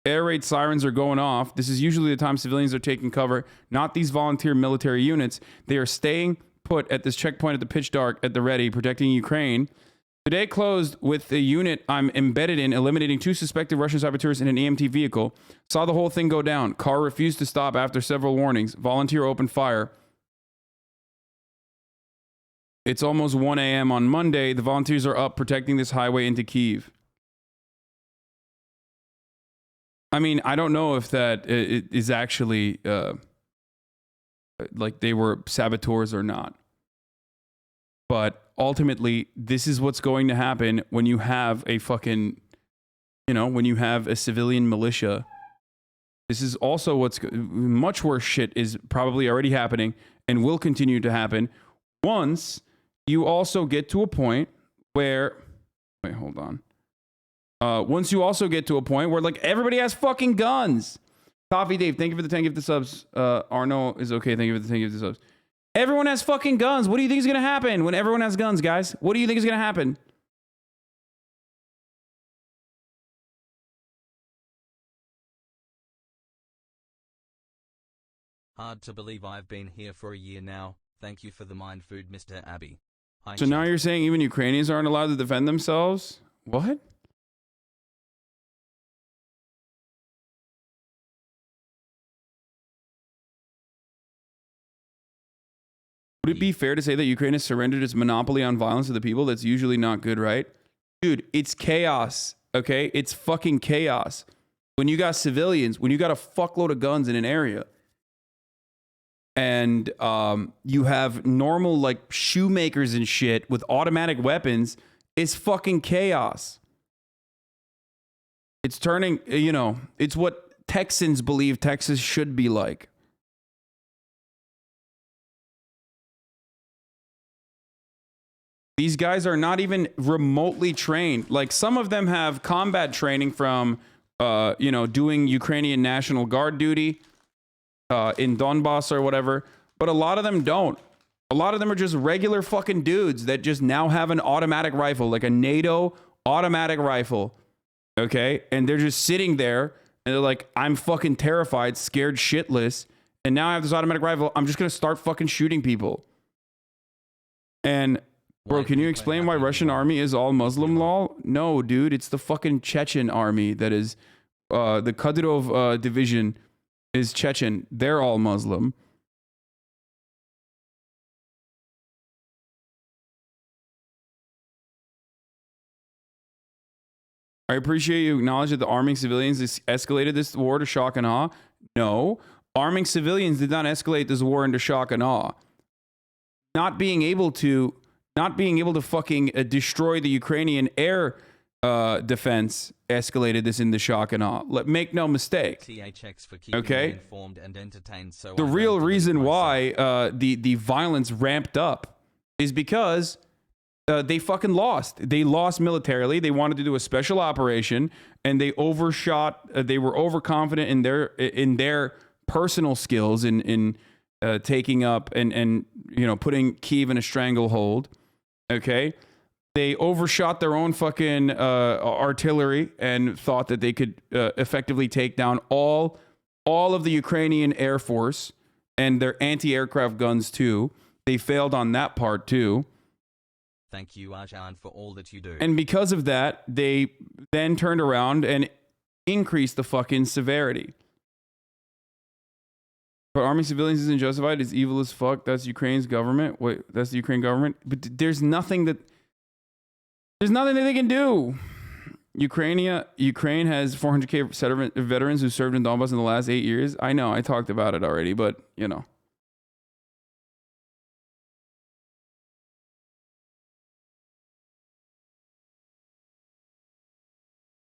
Air raid sirens are going off. This is usually the time civilians are taking cover, not these volunteer military units. They are staying put at this checkpoint at the pitch dark at the ready, protecting Ukraine. Today closed with the unit I'm embedded in, eliminating 2 suspected Russian saboteurs in an EMT vehicle. Saw the whole thing go down. Car refused to stop after several warnings. Volunteer opened fire. It's almost 1 a.m. on Monday. The volunteers are up protecting this highway into Kyiv. I mean, I don't know if that is actually like they were saboteurs or not. But ultimately, this is what's going to happen when you have a fucking, when you have a civilian militia. This is also much worse shit is probably already happening and will continue to happen once you also get to a point where, wait, hold on. Once you also get to a point where like everybody has fucking guns. Coffee Dave, thank you for the 10 gifted subs. Arno is okay. Thank you for the 10 gifted subs. Everyone has fucking guns. What do you think is going to happen when everyone has guns, guys? What do you think is going to happen? Hard to believe I've been here for a year now. Thank you for the mind food, Mr. Abi. So now you're saying even Ukrainians aren't allowed to defend themselves? What? Would it be fair to say that Ukraine has surrendered its monopoly on violence to the people? That's usually not good, right? Dude, it's chaos, okay? It's fucking chaos. When you got civilians, when you got a fuckload of guns in an area, and you have normal, like, shoemakers and shit with automatic weapons, it's fucking chaos. It's turning, you know, it's what Texans believe Texas should be like. These guys are not even remotely trained. Like, some of them have combat training from, you know, doing Ukrainian National Guard duty in Donbass or whatever. But a lot of them don't. A lot of them are just regular fucking dudes that just now have an automatic rifle, like a NATO automatic rifle. Okay? And they're just sitting there and they're like, I'm fucking terrified, scared shitless. And now I have this automatic rifle. I'm just going to start fucking shooting people. And... bro, can you explain why Russian army is all Muslim law? No, dude, it's the fucking Chechen army that is, the Kadyrov division is Chechen. They're all Muslim. I appreciate you acknowledge that the arming civilians escalated this war to shock and awe. No, arming civilians did not escalate this war into shock and awe. Not being able to fucking destroy the Ukrainian air defense escalated this into shock and awe. Make no mistake. Okay? The real reason why the violence ramped up is because they fucking lost. They lost militarily. They wanted to do a special operation, and they overshot. They were overconfident in their personal skills in taking up and you know, putting Kyiv in a stranglehold. Okay, they overshot their own fucking artillery and thought that they could effectively take down all of the Ukrainian Air Force and their anti-aircraft guns too. They failed on that part too. Thank you, Hasan, for all that you do. And because of that, they then turned around and increased the fucking severity. But arming civilians isn't justified. It's evil as fuck. That's Ukraine's government. Wait, that's the Ukraine government. But there's nothing that they can do. Ukraine has 400K veterans who served in Donbass in the last 8 years. I know, I talked about it already, but you know.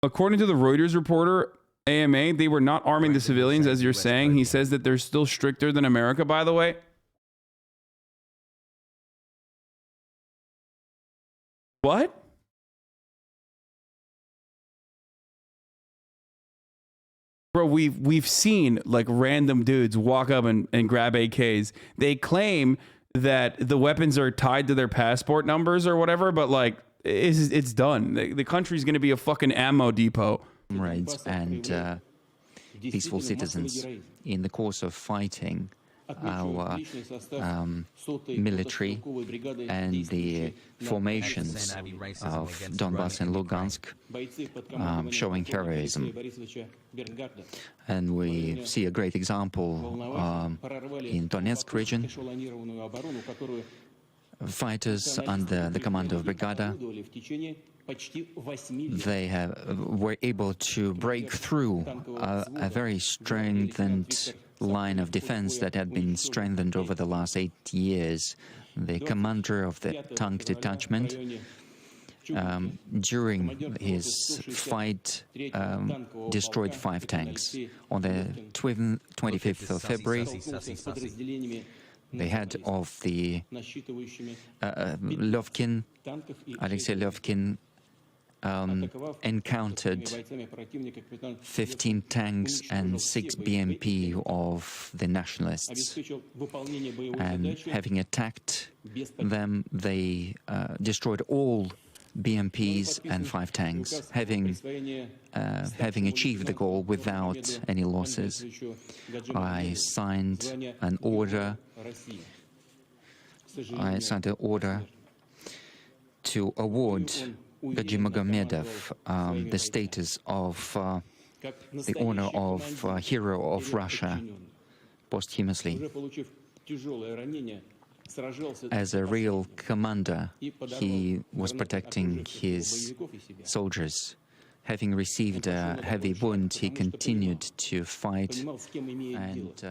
According to the Reuters reporter, AMA, they were not arming the civilians, as you're saying. He says that they're still stricter than America, by the way. What? Bro, we've seen like random dudes walk up and grab AKs. They claim that the weapons are tied to their passport numbers or whatever, but like it's done. The country's going to be a fucking ammo depot. Right, and peaceful citizens in the course of fighting our military and the formations of Donbass and Lugansk showing heroism. And we see a great example in Donetsk region. Fighters under the command of Brigada, they were able to break through a very strengthened line of defense that had been strengthened over the last 8 years. The commander of the tank detachment, during his fight, destroyed 5 tanks. On the 25th of February, the head of the Lovkin, Alexei Lovkin, encountered 15 tanks and 6 BMP of the nationalists. And having attacked them, they destroyed all BMPs and 5 tanks, having achieved the goal without any losses. I signed an order. To award Gadjimagomedov the status of the honor of hero of Russia posthumously. As a real commander, he was protecting his soldiers. Having received a heavy wound, he continued to fight. And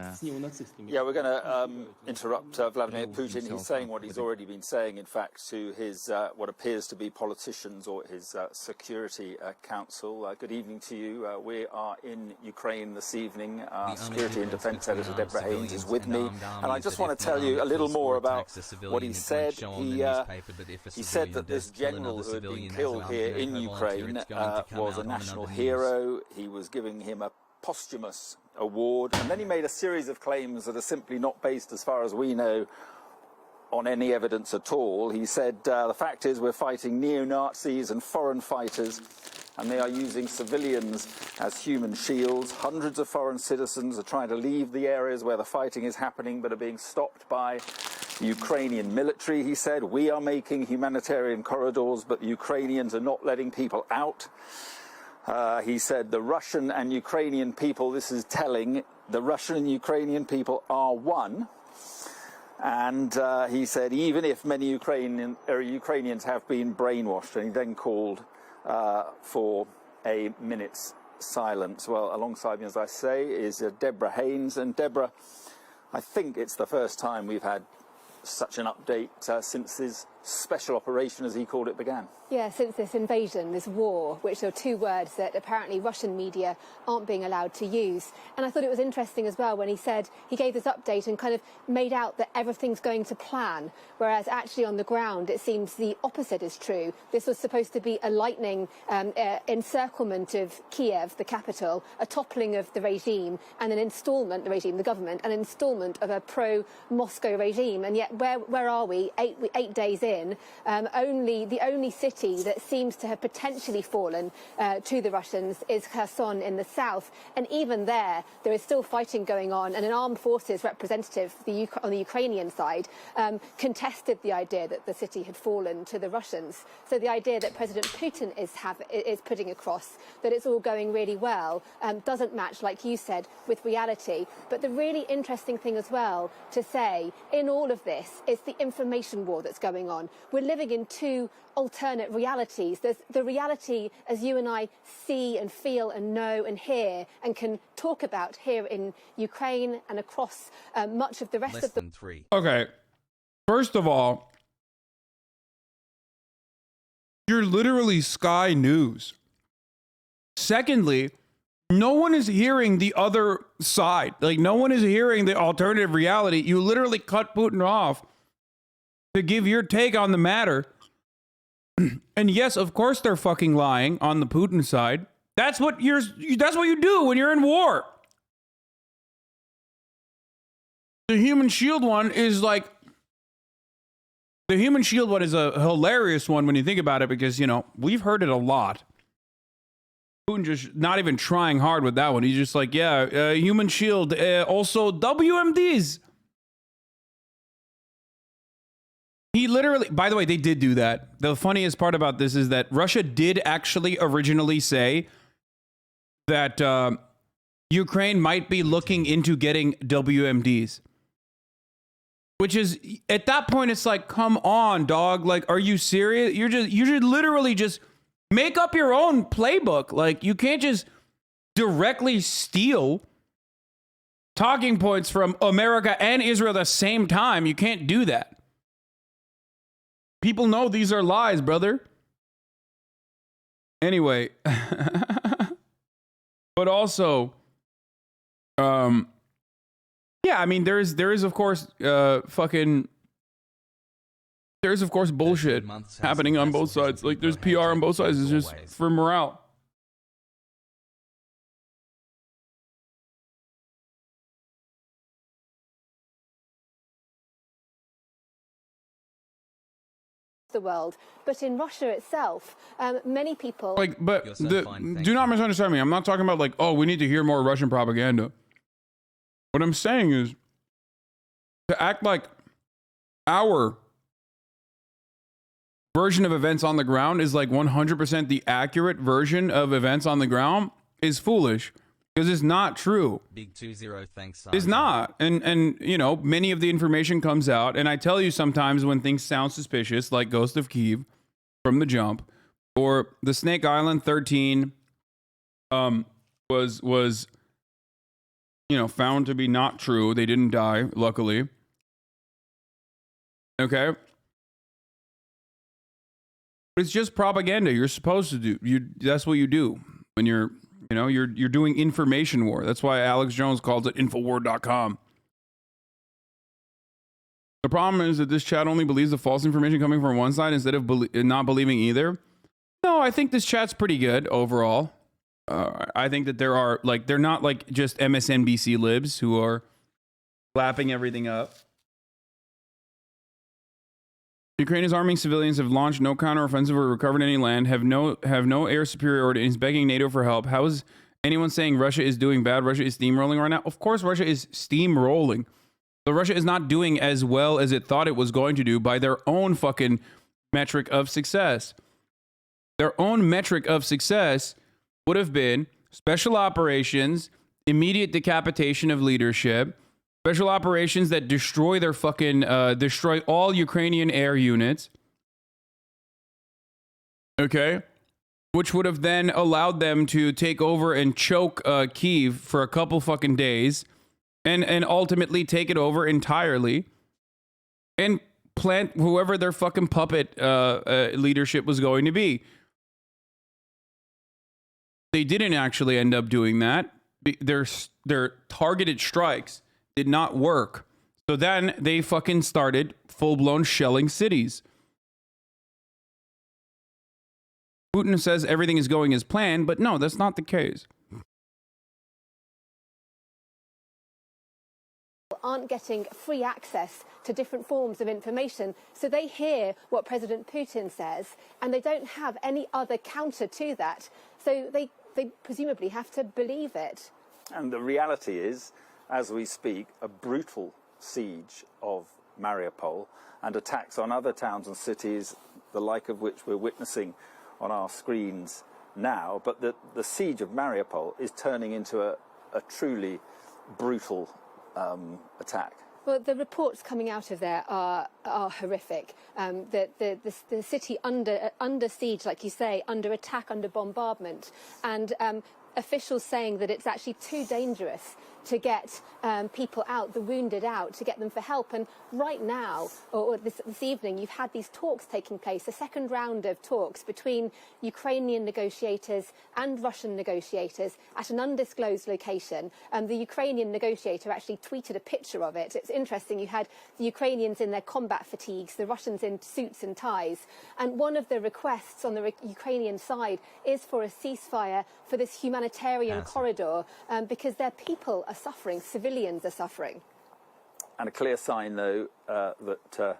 yeah, we're going to interrupt Vladimir Putin. He's saying what he's already been saying, in fact, to his what appears to be politicians or his Security Council. Good evening to you. We are in Ukraine this evening. Our Security and Defence Editor Deborah Haynes is with me, and I just want to tell you a little more about what he said. He said that this general who had been killed here in Ukraine was a national hero. He was giving him a posthumous award, and then he made a series of claims that are simply not based, as far as we know, on any evidence at all. He said, the fact is we're fighting neo-Nazis and foreign fighters, and they are using civilians as human shields. Hundreds of foreign citizens are trying to leave the areas where the fighting is happening, but are being stopped by the Ukrainian military, he said. We are making humanitarian corridors, but the Ukrainians are not letting people out. He said the Russian and Ukrainian people, this is telling, the Russian and Ukrainian people are one. And he said even if many Ukrainians have been brainwashed, and he then called for a minute's silence. Well, alongside me, as I say, is Deborah Haynes. And Deborah, I think it's the first time we've had such an update since this special operation, as he called it, began. Yeah, since this invasion, this war, which are 2 words that apparently Russian media aren't being allowed to use. And I thought it was interesting as well when he said, he gave this update and kind of made out that everything's going to plan, whereas actually on the ground it seems the opposite is true. This was supposed to be a lightning encirclement of Kiev, the capital, a toppling of the regime, and an installment, the regime, the government, an installment of a pro-Moscow regime. And yet where are we, 8 days in? The only city that seems to have potentially fallen to the Russians is Hasan in the south, and even there is still fighting going on, and an armed forces representative on the Ukrainian side contested the idea that the city had fallen to the Russians. So the idea that President Putin is putting across that it's all going really well doesn't match, like you said, with reality. But the really interesting thing as well to say in all of this is the information war that's going on. We're living in 2 alternate realities. There's the reality as you and I see and feel and know and hear and can talk about here in Ukraine and across much of the rest of the... Okay, first of all, you're literally Sky News. Secondly, no one is hearing the other side. Like, no one is hearing the alternative reality. You literally cut Putin off to give your take on the matter. And yes, of course they're fucking lying on the Putin side. That's what you do when you're in war. The human shield one is like, the human shield one is a hilarious one when you think about it, because, you know, we've heard it a lot. Putin just not even trying hard with that one. He's just like, yeah, human shield, also WMDs. He literally, by the way, they did do that. The funniest part about this is that Russia did actually originally say that Ukraine might be looking into getting WMDs. Which is, at that point, it's like, come on, dog. Like, are you serious? You should literally just make up your own playbook. Like, you can't just directly steal talking points from America and Israel at the same time. You can't do that. People know these are lies, brother. Anyway. But also, yeah, I mean, there is of course, fucking There's, of course, bullshit happening on both sides. Like, there's PR on both sides. It's just for morale. The world, but in Russia itself, many people do not misunderstand me. I'm not talking about like, oh, we need to hear more Russian propaganda. What I'm saying is to act like our version of events on the ground is like 100% the accurate version of events on the ground is foolish. Because it's not true. Big 20, thanks. It's not. And you know, many of the information comes out. And I tell you sometimes when things sound suspicious, like Ghost of Kyiv from the jump, or the Snake Island 13 was you know, found to be not true. They didn't die, luckily. Okay. It's just propaganda. You're supposed to do. That's what you do when you're doing information war. That's why Alex Jones calls it Infowar.com. The problem is that this chat only believes the false information coming from one side instead of not believing either. No, I think this chat's pretty good overall. I think that there are, like, they're not like just MSNBC libs who are clapping everything up. Ukraine is arming civilians, have launched no counteroffensive or recovered any land, have no air superiority, and is begging NATO for help. How is anyone saying Russia is doing bad? Russia is steamrolling right now? Of course Russia is steamrolling. But Russia is not doing as well as it thought it was going to do by their own fucking metric of success. Their own metric of success would have been special operations, immediate decapitation of leadership, special operations that destroy their fucking, destroy all Ukrainian air units. Okay? Which would have then allowed them to take over and choke Kyiv for a couple fucking days and ultimately take it over entirely and plant whoever their fucking puppet leadership was going to be. They didn't actually end up doing that. Their targeted strikes did not work. So then they fucking started full-blown shelling cities. Putin says everything is going as planned, but no, that's not the case. Aren't getting free access to different forms of information, so they hear what President Putin says and they don't have any other counter to that, so they presumably have to believe it. And the reality is, as we speak, a brutal siege of Mariupol and attacks on other towns and cities, the like of which we're witnessing on our screens now. But the siege of Mariupol is turning into a truly brutal attack. Well, the reports coming out of there are horrific. The city under siege, like you say, under attack, under bombardment, and officials saying that it's actually too dangerous to get people out, the wounded out, to get them for help. And right now, or this evening, you've had these talks taking place, a second round of talks between Ukrainian negotiators and Russian negotiators at an undisclosed location. The Ukrainian negotiator actually tweeted a picture of it. It's interesting. You had the Ukrainians in their combat fatigues, the Russians in suits and ties. And one of the requests on the Ukrainian side is for a ceasefire for this humanitarian corridor, because their people are suffering, civilians are suffering. And a clear sign, though, that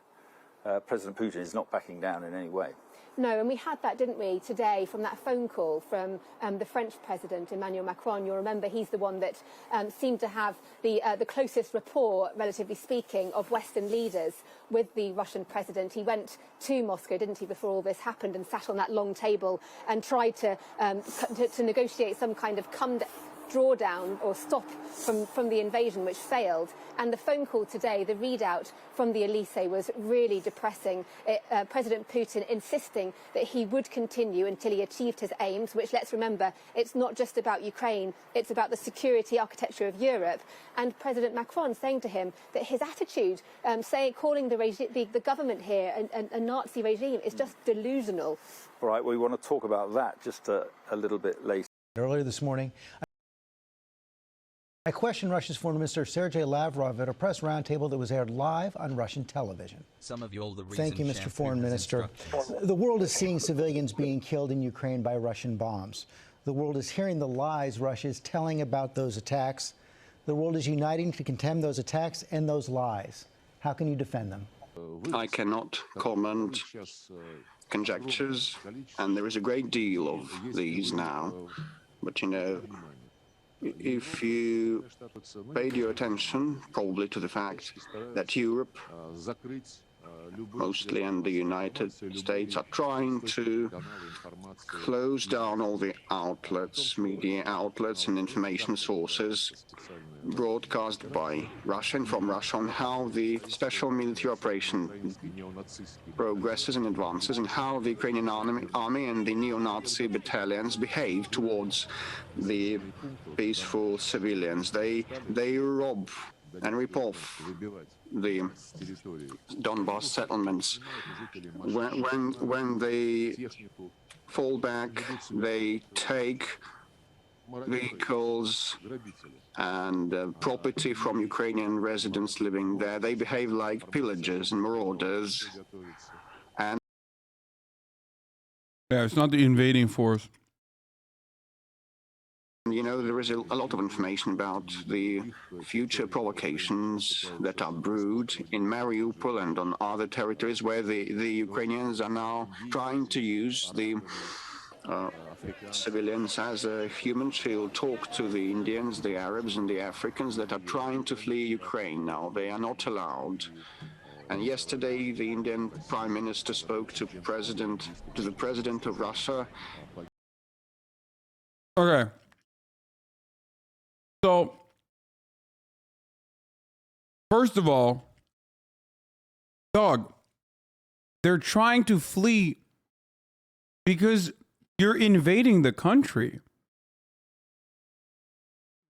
President Putin is not backing down in any way. No, and we had that, didn't we, today from that phone call from the French President, Emmanuel Macron. You'll remember he's the one that seemed to have the closest rapport, relatively speaking, of Western leaders with the Russian president. He went to Moscow, didn't he, before all this happened, and sat on that long table and tried to negotiate some kind of drawdown or stop from the invasion, which failed. And the phone call today, the readout from the Elysee, was really depressing. President Putin insisting that he would continue until he achieved his aims, which, let's remember, it's not just about Ukraine, it's about the security architecture of Europe. And President Macron saying to him that his attitude, calling the government here a Nazi regime, is just delusional. All right, we want to talk about that just a little bit later. Earlier this morning, I questioned Russia's Foreign Minister Sergei Lavrov at a press roundtable that was aired live on Russian television. Some of you all the reason. Thank you, Mr. Foreign Minister. The world is seeing civilians being killed in Ukraine by Russian bombs. The world is hearing the lies Russia is telling about those attacks. The world is uniting to condemn those attacks and those lies. How can you defend them? I cannot comment conjectures, and there is a great deal of these now. But, you know, if you paid your attention probably to the fact that Europe, mostly, and the United States are trying to close down all the outlets, media outlets and information sources broadcast by Russia and from Russia on how the special military operation progresses and advances and how the Ukrainian army and the neo-Nazi battalions behave towards the peaceful civilians. They rob and rip off the Donbas settlements. When they fall back, they take vehicles and property from Ukrainian residents living there. They behave like pillagers and marauders. And yeah, it's not the invading force. you know, there is a lot of information about the future provocations that are brewed in Mariupol and on other territories where the Ukrainians are now trying to use the civilians as a human shield. Talk to the Indians, the Arabs and the Africans that are trying to flee Ukraine now. They are not allowed. And yesterday the Indian Prime Minister spoke to the President of Russia. Okay. So, first of all, dog, they're trying to flee because you're invading the country.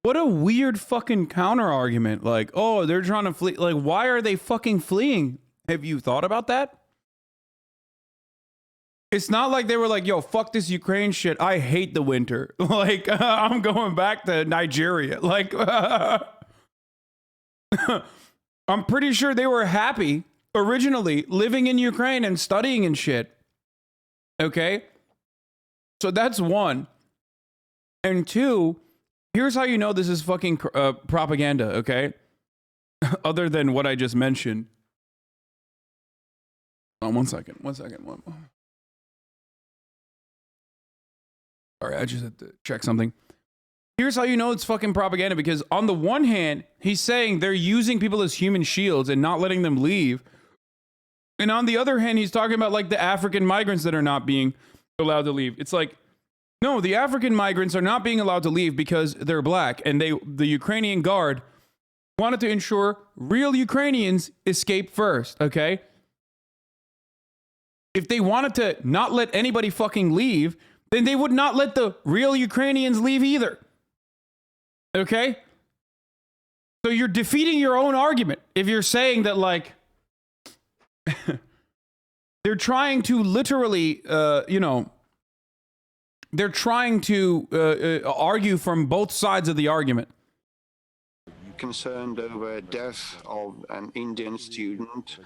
What a weird fucking counter argument. Like, oh, they're trying to flee. Like, why are they fucking fleeing? Have you thought about that? It's not like they were like, yo, fuck this Ukraine shit. I hate the winter. Like, I'm going back to Nigeria. Like, I'm pretty sure they were happy originally living in Ukraine and studying and shit. Okay? So that's one. And two, here's how you know this is fucking propaganda, okay? Other than what I just mentioned. Oh, one second. Sorry, I just had to check something. Here's how you know it's fucking propaganda, because on the one hand, he's saying they're using people as human shields and not letting them leave. And on the other hand, he's talking about like the African migrants that are not being allowed to leave. It's like, no, the African migrants are not being allowed to leave because they're black, and the Ukrainian guard wanted to ensure real Ukrainians escape first, okay? If they wanted to not let anybody fucking leave, then they would not let the real Ukrainians leave either. Okay? So you're defeating your own argument if you're saying that, like, they're trying to literally, they're trying to argue from both sides of the argument. Concerned over death of an Indian student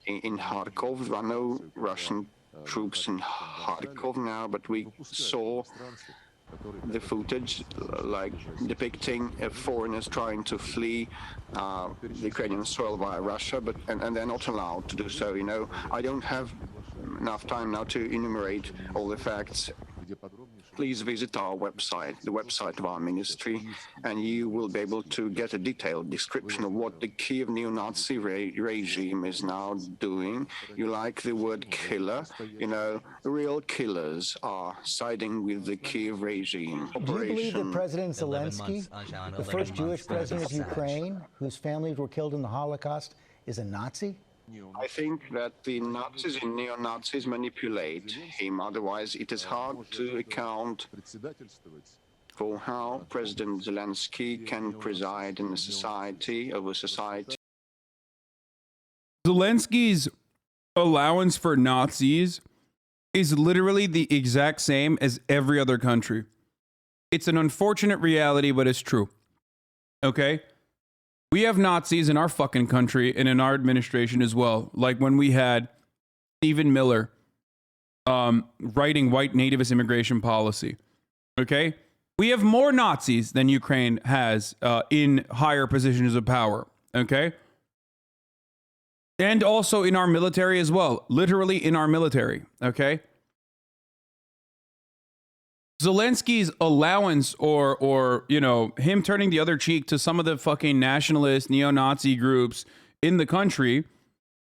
in Kharkov. There are no Russian troops in Kharkov now, but we saw the footage like depicting foreigners trying to flee the Ukrainian soil via Russia, but and they're not allowed to do so. You know, I don't have enough time now to enumerate all the facts. Please visit our website, the website of our ministry, and you will be able to get a detailed description of what the Kiev neo-Nazi regime is now doing. You like the word killer? You know, real killers are siding with the Kiev regime. Do you believe that President Zelensky, the first Jewish president of Ukraine, whose families were killed in the Holocaust, is a Nazi? I think that the Nazis and neo-Nazis manipulate him. Otherwise, it is hard to account for how President Zelensky can preside in a society, over society. Zelensky's allowance for Nazis is literally the exact same as every other country. It's an unfortunate reality, but it's true. Okay? We have Nazis in our fucking country and in our administration as well. Like when we had Stephen Miller writing white nativist immigration policy. Okay? We have more Nazis than Ukraine has in higher positions of power. Okay? And also in our military as well. Literally in our military. Okay? Zelenskys' allowance or you know, him turning the other cheek to some of the fucking nationalist neo-Nazi groups in the country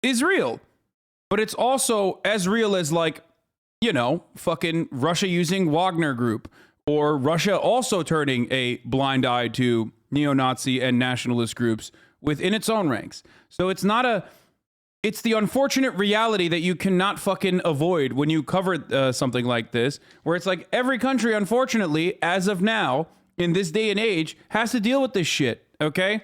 is real. But it's also as real as, like, you know, fucking Russia using Wagner Group, or Russia also turning a blind eye to neo-Nazi and nationalist groups within its own ranks. So it's not a... It's the unfortunate reality that you cannot fucking avoid when you cover something like this, where it's like every country, unfortunately, as of now, in this day and age, has to deal with this shit, okay?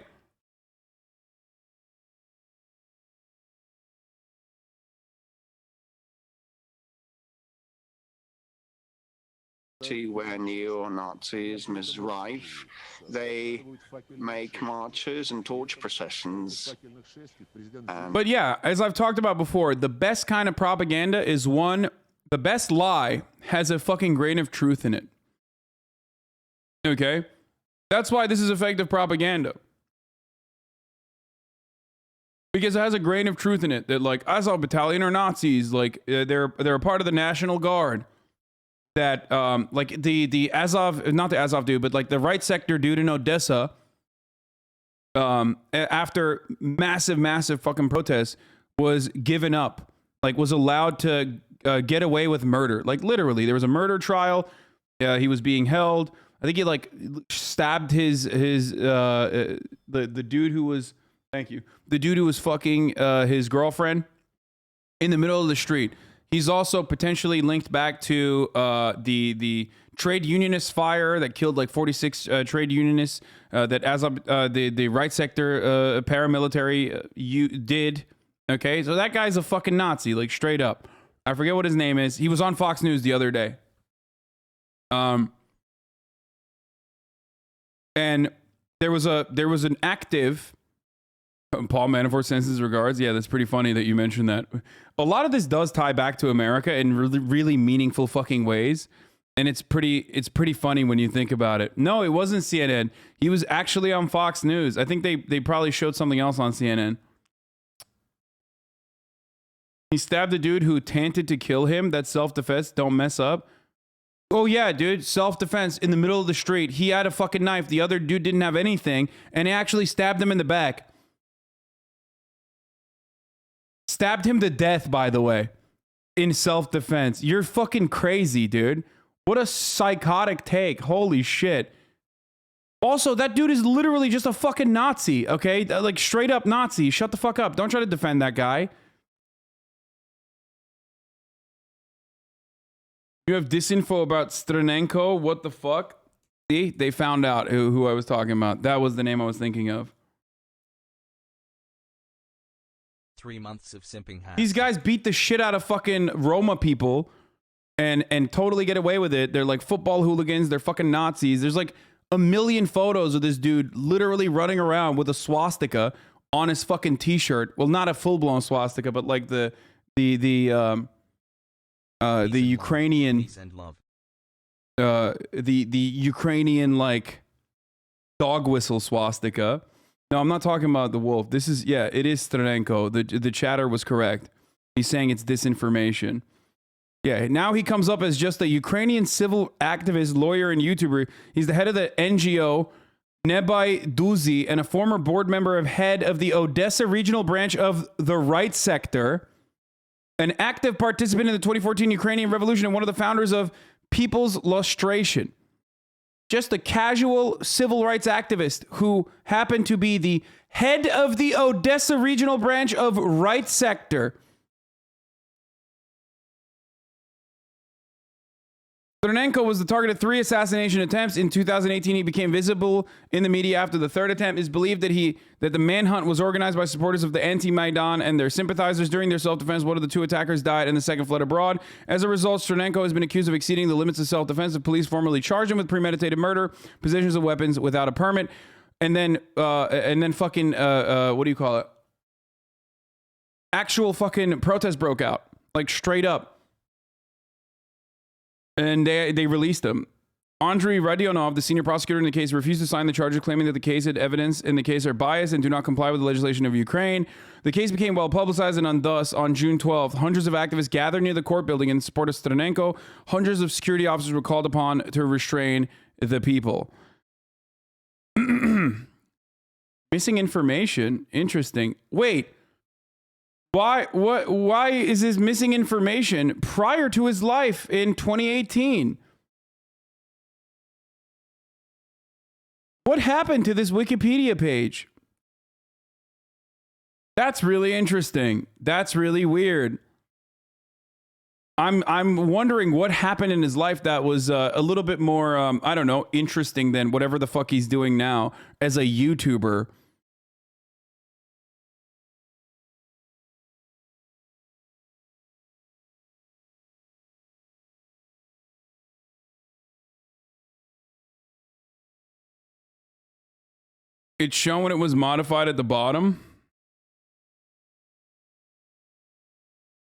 Where neo-Nazism is rife, they make marches and torch processions. But yeah, as I've talked about before, the best kind of propaganda is one, the best lie has a fucking grain of truth in it. Okay? That's why this is effective propaganda. Because it has a grain of truth in it that, like, Azov Battalion are Nazis, like they're a part of the National Guard. That like the Azov, not the Azov dude, but like the right sector dude in Odessa, after massive fucking protests, was given up, like was allowed to get away with murder. Like literally, there was a murder trial. He was being held. I think he like stabbed his the dude who was, thank you, the dude who was fucking his girlfriend in the middle of the street. He's also potentially linked back to the trade unionist fire that killed like 46 trade unionists that Azov, the right sector paramilitary did. Okay, so that guy's a fucking Nazi, like straight up. I forget what his name is. He was on Fox News the other day. And there was an active. Paul Manafort sends his regards. Yeah, that's pretty funny that you mentioned that. A lot of this does tie back to America in really meaningful fucking ways. And it's pretty funny when you think about it. No, it wasn't CNN. He was actually on Fox News. I think they probably showed something else on CNN. He stabbed a dude who attempted to kill him. That's self-defense. Don't mess up. Oh yeah, dude. Self-defense in the middle of the street. He had a fucking knife. The other dude didn't have anything. And he actually stabbed him in the back. Stabbed him to death, by the way, in self-defense. You're fucking crazy, dude. What a psychotic take. Holy shit. Also, that dude is literally just a fucking Nazi, okay? Like, straight up Nazi. Shut the fuck up. Don't try to defend that guy. You have disinfo about Sternenko? What the fuck? See? They found out who I was talking about. That was the name I was thinking of. 3 months of simping hacks. These guys beat the shit out of fucking Roma people and totally get away with it. They're like football hooligans. They're fucking Nazis. There's like a million photos of this dude literally running around with a swastika on his fucking t-shirt. Well, not a full-blown swastika, but like the Ukrainian the Ukrainian like dog whistle swastika. No, I'm not talking about the wolf. This is, yeah, it is Sternenko. The chatter was correct. He's saying it's disinformation. Yeah, now he comes up as just a Ukrainian civil activist, lawyer, and YouTuber. He's the head of the NGO Nebai Duzi and a former board member of head of the Odessa regional branch of the Right Sector, an active participant in the 2014 Ukrainian Revolution and one of the founders of People's Lustration. Just a casual civil rights activist who happened to be the head of the Odessa regional branch of Right Sector. Sternenko was the target of 3 assassination attempts. In 2018, he became visible in the media after the third attempt. It's believed that the manhunt was organized by supporters of the anti-Maidan and their sympathizers. During their self-defense, one of the 2 attackers died and the second fled abroad. As a result, Sternenko has been accused of exceeding the limits of self-defense. The police formally charged him with premeditated murder, possession of weapons without a permit, and then fucking what do you call it? Actual fucking protest broke out, like straight up, and they released him. Andrei Radionov, the senior prosecutor in the case, refused to sign the charges, claiming that the case and evidence in the case are biased and do not comply with the legislation of Ukraine. The case became well publicized, and thus, on June 12th, hundreds of activists gathered near the court building in support of Sternenko. Hundreds of security officers were called upon to restrain the people. Missing information? Interesting. Wait. Why is this missing information prior to his life in 2018? What happened to this Wikipedia page? That's really interesting. That's really weird. I'm wondering what happened in his life that was a little bit more, I don't know, interesting than whatever the fuck he's doing now as a YouTuber. It's shown when it was modified at the bottom.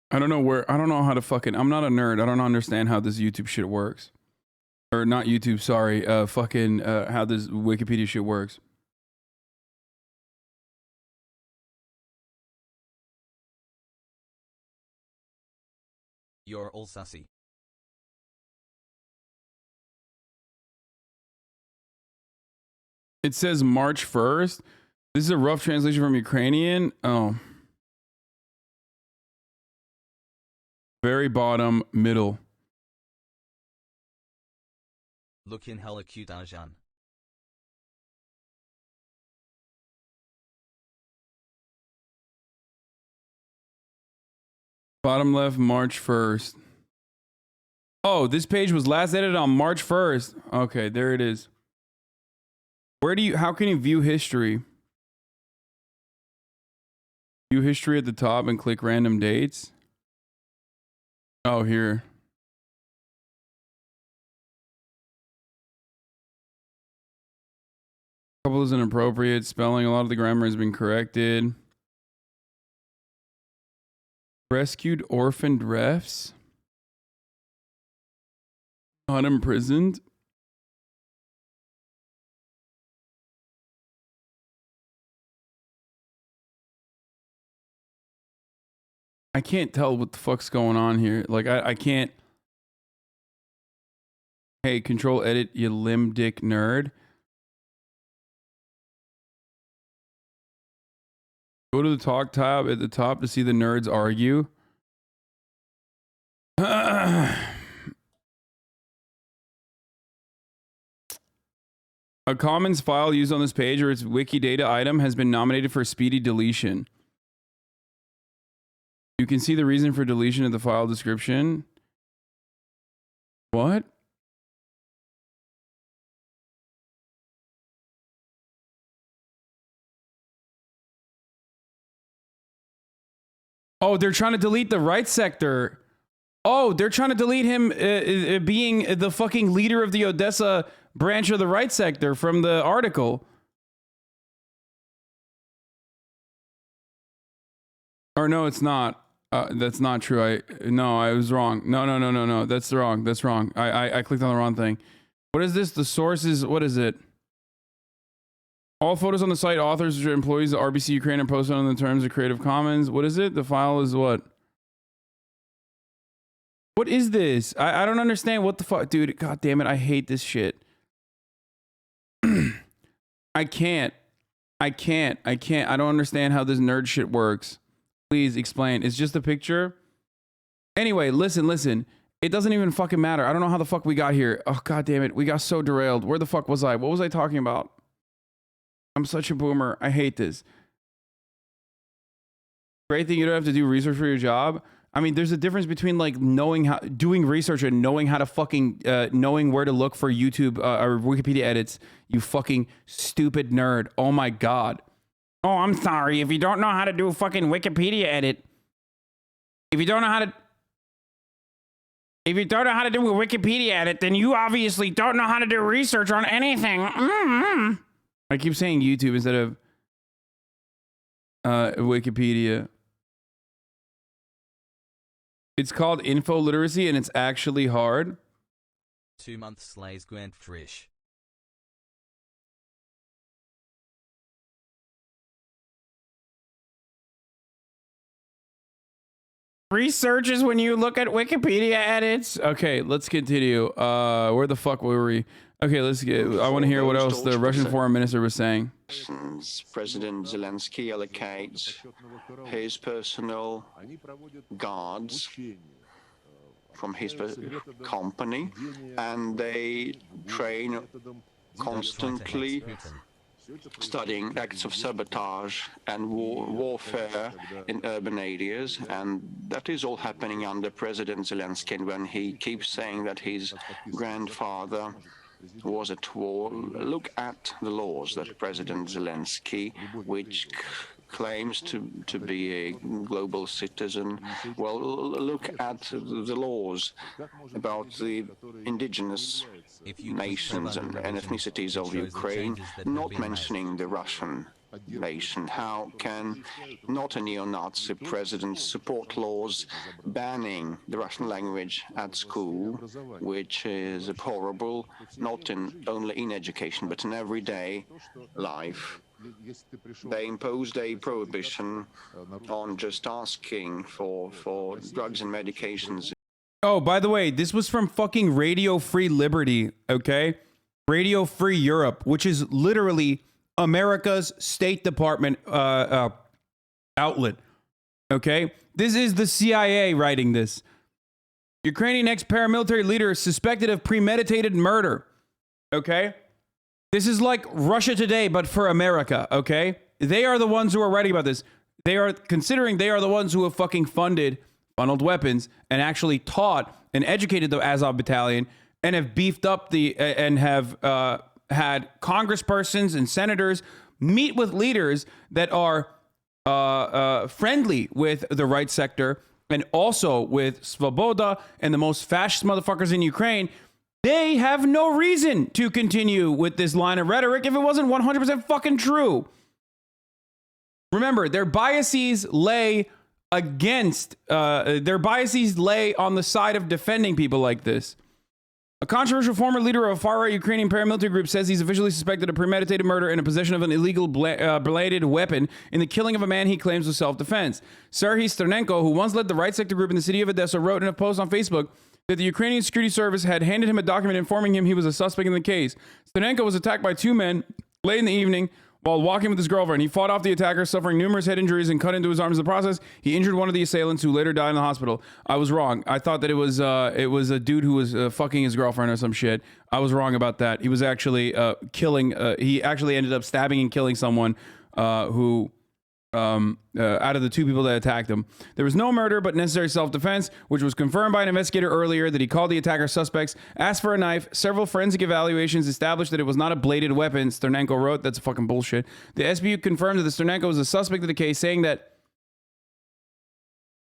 I don't know how to fucking, I'm not a nerd. I don't understand how this YouTube shit works. Or not YouTube, sorry. How this Wikipedia shit works. You're all sassy. It says March 1st. This is a rough translation from Ukrainian. Oh. Very bottom, middle. Looking hella cute, Hasan. Bottom left, March 1st. Oh, this page was last edited on March 1st. Okay, there it is. How can you view history? View history at the top and click random dates. Oh, here. Couple is inappropriate. Spelling, a lot of the grammar has been corrected. Rescued orphaned refs. Not imprisoned. I can't tell what the fuck's going on here. Like, I can't. Hey, control edit, you limb dick nerd. Go to the talk tab at the top to see the nerds argue. A commons file used on this page or its Wikidata item has been nominated for speedy deletion. You can see the reason for deletion of the file description. What? Oh, they're trying to delete the right sector. Oh, they're trying to delete him being the fucking leader of the Odessa branch of the right sector from the article. Or no, it's not. That's not true. I was wrong. No. That's wrong. That's wrong. I clicked on the wrong thing. What is this? The source is, what is it? All photos on the site, authors or employees of RBC Ukraine are posted on the terms of Creative Commons. What is it? The file is what? What is this? I don't understand. What the fuck? Dude, god damn it. I hate this shit. I can't. I don't understand how this nerd shit works. Please explain. It's just a picture. Anyway, listen. It doesn't even fucking matter. I don't know how the fuck we got here. Oh, god damn it. We got so derailed. Where the fuck was I? What was I talking about? I'm such a boomer. I hate this. Great thing you don't have to do research for your job. I mean, there's a difference between like doing research and knowing how to fucking, knowing where to look for YouTube or Wikipedia edits. You fucking stupid nerd. Oh my god. Oh, I'm sorry. If you don't know how to do a fucking Wikipedia edit, if you don't know how to do a Wikipedia edit, then you obviously don't know how to do research on anything. I keep saying YouTube instead of Wikipedia. It's called info literacy, and it's actually hard. 2 months slays Gwent Frisch. Researches when you look at Wikipedia edits. Okay, let's continue. Where the fuck were we? Okay, let's get. I want to hear what else the Russian foreign minister was saying. President Zelensky allocates his personal guards from his company, and they train constantly, studying acts of sabotage and warfare in urban areas, and that is all happening under President Zelensky. And when he keeps saying that his grandfather was at war, look at the laws that President Zelensky, which claims to be a global citizen, well, look at the laws about the indigenous nations and ethnicities of Ukraine, not mentioning the Russian nation. How can not a neo-Nazi president support laws banning the Russian language at school, which is horrible, not only in education, but in everyday life? They imposed a prohibition on just asking for drugs and medications. Oh, by the way, this was from fucking Radio Free Liberty, okay? Radio Free Europe, which is literally America's State Department outlet, okay? This is the CIA writing this. Ukrainian ex-paramilitary leader is suspected of premeditated murder, okay? This is like Russia Today, but for America, okay? They are the ones who are writing about this. They are considering they are the ones who have fucking funneled weapons and actually taught and educated the Azov battalion and have beefed up and have had congresspersons and senators meet with leaders that are friendly with the right sector and also with Svoboda and the most fascist motherfuckers in Ukraine. They have no reason to continue with this line of rhetoric if it wasn't 100% fucking true. Remember, their biases lay on the side of defending people like this. A controversial former leader of a far-right Ukrainian paramilitary group says he's officially suspected of premeditated murder and a possession of an illegal bladed weapon in the killing of a man he claims was self-defense. Serhiy Sternenko, who once led the right sector group in the city of Odessa, wrote in a post on Facebook that the Ukrainian security service had handed him a document informing him he was a suspect in the case. Sternenko was attacked by two men late in the evening while walking with his girlfriend. He fought off the attacker, suffering numerous head injuries and cut into his arms in the process. He injured one of the assailants, who later died in the hospital. I was wrong. I thought that it was a dude who was fucking his girlfriend or some shit. I was wrong about that. He was actually he actually ended up stabbing and killing someone who out of the two people that attacked him. There was no murder, but necessary self-defense, which was confirmed by an investigator earlier that he called the attacker suspects, asked for a knife. Several forensic evaluations established that it was not a bladed weapon, Sternenko wrote. That's fucking bullshit. The SBU confirmed that the Sternenko was a suspect of the case, saying that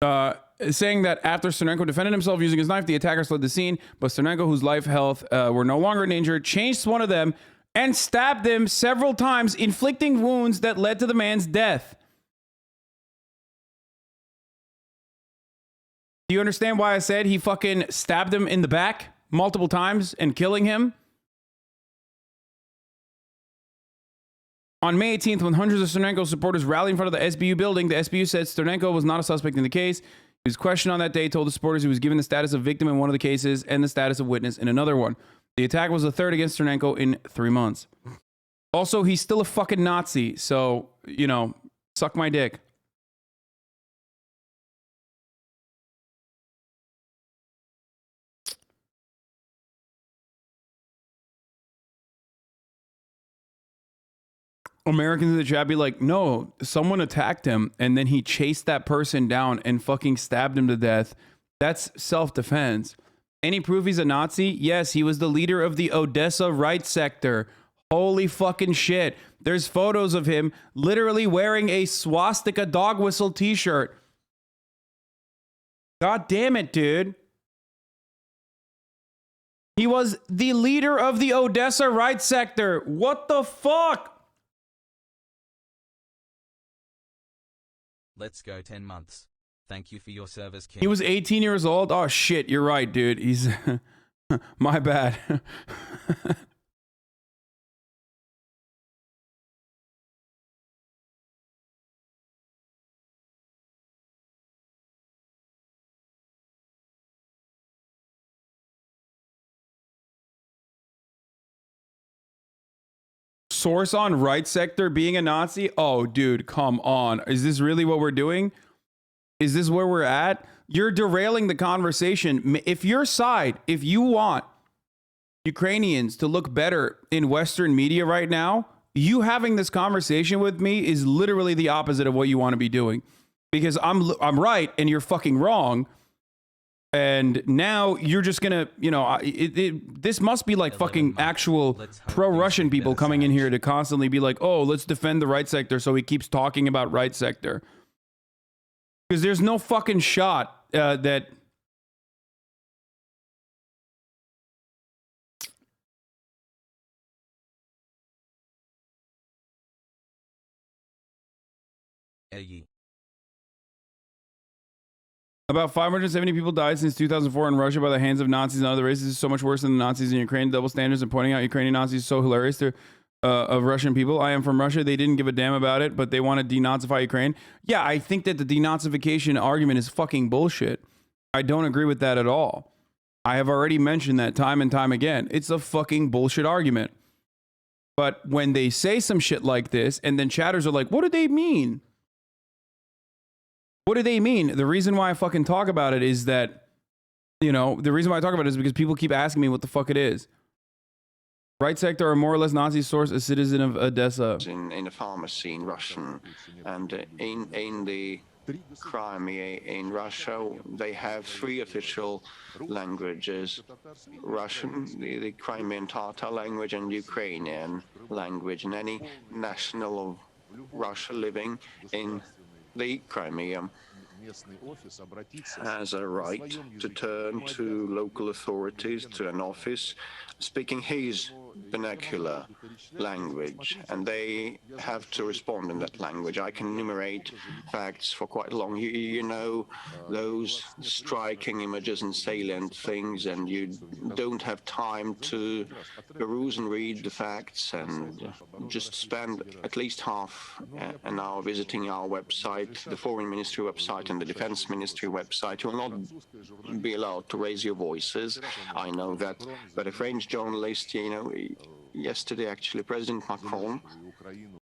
after Sternenko defended himself using his knife, the attacker fled the scene, but Sternenko, whose life and health were no longer in danger, chased one of them and stabbed him several times, inflicting wounds that led to the man's death. Do you understand why I said he fucking stabbed him in the back multiple times and killing him? On May 18th, when hundreds of Sternenko supporters rallied in front of the SBU building, the SBU said Sternenko was not a suspect in the case. He was questioned on that day, told the supporters he was given the status of victim in one of the cases and the status of witness in another one. The attack was the third against Sternenko in 3 months. Also, he's still a fucking Nazi, so, you know, suck my dick. Americans in the chat be like, no, someone attacked him and then he chased that person down and fucking stabbed him to death. That's self-defense. Any proof he's a Nazi? Yes, he was the leader of the Odessa right sector. Holy fucking shit. There's photos of him literally wearing a swastika dog whistle t-shirt. God damn it, dude. He was the leader of the Odessa right sector. What the fuck? Let's go 10 months. Thank you for your service, King. He was 18 years old? Oh, shit. You're right, dude. He's... My bad. Source on right sector being a Nazi? Oh, dude, come on. Is this really what we're doing? Is this where we're at? You're derailing the conversation. If your side, if you want Ukrainians to look better in Western media right now, you having this conversation with me is literally the opposite of what you want to be doing. Because I'm right and you're fucking wrong. And now you're just gonna, you know, this must be like fucking actual pro-Russian people coming in here to constantly be like, oh, let's defend the right sector. So he keeps talking about right sector. Because there's no fucking shot that... About 570 people died since 2004 in Russia by the hands of Nazis and other races. This is so much worse than the Nazis in Ukraine. Double standards and pointing out Ukrainian Nazis is so hilarious. They're of Russian people. I am from Russia. They didn't give a damn about it, but they want to denazify Ukraine. Yeah, I think that the denazification argument is fucking bullshit. I don't agree with that at all. I have already mentioned that time and time again. It's a fucking bullshit argument. But when they say some shit like this, and then chatters are like, what do they mean? What do they mean? The reason why I fucking talk about it is that, you know, the reason why I talk about it is because people keep asking me what the fuck it is. Right sector are more or less Nazi source, a citizen of Odessa. In a pharmacy in Russian, and in the Crimea in Russia, they have 3 official languages: Russian, the Crimean Tatar language, and Ukrainian language. And any national of Russia living in the Crimea has a right to turn to local authorities, to an office, speaking his vernacular language, and they have to respond in that language. I can enumerate facts for quite long. You know those striking images and salient things, and you don't have time to peruse and read the facts and just spend at least half an hour visiting our website, the Foreign Ministry website and the Defense Ministry website. You will not be allowed to raise your voices. I know that, but a French journalist, you know, yesterday actually, President Macron... I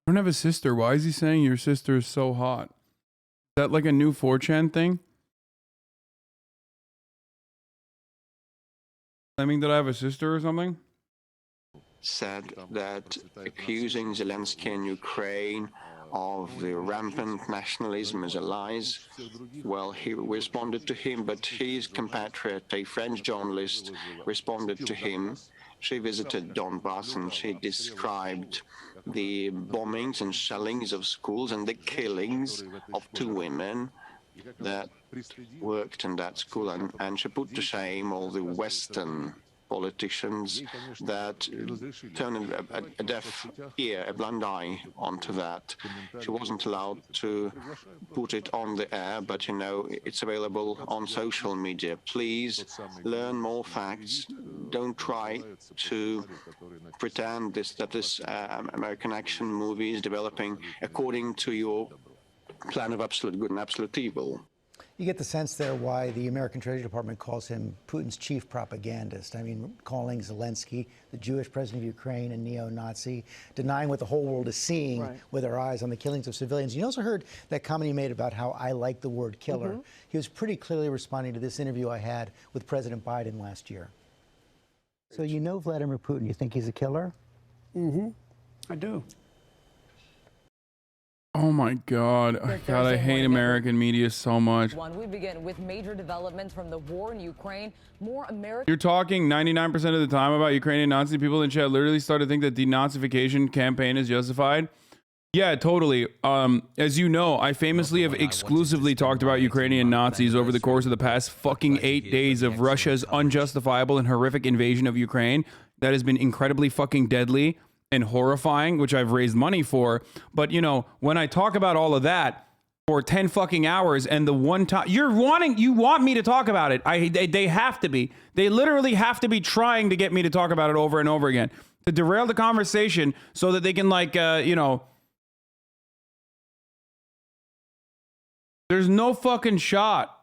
don't have a sister. Why is he saying your sister is so hot? Is that like a new 4chan thing? Claiming that I have a sister or something? Said that accusing Zelensky and Ukraine of the rampant nationalism is a lies. Well, he responded to him, but his compatriot, a French journalist, responded to him. She visited Donbass and she described the bombings and shellings of schools and the killings of 2 women that worked in that school. And she put to shame all the Western politicians that turn a deaf ear, a blind eye onto that. She wasn't allowed to put it on the air, but you know, it's available on social media. Please learn more facts. Don't try to pretend that this American action movie is developing according to your plan of absolute good and absolute evil. You get the sense there why the American Treasury Department calls him Putin's chief propagandist. I mean, calling Zelensky the Jewish president of Ukraine a neo-Nazi, denying what the whole world is seeing with our eyes on the killings of civilians. You also heard that comment he made about how I like the word killer. He was pretty clearly responding to this interview I had with President Biden last year. So you know Vladimir Putin. You think he's a killer? I do. Oh my God. God, I hate American media so much. We begin with major developments from the war in Ukraine. More American. You're talking 99% of the time about Ukrainian Nazi. People in chat literally start to think that the denazification campaign is justified. Yeah, totally. As you know, I famously have exclusively talked about Ukrainian Nazis over the course of the past fucking 8 days of Russia's unjustifiable and horrific invasion of Ukraine. That has been incredibly fucking deadly and horrifying, which I've raised money for. But, you know, when I talk about all of that, for 10 fucking hours, and the one time you want me to talk about it. They have to be. They literally have to be trying to get me to talk about it over and over again to derail the conversation so that they can, like, you know, there's no fucking shot.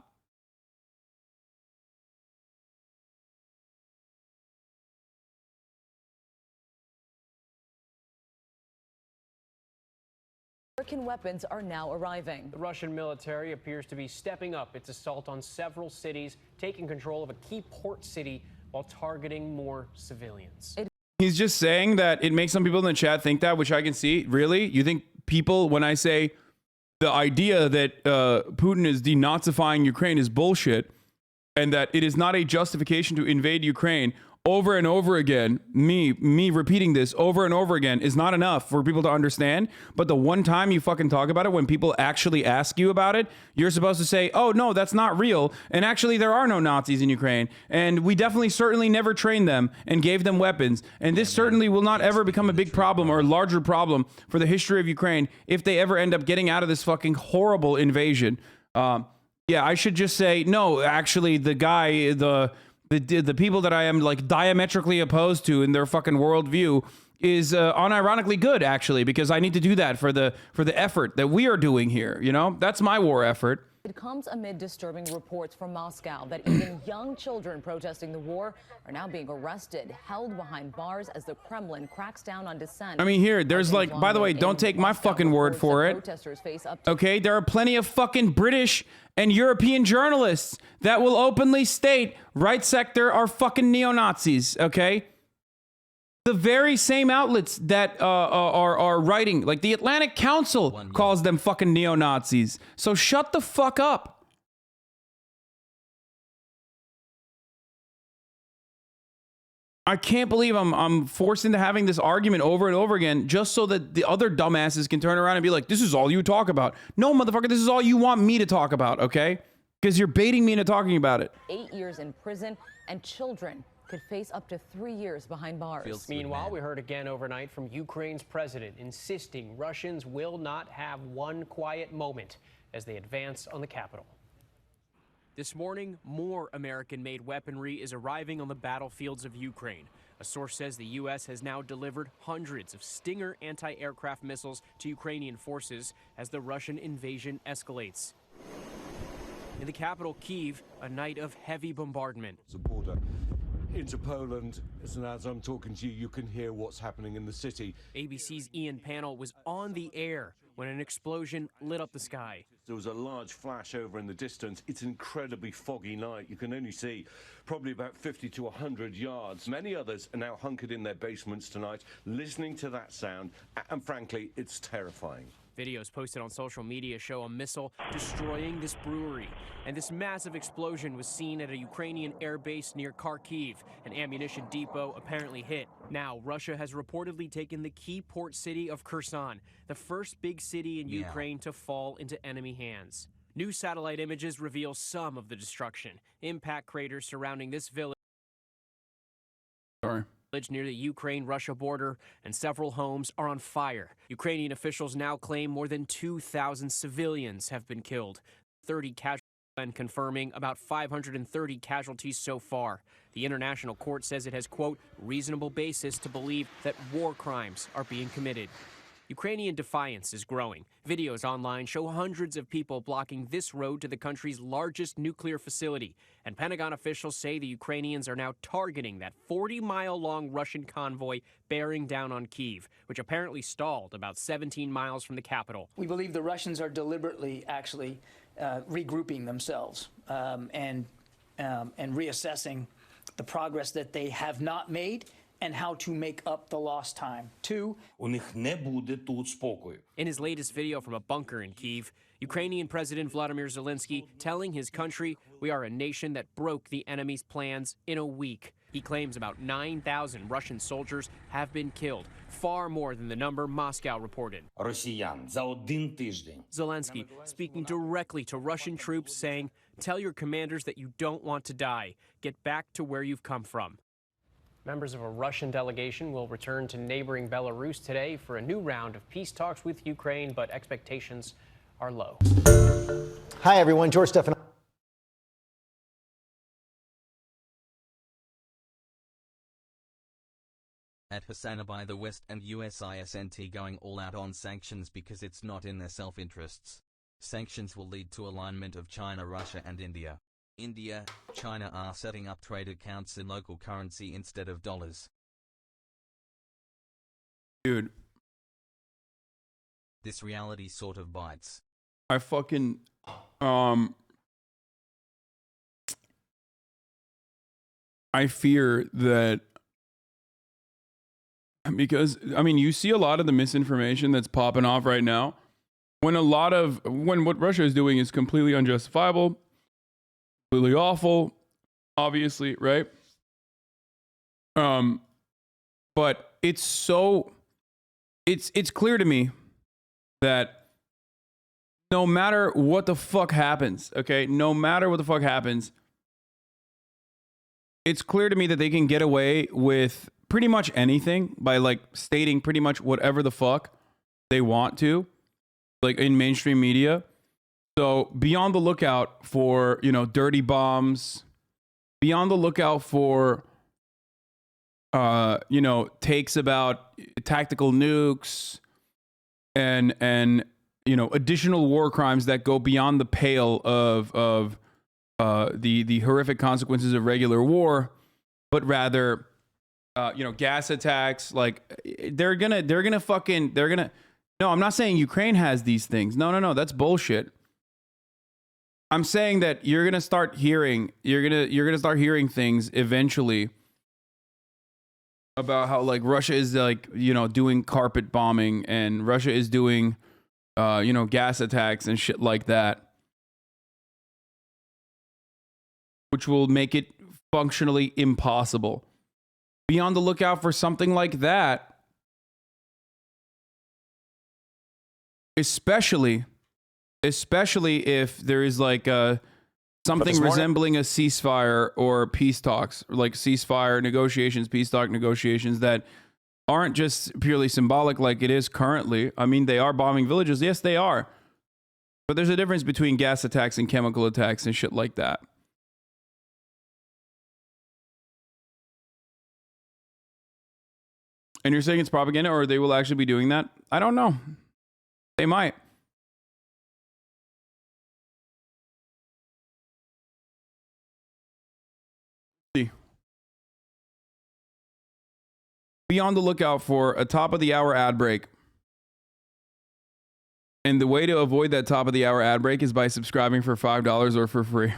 American weapons are now arriving. The Russian military appears to be stepping up its assault on several cities, taking control of a key port city while targeting more civilians. He's just saying that it makes some people in the chat think that, which I can see. Really? You think people, when I say the idea that Putin is denazifying Ukraine is bullshit, and that it is not a justification to invade Ukraine over and over again, me repeating this over and over again is not enough for people to understand. But the one time you fucking talk about it, when people actually ask you about it, you're supposed to say, oh no, that's not real. And actually there are no Nazis in Ukraine. And we certainly never trained them and gave them weapons. And this certainly will not ever become a big problem or a larger problem for the history of Ukraine if they ever end up getting out of this fucking horrible invasion. Yeah, I should just say, no, actually the guy, the people that I am, like, diametrically opposed to in their fucking worldview is unironically good, actually, because I need to do that for the effort that we are doing here. You know, that's my war effort. It comes amid disturbing reports from Moscow that even young children protesting the war are now being arrested, held behind bars as the Kremlin cracks down on dissent. I mean, here, there's, like, by the way, don't take my fucking word for it. Okay, there are plenty of fucking British and European journalists that will openly state right sector are fucking neo-Nazis, okay? The very same outlets that are writing, like the Atlantic Council calls them fucking neo-Nazis. So shut the fuck up. I can't believe I'm forced into having this argument over and over again just so that the other dumbasses can turn around and be like, this is all you talk about. No, motherfucker, this is all you want me to talk about, okay? Because you're baiting me into talking about it. 8 years in prison, and children could face up to 3 years behind bars. Meanwhile, we heard again overnight from Ukraine's president insisting Russians will not have one quiet moment as they advance on the capital. This morning, more American-made weaponry is arriving on the battlefields of Ukraine. A source says the U.S. has now delivered hundreds of Stinger anti-aircraft missiles to Ukrainian forces as the Russian invasion escalates. In the capital, Kyiv, a night of heavy bombardment. Into Poland, and as I'm talking to you, you can hear what's happening in the city. ABC's Ian Pannell was on the air when an explosion lit up the sky. There was a large flash over in the distance. It's an incredibly foggy night. You can only see probably about 50 to 100 yards. Many others are now hunkered in their basements tonight, listening to that sound, and frankly, it's terrifying. Videos posted on social media show a missile destroying this brewery. And this massive explosion was seen at a Ukrainian air base near Kharkiv, an ammunition depot apparently hit. Now, Russia has reportedly taken the key port city of Kherson, the first big city in Ukraine to fall into enemy hands. New satellite images reveal some of the destruction. Impact craters surrounding this village near the Ukraine-Russia border, and several homes are on fire. Ukrainian officials now claim more than 2,000 civilians have been killed, 30 casualties, and confirming about 530 casualties so far. The International Court says it has, quote, reasonable basis to believe that war crimes are being committed. Ukrainian defiance is growing. Videos online show hundreds of people blocking this road to the country's largest nuclear facility. And Pentagon officials say the Ukrainians are now targeting that 40-mile-long Russian convoy bearing down on Kyiv, which apparently stalled about 17 miles from the capital. We believe the Russians are deliberately actually regrouping themselves and reassessing the progress that they have not made and how to make up the lost time. Two, in his latest video from a bunker in Kyiv, Ukrainian President Vladimir Zelensky telling his country, we are a nation that broke the enemy's plans in a week. He claims about 9,000 Russian soldiers have been killed, far more than the number Moscow reported. Zelensky speaking directly to Russian troops saying, tell your commanders that you don't want to die. Get back to where you've come from. Members of a Russian delegation will return to neighboring Belarus today for a new round of peace talks with Ukraine, but expectations are low. Hi, everyone. George Stephan. At HasanAbi, the West and USISNT going all out on sanctions because it's not in their self-interests. Sanctions will lead to alignment of China, Russia and India. India, China are setting up trade accounts in local currency instead of dollars. Dude. This reality sort of bites. I fucking I fear that, because I mean you see a lot of the misinformation that's popping off right now when what Russia is doing is completely unjustifiable, completely awful, obviously, right? But it's clear to me that no matter what the fuck happens, okay, no matter what the fuck happens, it's clear to me that they can get away with pretty much anything by like stating pretty much whatever the fuck they want to, like in mainstream media. So be on the lookout for, you know, dirty bombs. Be on the lookout for, you know, takes about tactical nukes and you know, additional war crimes that go beyond the pale of the horrific consequences of regular war, but rather, you know, gas attacks. Like they're gonna. No, I'm not saying Ukraine has these things. No, that's bullshit. I'm saying that you're gonna start hearing things eventually about how like Russia is like, you know, doing carpet bombing and Russia is doing, you know, gas attacks and shit like that, which will make it functionally impossible. Be on the lookout for something like that, especially if there is like something resembling a ceasefire or peace talks, like ceasefire negotiations, peace talk negotiations that aren't just purely symbolic like it is currently. I mean, they are bombing villages. Yes, they are. But there's a difference between gas attacks and chemical attacks and shit like that. And you're saying it's propaganda, or they will actually be doing that? I don't know. They might. See. Be on the lookout for a top of the hour ad break. And the way to avoid that top of the hour ad break is by subscribing for $5 or for free.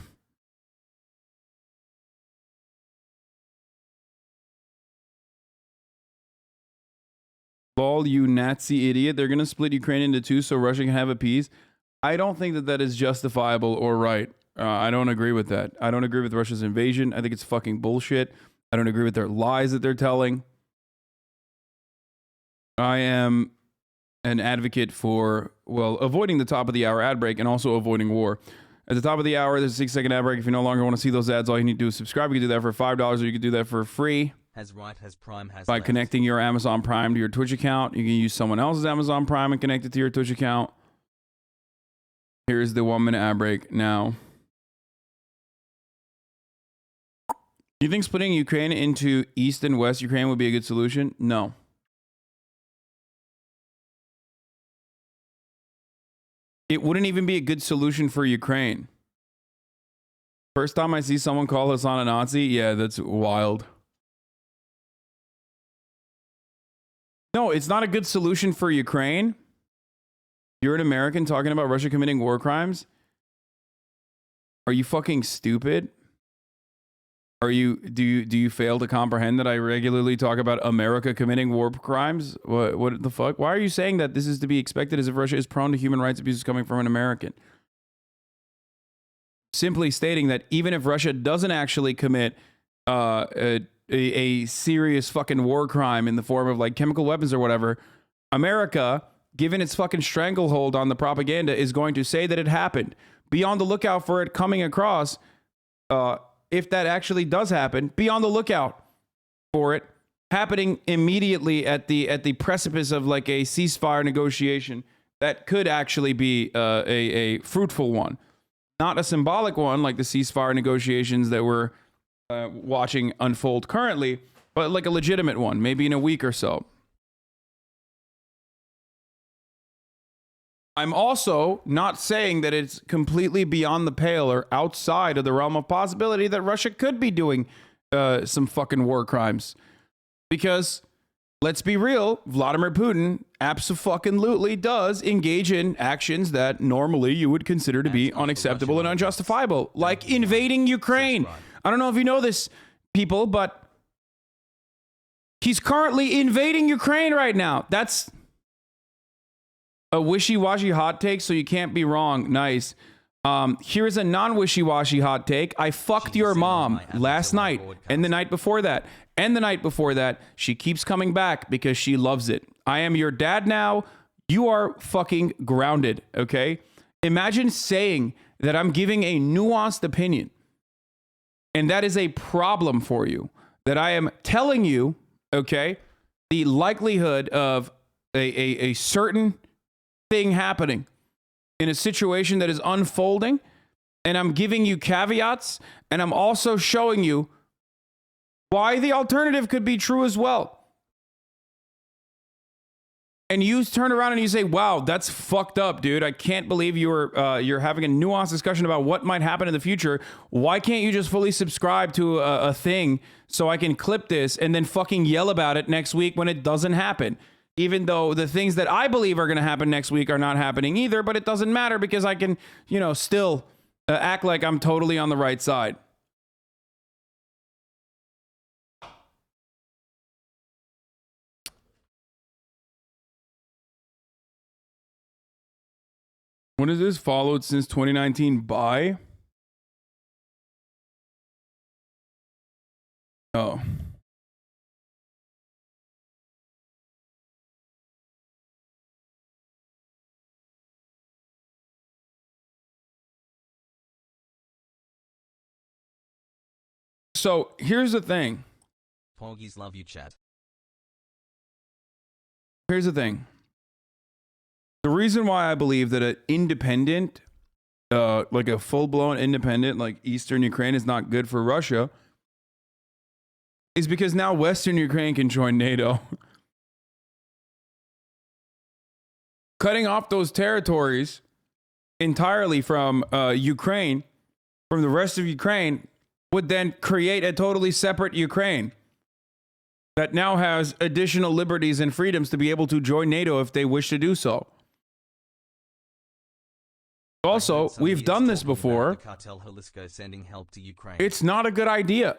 Lol, you Nazi idiot. They're going to split Ukraine into two so Russia can have a peace. I don't think that that is justifiable or right. I don't agree with that. I don't agree with Russia's invasion. I think it's fucking bullshit. I don't agree with their lies that they're telling. I am an advocate for, well, avoiding the top of the hour ad break and also avoiding war. At the top of the hour, there's a 6-second ad break. If you no longer want to see those ads, all you need to do is subscribe. You can do that for $5 or you can do that for free. Has right, has prime, has by left. connecting your Amazon Prime to your Twitch account. You can use someone else's Amazon Prime and connect it to your Twitch account. Here's the 1-minute ad break now. Do you think splitting Ukraine into East and West Ukraine would be a good solution? No. It wouldn't even be a good solution for Ukraine. First time I see someone call Hasan a Nazi, yeah, that's wild. No, it's not a good solution for Ukraine. You're an American talking about Russia committing war crimes? Are you fucking stupid? Do you fail to comprehend that I regularly talk about America committing war crimes? What the fuck? Why are you saying that this is to be expected as if Russia is prone to human rights abuses coming from an American? Simply stating that even if Russia doesn't actually commit a serious fucking war crime in the form of like chemical weapons or whatever, America, given its fucking stranglehold on the propaganda, is going to say that it happened. Be on the lookout for it coming across. If that actually does happen, be on the lookout for it happening immediately at the precipice of like a ceasefire negotiation that could actually be a fruitful one. Not a symbolic one like the ceasefire negotiations that we're watching unfold currently, but like a legitimate one, maybe in a week or so. I'm also not saying that it's completely beyond the pale or outside of the realm of possibility that Russia could be doing some fucking war crimes. Because, let's be real, Vladimir Putin absolutely does engage in actions that normally you would consider to be unacceptable and unjustifiable, like invading Ukraine. I don't know if you know this, people, but he's currently invading Ukraine right now. That's a wishy-washy hot take, so you can't be wrong. Nice. Here's a non-wishy-washy hot take. I fucked your mom last night and the night before that. And the night before that, she keeps coming back because she loves it. I am your dad now. You are fucking grounded, okay? Imagine saying that I'm giving a nuanced opinion, and that is a problem for you. That I am telling you, okay, the likelihood of a certain thing happening in a situation that is unfolding, and I'm giving you caveats, and I'm also showing you why the alternative could be true as well. And you turn around and you say, wow, that's fucked up, dude. I can't believe you're having a nuanced discussion about what might happen in the future. Why can't you just fully subscribe to a thing so I can clip this and then fucking yell about it next week when it doesn't happen? Even though the things that I believe are going to happen next week are not happening either, but it doesn't matter because I can, you know, still act like I'm totally on the right side. What is this? Followed since 2019 by? Oh. So here's the thing. Porgies love you, chat. Here's the thing. The reason why I believe that an independent, like a full-blown independent, like Eastern Ukraine is not good for Russia is because now Western Ukraine can join NATO. Cutting off those territories entirely from Ukraine, from the rest of Ukraine, would then create a totally separate Ukraine that now has additional liberties and freedoms to be able to join NATO if they wish to do so. Also, we've done this before. It's not a good idea.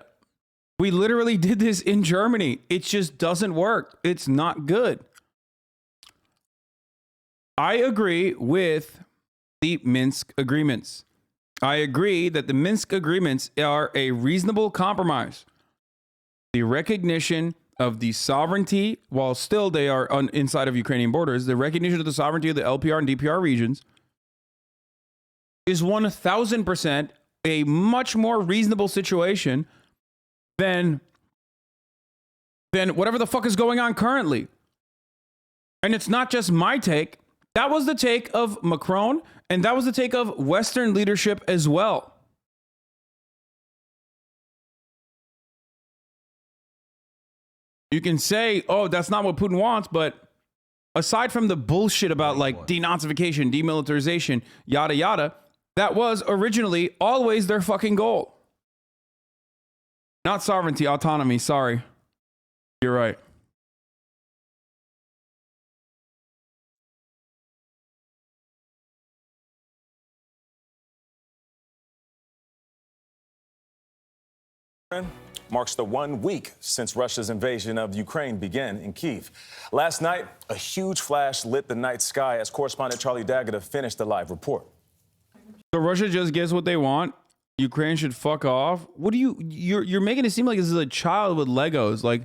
We literally did this in Germany. It just doesn't work. It's not good. I agree with the Minsk agreements. I agree that the Minsk agreements are a reasonable compromise. The recognition of the sovereignty, while still they are inside of Ukrainian borders, the recognition of the sovereignty of the LPR and DPR regions is 1000% a much more reasonable situation than whatever the fuck is going on currently. And it's not just my take. That was the take of Macron, and that was the take of Western leadership as well. You can say, oh, that's not what Putin wants, but aside from the bullshit about like denazification, demilitarization, yada yada, that was originally always their fucking goal. Not sovereignty, autonomy, sorry. You're right. Marks the 1 week since Russia's invasion of Ukraine began in Kyiv. Last night, a huge flash lit the night sky as correspondent Charlie Daggett finished the live report. So Russia just gets what they want. Ukraine should fuck off. What do you're making it seem like this is a child with Legos. Like,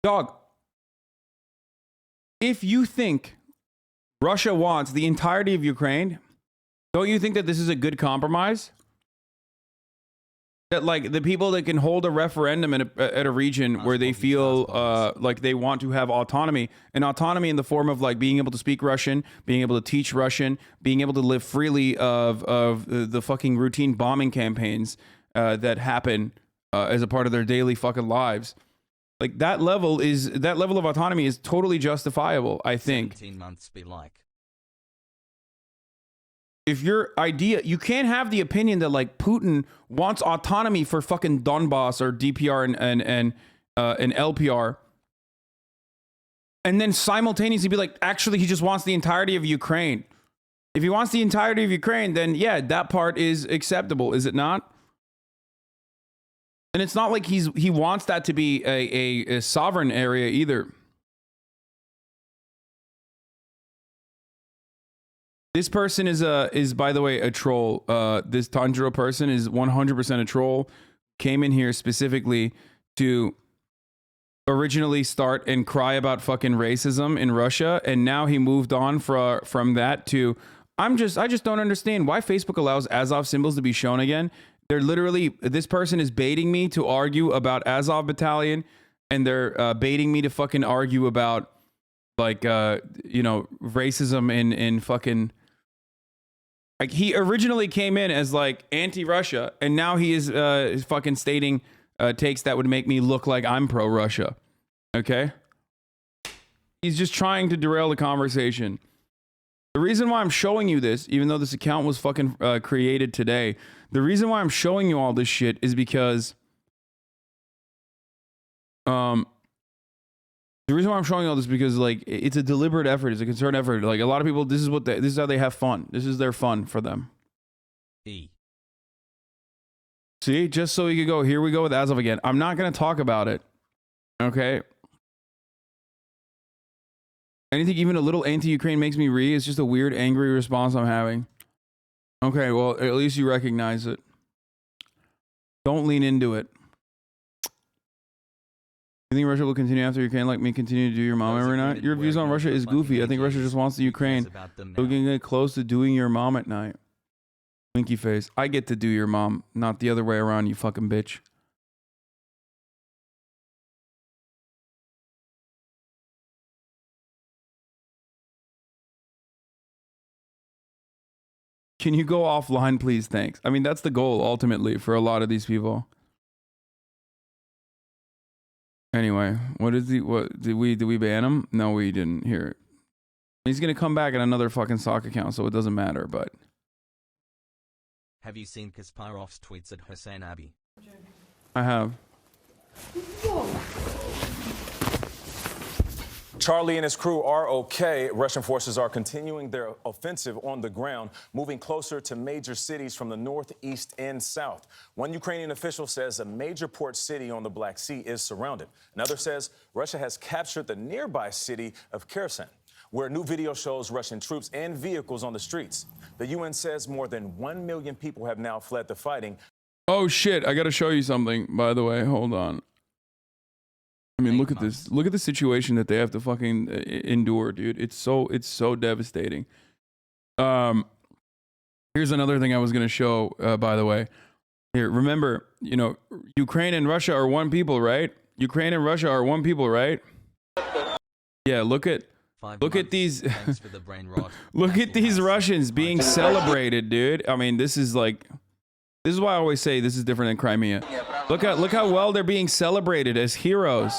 dog, if you think Russia wants the entirety of Ukraine, don't you think that this is a good compromise? That like the people that can hold a referendum at a region where they feel like they want to have autonomy, and autonomy in the form of like being able to speak Russian, being able to teach Russian, being able to live freely of the fucking routine bombing campaigns that happen as a part of their daily fucking lives. Like that level of autonomy is totally justifiable, I think. 17 months be like. If your idea, you can't have the opinion that like Putin wants autonomy for fucking Donbass or DPR and LPR, and then simultaneously be like, actually, he just wants the entirety of Ukraine. If he wants the entirety of Ukraine, then yeah, that part is acceptable, is it not? And it's not like he wants that to be a sovereign area either. This person is by the way a troll. This Tanjiro person is 100% a troll. Came in here specifically to originally start and cry about fucking racism in Russia, and now he moved on from that to I just don't understand why Facebook allows Azov symbols to be shown again. They're literally, this person is baiting me to argue about Azov Battalion, and they're baiting me to fucking argue about like racism in fucking. Like he originally came in as like anti-Russia, and now he is fucking stating takes that would make me look like I'm pro-Russia. Okay? He's just trying to derail the conversation. The reason why I'm showing you this, even though this account was fucking created today, the reason why I'm showing you all this shit is because the reason why I'm showing you all this is because like it's a deliberate effort, it's a concerted effort. Like a lot of people, this is how they have fun. This is their fun for them. See, just so you could go, here we go with Azov again. I'm not going to talk about it. Okay. Anything even a little anti-Ukraine makes me read. It's just a weird, angry response I'm having. Okay, well, at least you recognize it. Don't lean into it. You think Russia will continue after Ukraine like me continue to do your mom every night? Your views on Russia is goofy. I think Russia just wants the Ukraine. So we can get close to doing your mom at night. Winky face. I get to do your mom, not the other way around, you fucking bitch. Can you go offline, please? Thanks. I mean, that's the goal ultimately for a lot of these people. Anyway, what did we ban him? No, we didn't hear it. He's gonna come back in another fucking sock account, so it doesn't matter, but. Have you seen Kasparov's tweets at HasanAbi? I have. Charlie and his crew are okay. Russian forces are continuing their offensive on the ground, moving closer to major cities from the north, east, and south. One Ukrainian official says a major port city on the Black Sea is surrounded. Another says Russia has captured the nearby city of Kherson, where new video shows Russian troops and vehicles on the streets. The UN says more than 1 million people have now fled the fighting. Oh shit, I gotta show you something, by the way. Hold on. I mean, look at this. Look at the situation that they have to fucking endure, dude. It's so devastating. Here's another thing I was gonna show, by the way. Here, remember, you know, Ukraine and Russia are one people, right? Ukraine and Russia are one people, right? Yeah, look at these look at these Russians being celebrated, dude. I mean, this is why I always say this is different than Crimea. Look how well they're being celebrated as heroes.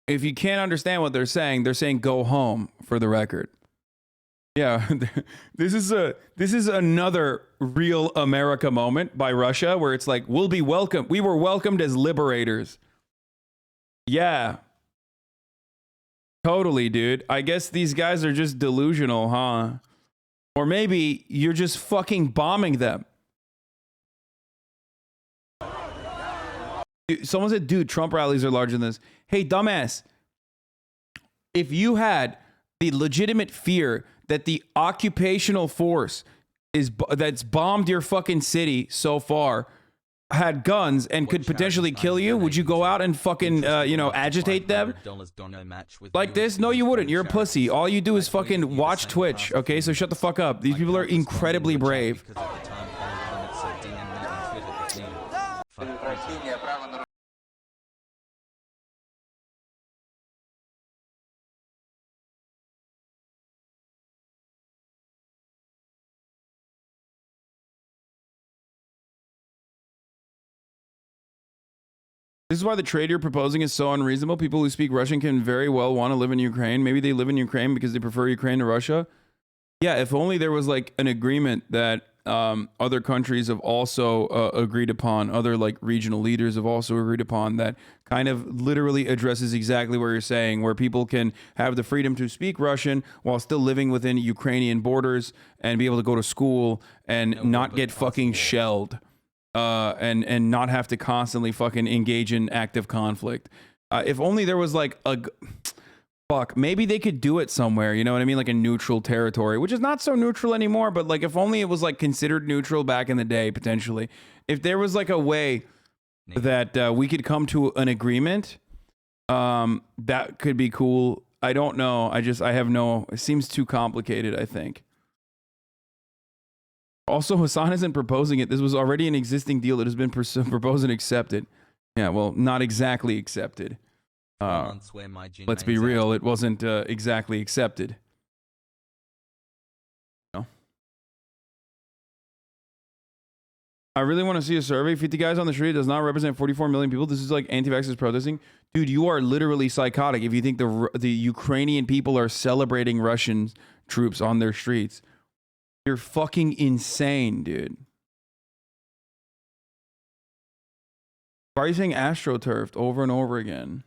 If you can't understand what they're saying go home, for the record. Yeah, this is another real America moment by Russia where it's like, we'll be welcome. We were welcomed as liberators. Yeah. Totally, dude. I guess these guys are just delusional, huh? Or maybe you're just fucking bombing them. Someone said, dude, Trump rallies are larger than this. Hey, dumbass. If you had the legitimate fear that the occupational force that's bombed your fucking city so far had guns and could potentially kill you, would you go out and fucking, you know, agitate them? Like this? No, you wouldn't. You're a pussy. All you do is fucking watch Twitch, okay? So shut the fuck up. These people are incredibly brave. This is why the trade you're proposing is so unreasonable. People who speak Russian can very well want to live in Ukraine. Maybe they live in Ukraine because they prefer Ukraine to Russia. Yeah, if only there was like an agreement that other countries have also agreed upon, other like regional leaders have also agreed upon, that kind of literally addresses exactly what you're saying, where people can have the freedom to speak Russian while still living within Ukrainian borders and be able to go to school and not get fucking shelled. And not have to constantly fucking engage in active conflict. If only there was like a fuck, maybe they could do it somewhere, you know what I mean? Like a neutral territory, which is not so neutral anymore, but like if only it was like considered neutral back in the day, potentially. If there was like a way that we could come to an agreement, that could be cool. I don't know. I have no, it seems too complicated, I think. Also, Hasan isn't proposing it. This was already an existing deal that has been proposed and accepted. Yeah, well, not exactly accepted. Let's be real, it wasn't exactly accepted. No. I really want to see a survey. 50 guys on the street does not represent 44 million people. This is like anti-vaxxers protesting. Dude, you are literally psychotic if you think the Ukrainian people are celebrating Russian troops on their streets. You're fucking insane, dude. Why are you saying astroturfed over and over again?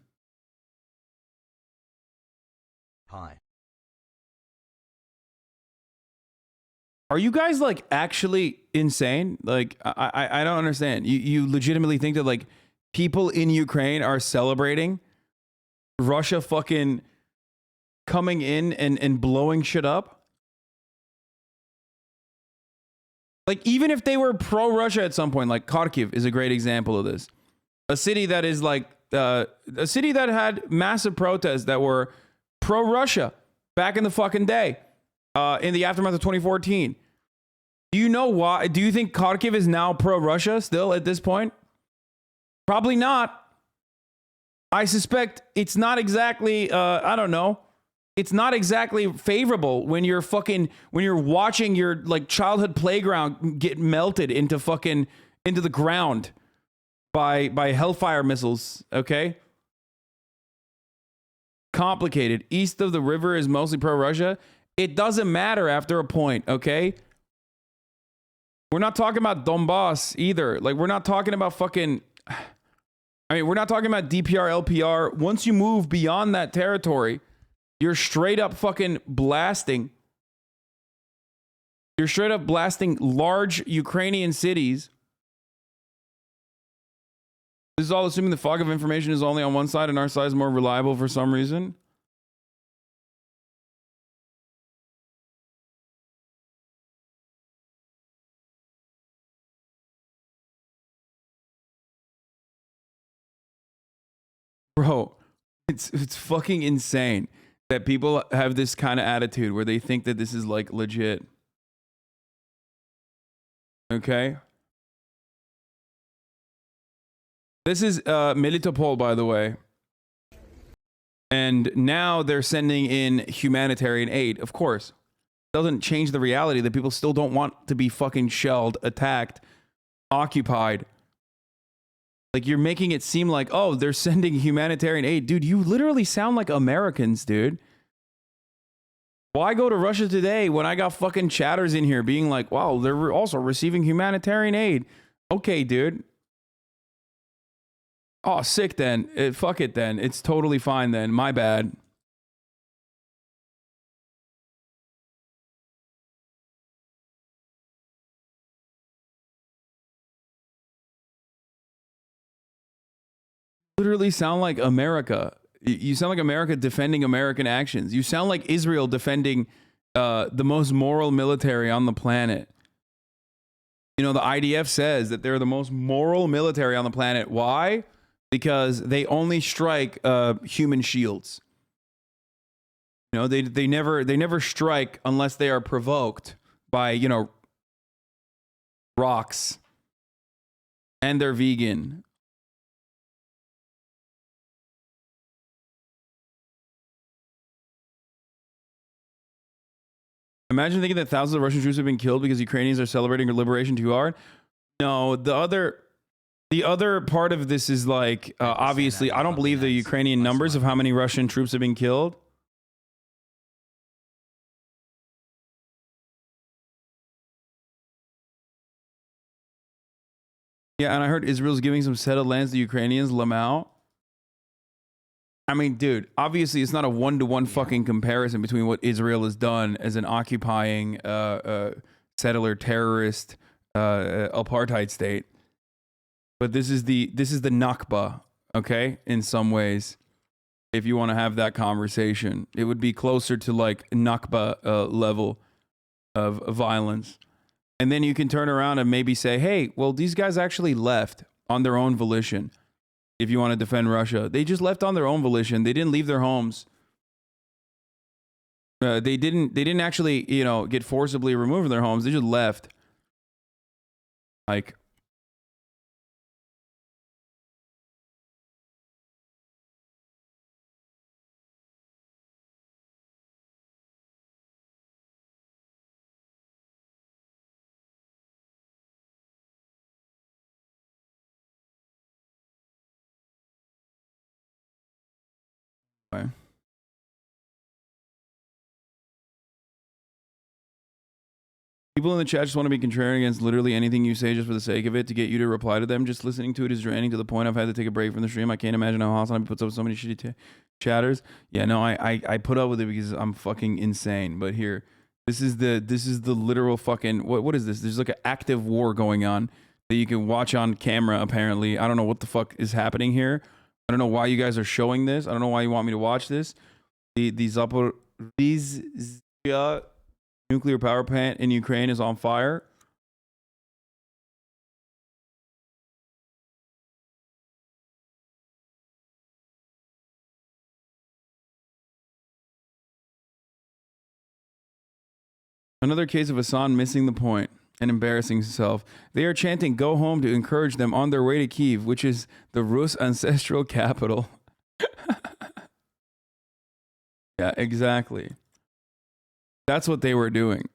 Hi. Are you guys like actually insane? Like, I don't understand. You legitimately think that like people in Ukraine are celebrating Russia fucking coming in and blowing shit up? Like, even if they were pro-Russia at some point, like Kharkiv is a great example of this. A city that is like, a city that had massive protests that were pro-Russia back in the fucking day, in the aftermath of 2014. Do you know why? Do you think Kharkiv is now pro-Russia still at this point? Probably not. I suspect it's not exactly, I don't know. It's not exactly favorable when you're watching your like childhood playground get melted into the ground by hellfire missiles, okay? Complicated. East of the river is mostly pro-Russia. It doesn't matter after a point, okay? We're not talking about Donbass either. Like, we're not talking about we're not talking about DPR, LPR. Once you move beyond that territory, you're straight up fucking blasting. You're straight up blasting large Ukrainian cities. This is all assuming the fog of information is only on one side and our side is more reliable for some reason. Bro, it's fucking insane that people have this kind of attitude where they think that this is like legit. Okay. This is Melitopol, by the way. And now they're sending in humanitarian aid. Of course. Doesn't change the reality that people still don't want to be fucking shelled, attacked, occupied. Like, you're making it seem like, oh, they're sending humanitarian aid. Dude, you literally sound like Americans, dude. Why go to Russia today when I got fucking chatters in here being like, wow, they're also receiving humanitarian aid. Okay, dude. Oh, sick then. Fuck it then. It's totally fine then. My bad. Literally sound like America. You sound like America defending American actions. You sound like Israel defending the most moral military on the planet. You know, the IDF says that they're the most moral military on the planet. Why? Because they only strike human shields. You know, they never strike unless they are provoked by, you know, rocks. And they're vegan. Imagine thinking that thousands of Russian troops have been killed because Ukrainians are celebrating their liberation too hard. No, the other part of this is like, obviously, I don't believe the Ukrainian numbers of how many Russian troops have been killed. Yeah, and I heard Israel's giving some settled lands to the Ukrainians, Lamau. I mean, dude, obviously it's not a one-to-one fucking comparison between what Israel has done as an occupying settler terrorist apartheid state. But this is the Nakba, okay? In some ways, if you want to have that conversation, it would be closer to like Nakba level of violence. And then you can turn around and maybe say, hey, well, these guys actually left on their own volition. If you want to defend Russia, they just left on their own volition. They didn't leave their homes. They didn't actually, you know, get forcibly removed from their homes. They just left. Like, okay. People in the chat just want to be contrarian against literally anything you say just for the sake of it to get you to reply to them. Just listening to it is draining to the point I've had to take a break from the stream. I can't imagine how HasanAbi puts up with so many shitty chatters. Yeah, no, I put up with it because I'm fucking insane. But here, this is the literal fucking what is this? There's like an active war going on that you can watch on camera. Apparently, I don't know what the fuck is happening here. I don't know why you guys are showing this. I don't know why you want me to watch this. The Zaporizhzhia nuclear power plant in Ukraine is on fire. Another case of Hasan missing the point and embarrassing himself. They are chanting "Go home" to encourage them on their way to Kyiv, which is the Rus ancestral capital. Yeah, exactly. That's what they were doing.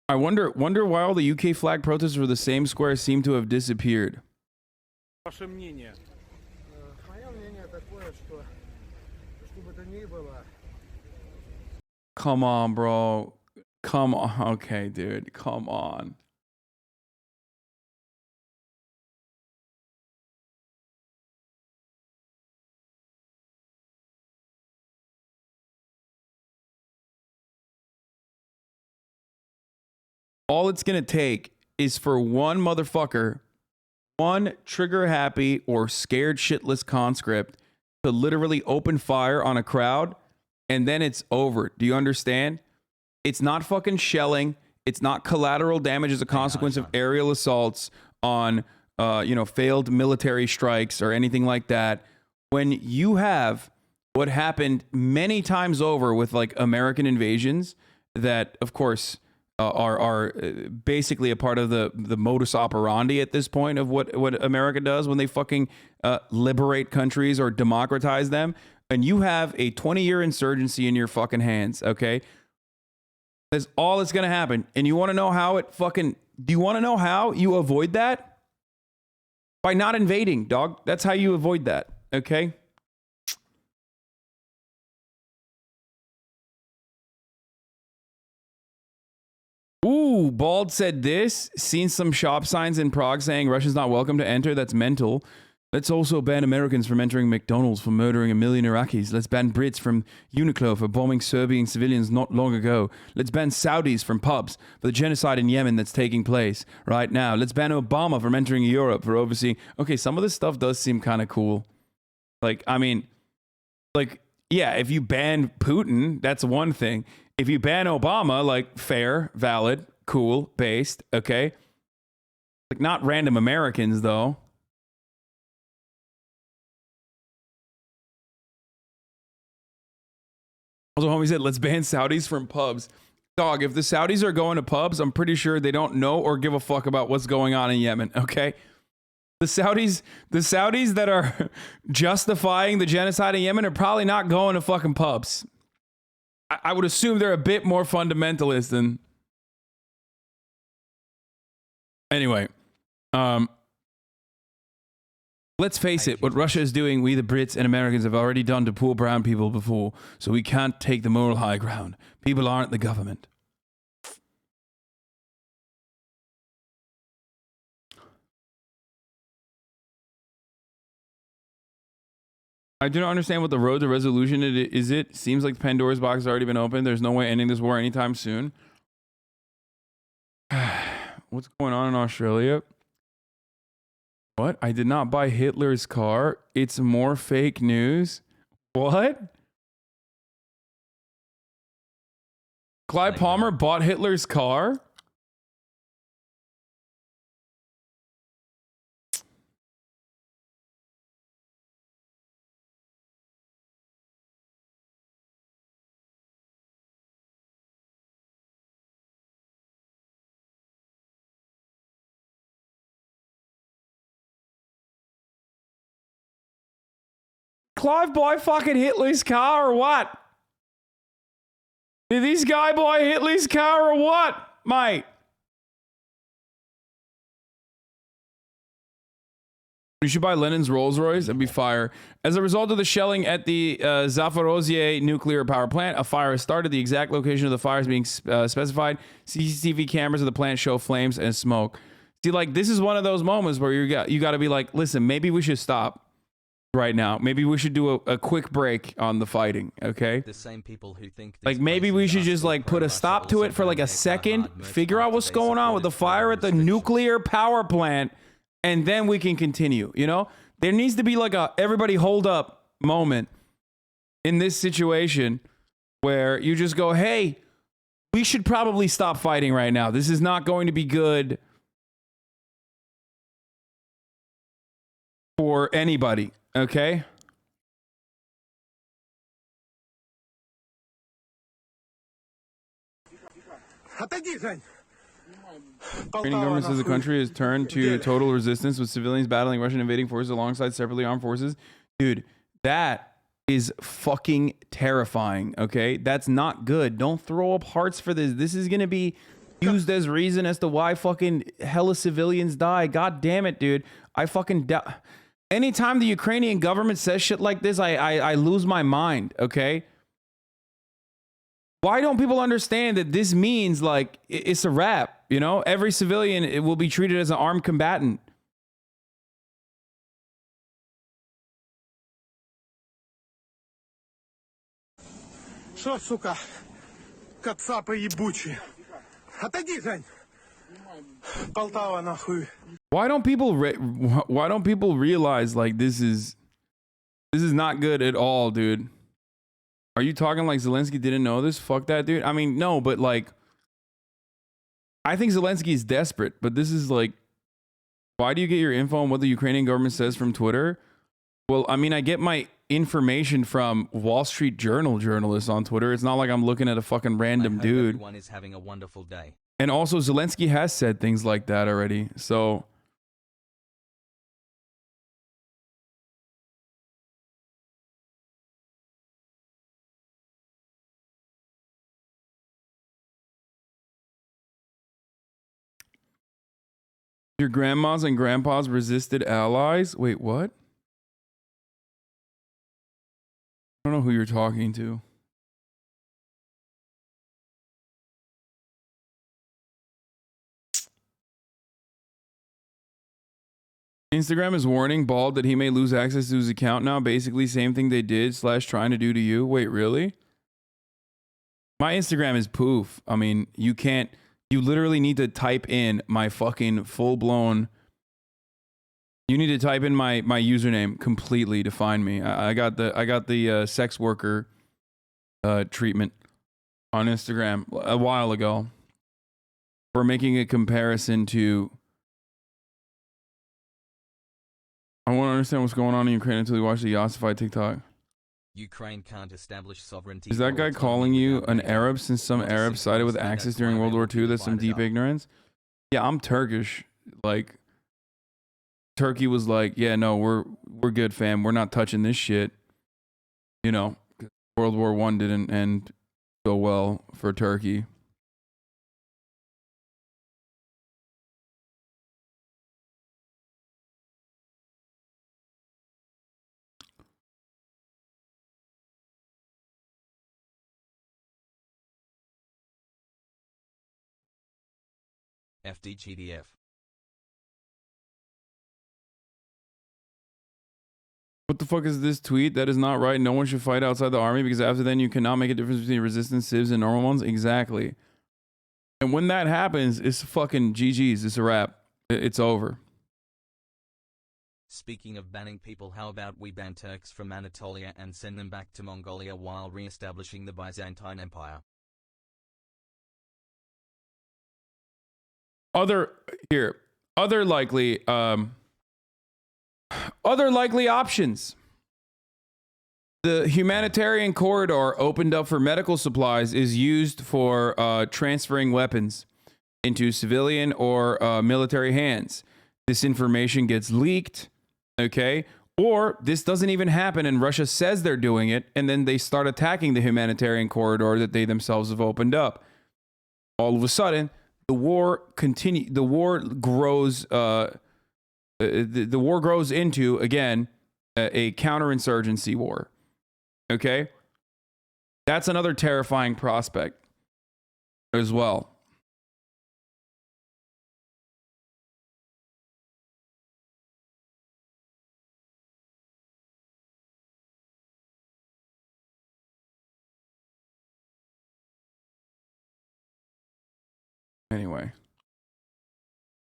I wonder why all the UK flag protests for the same square seem to have disappeared. Ваше мнение? Мое мнение такое, что бы то ни было. Come on, bro. Come on. Okay, dude. Come on. All it's going to take is for one motherfucker, one trigger happy or scared shitless conscript to literally open fire on a crowd, and then it's over. Do you understand? It's not fucking shelling. It's not collateral damage as a consequence of aerial assaults on, failed military strikes or anything like that. When you have what happened many times over with like American invasions that, of course, are basically a part of the modus operandi at this point of what America does when they fucking liberate countries or democratize them. And you have a 20-year insurgency in your fucking hands, okay? That's all that's going to happen. And you want to know how do you want to know how you avoid that? By not invading, dog. That's how you avoid that, okay? Ooh, Bald said this. Seen some shop signs in Prague saying Russians not welcome to enter. That's mental. Let's also ban Americans from entering McDonald's for murdering 1 million Iraqis. Let's ban Brits from Uniqlo for bombing Serbian civilians not long ago. Let's ban Saudis from pubs for the genocide in Yemen that's taking place right now. Let's ban Obama from entering Europe for overseeing. Okay, some of this stuff does seem kind of cool. Like, I mean, like, yeah, if you ban Putin, that's one thing. If you ban Obama, like fair, valid, cool, based, okay? Like not random Americans though. Also, homie said, let's ban Saudis from pubs. Dog, if the Saudis are going to pubs, I'm pretty sure they don't know or give a fuck about what's going on in Yemen, okay? The Saudis that are justifying the genocide in Yemen are probably not going to fucking pubs. I would assume they're a bit more fundamentalist than... Anyway, let's face it, what Russia is doing, we the Brits and Americans have already done to poor brown people before, so we can't take the moral high ground. People aren't the government. I do not understand what the road to resolution is. It seems like Pandora's box has already been opened. There's no way ending this war anytime soon. What's going on in Australia? What? I did not buy Hitler's car. It's more fake news. What? Clive Palmer bought Hitler's car? Clive buy fucking Hitler's car or what? Did this guy buy Hitler's car or what, mate? You should buy Lenin's Rolls Royce. That'd be fire. As a result of the shelling at the Zaporozhye nuclear power plant, a fire has started. The exact location of the fire is being specified. CCTV cameras of the plant show flames and smoke. See, like, this is one of those moments where you got to be like, listen, maybe we should stop right now. Maybe we should do a quick break on the fighting, okay? The same people who think like maybe we should just like put a stop to it for like a second, figure out what's going on with the fire at the nuclear power plant, and then we can continue, you know? There needs to be like a everybody hold up moment in this situation where you just go, hey, we should probably stop fighting right now. This is not going to be good for anybody. Okay. Ukrainian government says the country has turned to total resistance with civilians battling Russian invading forces alongside separately armed forces. Dude, that is fucking terrifying. Okay. That's not good. Don't throw up hearts for this. This is going to be used as reason as to why fucking hella civilians die. God damn it, dude. I fucking anytime the Ukrainian government says shit like this, I lose my mind, okay? Why don't people understand that this means, like, it's a wrap, you know? Every civilian it will be treated as an armed combatant. Шо, сука, кацапы ебучие? Отойди, Жень. Полтава, нахуй. Why don't people realize like this is not good at all, dude? Are you talking like Zelensky didn't know this? Fuck that, dude. I mean, no, but like I think Zelensky is desperate, but this is like, why do you get your info on what the Ukrainian government says from Twitter? Well, I mean, I get my information from Wall Street Journal journalists on Twitter. It's not like I'm looking at a fucking random dude. Everyone is having a wonderful day. And also Zelensky has said things like that already. So your grandmas and grandpas resisted allies? Wait, what? I don't know who you're talking to. Instagram is warning Bald that he may lose access to his account now. Basically, same thing they did / trying to do to you. Wait, really? My Instagram is poof. I mean, you can't. You literally need to type in my fucking full-blown. You need to type in my username completely to find me. I got the sex worker treatment on Instagram a while ago for making a comparison to. I want to understand what's going on in Ukraine until you watch the Yassify TikTok. Ukraine can't establish sovereignty. Is that guy calling you an Arab since some Arabs sided with Axis during World War II? That's some deep ignorance. Yeah, I'm Turkish. Like, Turkey was like, yeah, no, we're good, fam. We're not touching this shit. You know, World War I didn't end so well for Turkey. FDGDF. What the fuck is this tweet? That is not right. No one should fight outside the army because after then you cannot make a difference between resistant civs and normal ones. Exactly. And when that happens, it's fucking GG's. It's a wrap. It's over. Speaking of banning people, how about we ban Turks from Anatolia and send them back to Mongolia while re-establishing the Byzantine Empire? Other likely options. The humanitarian corridor opened up for medical supplies is used for transferring weapons into civilian or military hands. This information gets leaked, okay? Or this doesn't even happen and Russia says they're doing it and then they start attacking the humanitarian corridor that they themselves have opened up. All of a sudden, the war grows. The war grows into, again, a counterinsurgency war. Okay, that's another terrifying prospect as well. Anyway,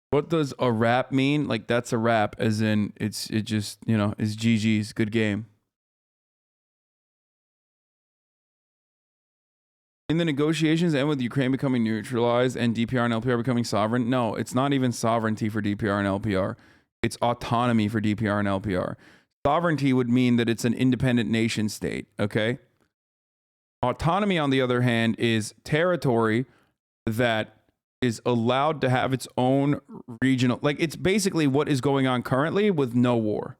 what does a wrap mean? Like, that's a wrap, as in it just, you know, is GG's, good game. In the negotiations end with Ukraine becoming neutralized and DPR and LPR becoming sovereign? No, it's not even sovereignty for DPR and LPR. It's autonomy for DPR and LPR. Sovereignty would mean that it's an independent nation state, okay? Autonomy, on the other hand, is territory that is allowed to have its own regional, like, it's basically what is going on currently with no war.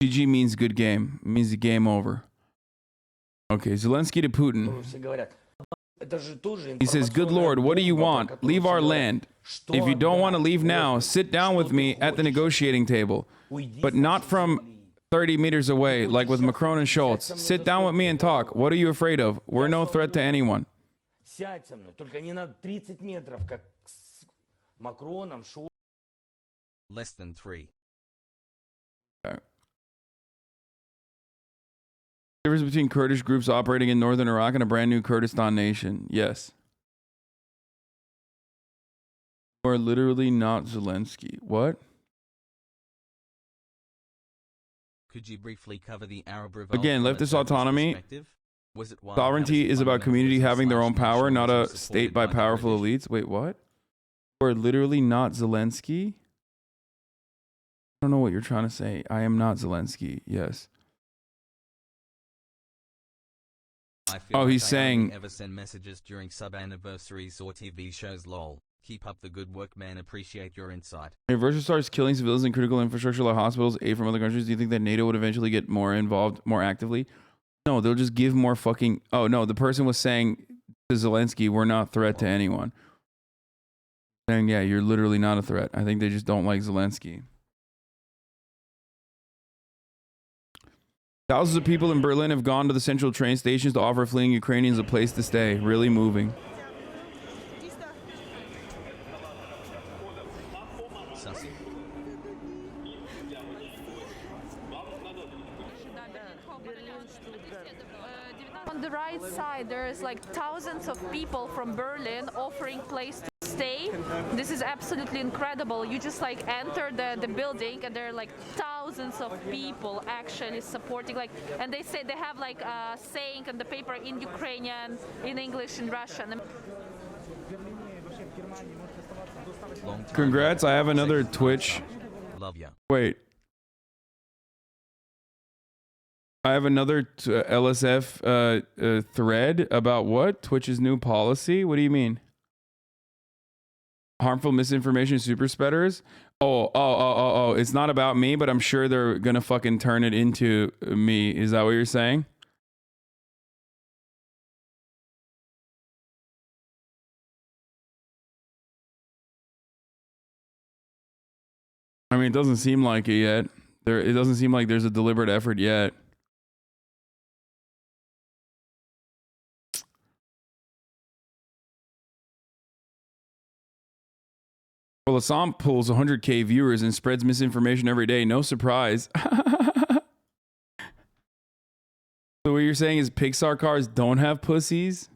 GG means good game. It means the game over. Okay, Zelensky to Putin. He says, good Lord, what do you want? Leave our land. If you don't want to leave now, sit down with me at the negotiating table. But not from 30 meters away, like with Macron and Schultz. Sit down with me and talk. What are you afraid of? We're no threat to anyone. Less than 3. Okay. Difference between Kurdish groups operating in northern Iraq and a brand new Kurdistan nation. Yes. You are literally not Zelensky. What? Could you briefly cover the Arab Revolt? Again, leftist autonomy. Was it Sovereignty is about community having their own power, not a state by powerful elites. Wait, what? You are literally not Zelensky? I don't know what you're trying to say. I am not Zelensky. Yes. Oh, he's saying. Ever send messages during sub anniversaries or TV shows? Lol. Keep up the good work, man. Appreciate your insight. If Russia starts killing civilians in critical infrastructure like hospitals, aid from other countries, do you think that NATO would eventually get more involved, more actively? No, they'll just give more fucking. Oh no, the person was saying to Zelensky, "We're not a threat to anyone." Saying, yeah, you're literally not a threat. I think they just don't like Zelensky. Thousands of people in Berlin have gone to the central train stations to offer fleeing Ukrainians a place to stay. Really moving. On the right side, there's like thousands of people from Berlin offering place to stay. This is absolutely incredible. You just like enter the building and there are like thousands of people actually supporting, like, and they say they have like a saying on the paper in Ukrainian, in English, in Russian. Congrats, I have another Twitch. Love ya. Wait. I have another LSF thread about what? Twitch's new policy? What do you mean? Harmful misinformation super spreaders? Oh. It's not about me, but I'm sure they're gonna fucking turn it into me. Is that what you're saying? I mean, it doesn't seem like it yet. It doesn't seem like there's a deliberate effort yet. Well, Hasan pulls 100K viewers and spreads misinformation every day. No surprise. So what you're saying is Pixar cars don't have pussies?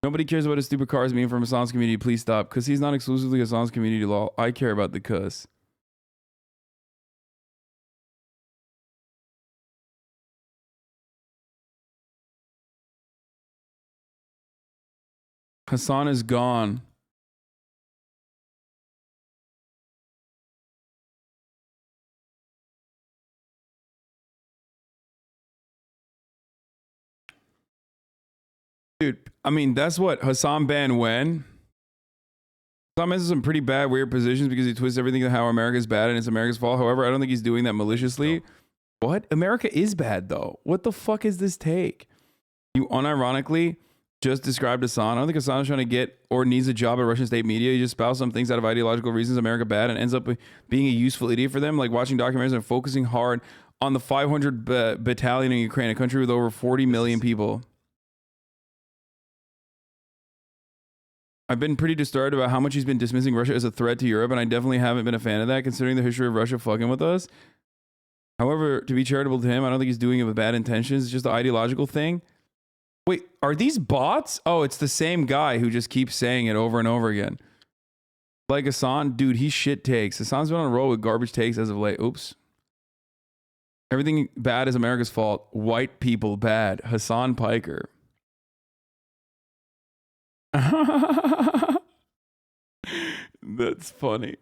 Nobody cares what a stupid cars mean from Hasan's community. Please stop. Because he's not exclusively Hasan's community law. I care about the cuss. Hasan is gone. Dude, I mean, that's what Hasan banned when? Hasan has some pretty bad, weird positions because he twists everything to how America is bad and it's America's fault. However, I don't think he's doing that maliciously. No. What? America is bad, though. What the fuck is this take? You unironically just described Hasan. I don't think Hasan is trying to get or needs a job at Russian state media. He just spouts some things out of ideological reasons America bad and ends up being a useful idiot for them, like watching documentaries and focusing hard on the 500 battalion in Ukraine, a country with over 40 million people. I've been pretty disturbed about how much he's been dismissing Russia as a threat to Europe, and I definitely haven't been a fan of that, considering the history of Russia fucking with us. However, to be charitable to him, I don't think he's doing it with bad intentions. It's just an ideological thing. Wait, are these bots? Oh, it's the same guy who just keeps saying it over and over again. Like Hasan, dude, he shit takes. Hasan's been on a roll with garbage takes as of late. Oops. Everything bad is America's fault. White people bad. Hasan Piker. That's funny.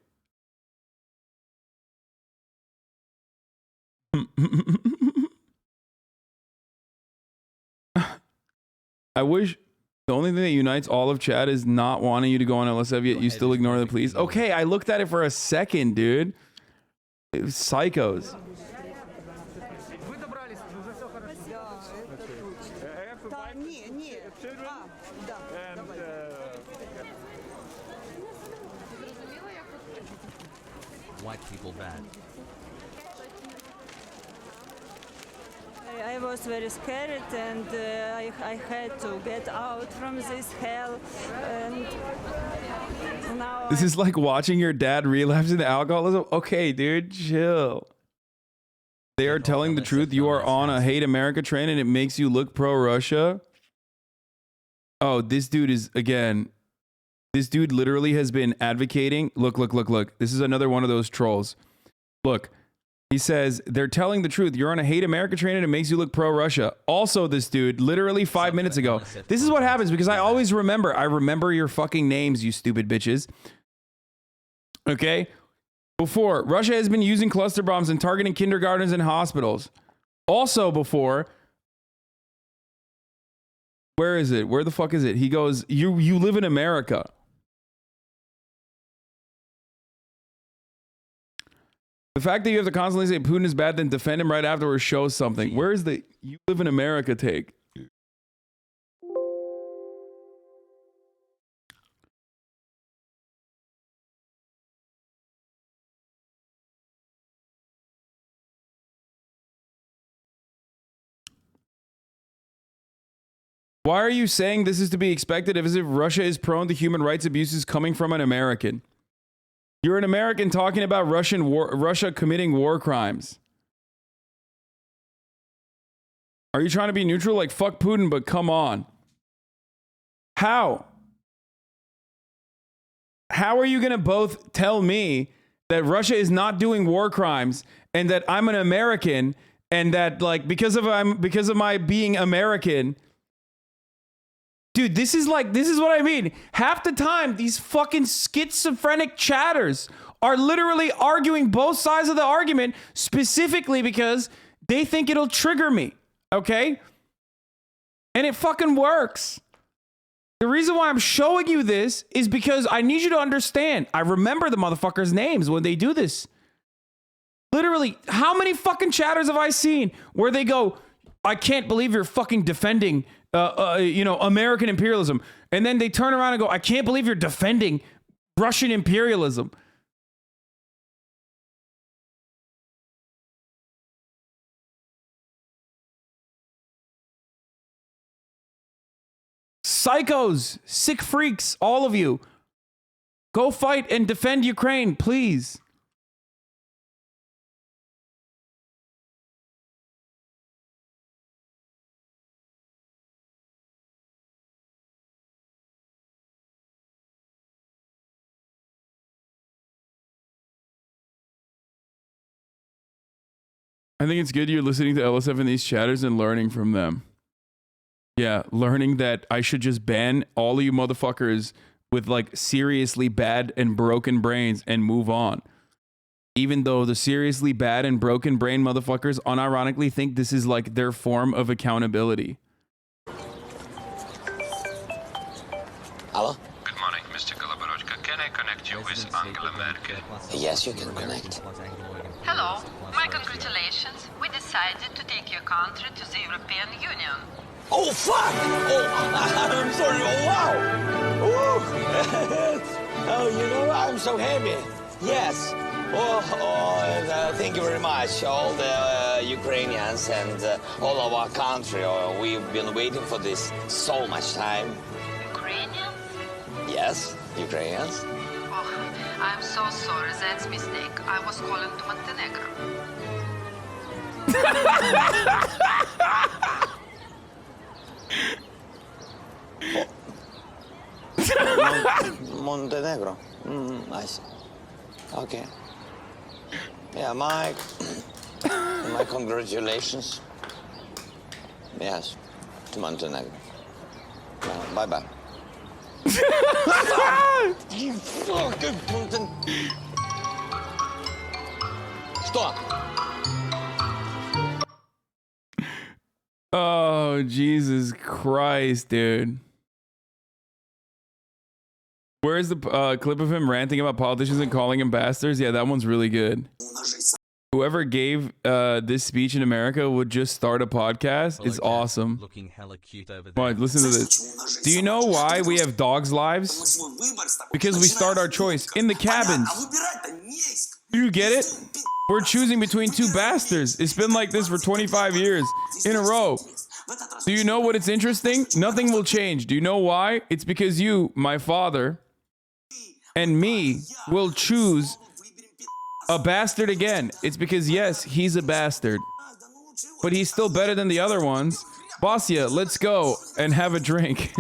I wish the only thing that unites all of chat is not wanting you to go on LSF, yet you still ignore the police. Okay, I looked at it for a second, dude. It was psychos. White people bad. I was very scared and I had to get out from this hell, and now this is like watching your dad relapse into alcoholism. Okay, dude, chill. They are telling the truth. You are on a hate America train and it makes you look pro-Russia. Oh, this dude is, again, this dude literally has been advocating. Look. This is another one of those trolls. Look. He says, they're telling the truth. You're on a hate America train and it makes you look pro-Russia. Also, this dude, literally 5 minutes ago. This is what happens because I always remember. I remember your fucking names, you stupid bitches. Okay? Before, Russia has been using cluster bombs and targeting kindergartens and hospitals. Also before, where is it? Where the fuck is it? He goes, you live in America. The fact that you have to constantly say Putin is bad, then defend him right afterwards shows something. Where is the you live in America take? Why are you saying this is to be expected as if Russia is prone to human rights abuses coming from an American? You're an American talking about Russia committing war crimes. Are you trying to be neutral? Like, fuck Putin, but come on. How? How are you going to both tell me that Russia is not doing war crimes and that I'm an American and that, like, because of my being American? Dude, this is what I mean. Half the time, these fucking schizophrenic chatters are literally arguing both sides of the argument specifically because they think it'll trigger me. Okay? And it fucking works. The reason why I'm showing you this is because I need you to understand. I remember the motherfuckers' names when they do this. Literally, how many fucking chatters have I seen where they go, I can't believe you're fucking defending, American imperialism. And then they turn around and go, I can't believe you're defending Russian imperialism. Psychos, sick freaks, all of you. Go fight and defend Ukraine, please. I think it's good you're listening to LSF and these chatters and learning from them. Yeah, learning that I should just ban all of you motherfuckers with like seriously bad and broken brains and move on. Even though the seriously bad and broken brain motherfuckers unironically think this is like their form of accountability. Hello? Good morning, Mr. Koloborochka. Can I connect you with Angela Merkel? Yes, you can connect. Hello. My congratulations. We decided to take your country to the European Union. Oh, fuck! Oh, I'm sorry. Oh, wow! Oh, I'm so happy. Yes. Thank you very much. All the Ukrainians and all of our country, we've been waiting for this so much time. Ukrainians? Yes, Ukrainians. Oh, I'm so sorry. That's a mistake. I was calling to Montenegro. Montenegro. I see. Okay. Yeah, my congratulations. Yes, to Montenegro. Bye-bye. You fucking Putin. Что? Oh, Jesus Christ, dude. Where's the clip of him ranting about politicians and calling them bastards? Yeah, that one's really good. Whoever gave this speech in America would just start a podcast. It's awesome. Looking hella cute over there. Come on, listen to this. Do you know why we have dogs' lives? Because we start our choice in the cabins. Do you get it? We're choosing between two bastards. It's been like this for 25 years in a row. Do you know what it's interesting? Nothing will change. Do you know why? It's because you, my father, and me will choose a bastard again. It's because, yes, he's a bastard. But he's still better than the other ones. Bossia, let's go and have a drink.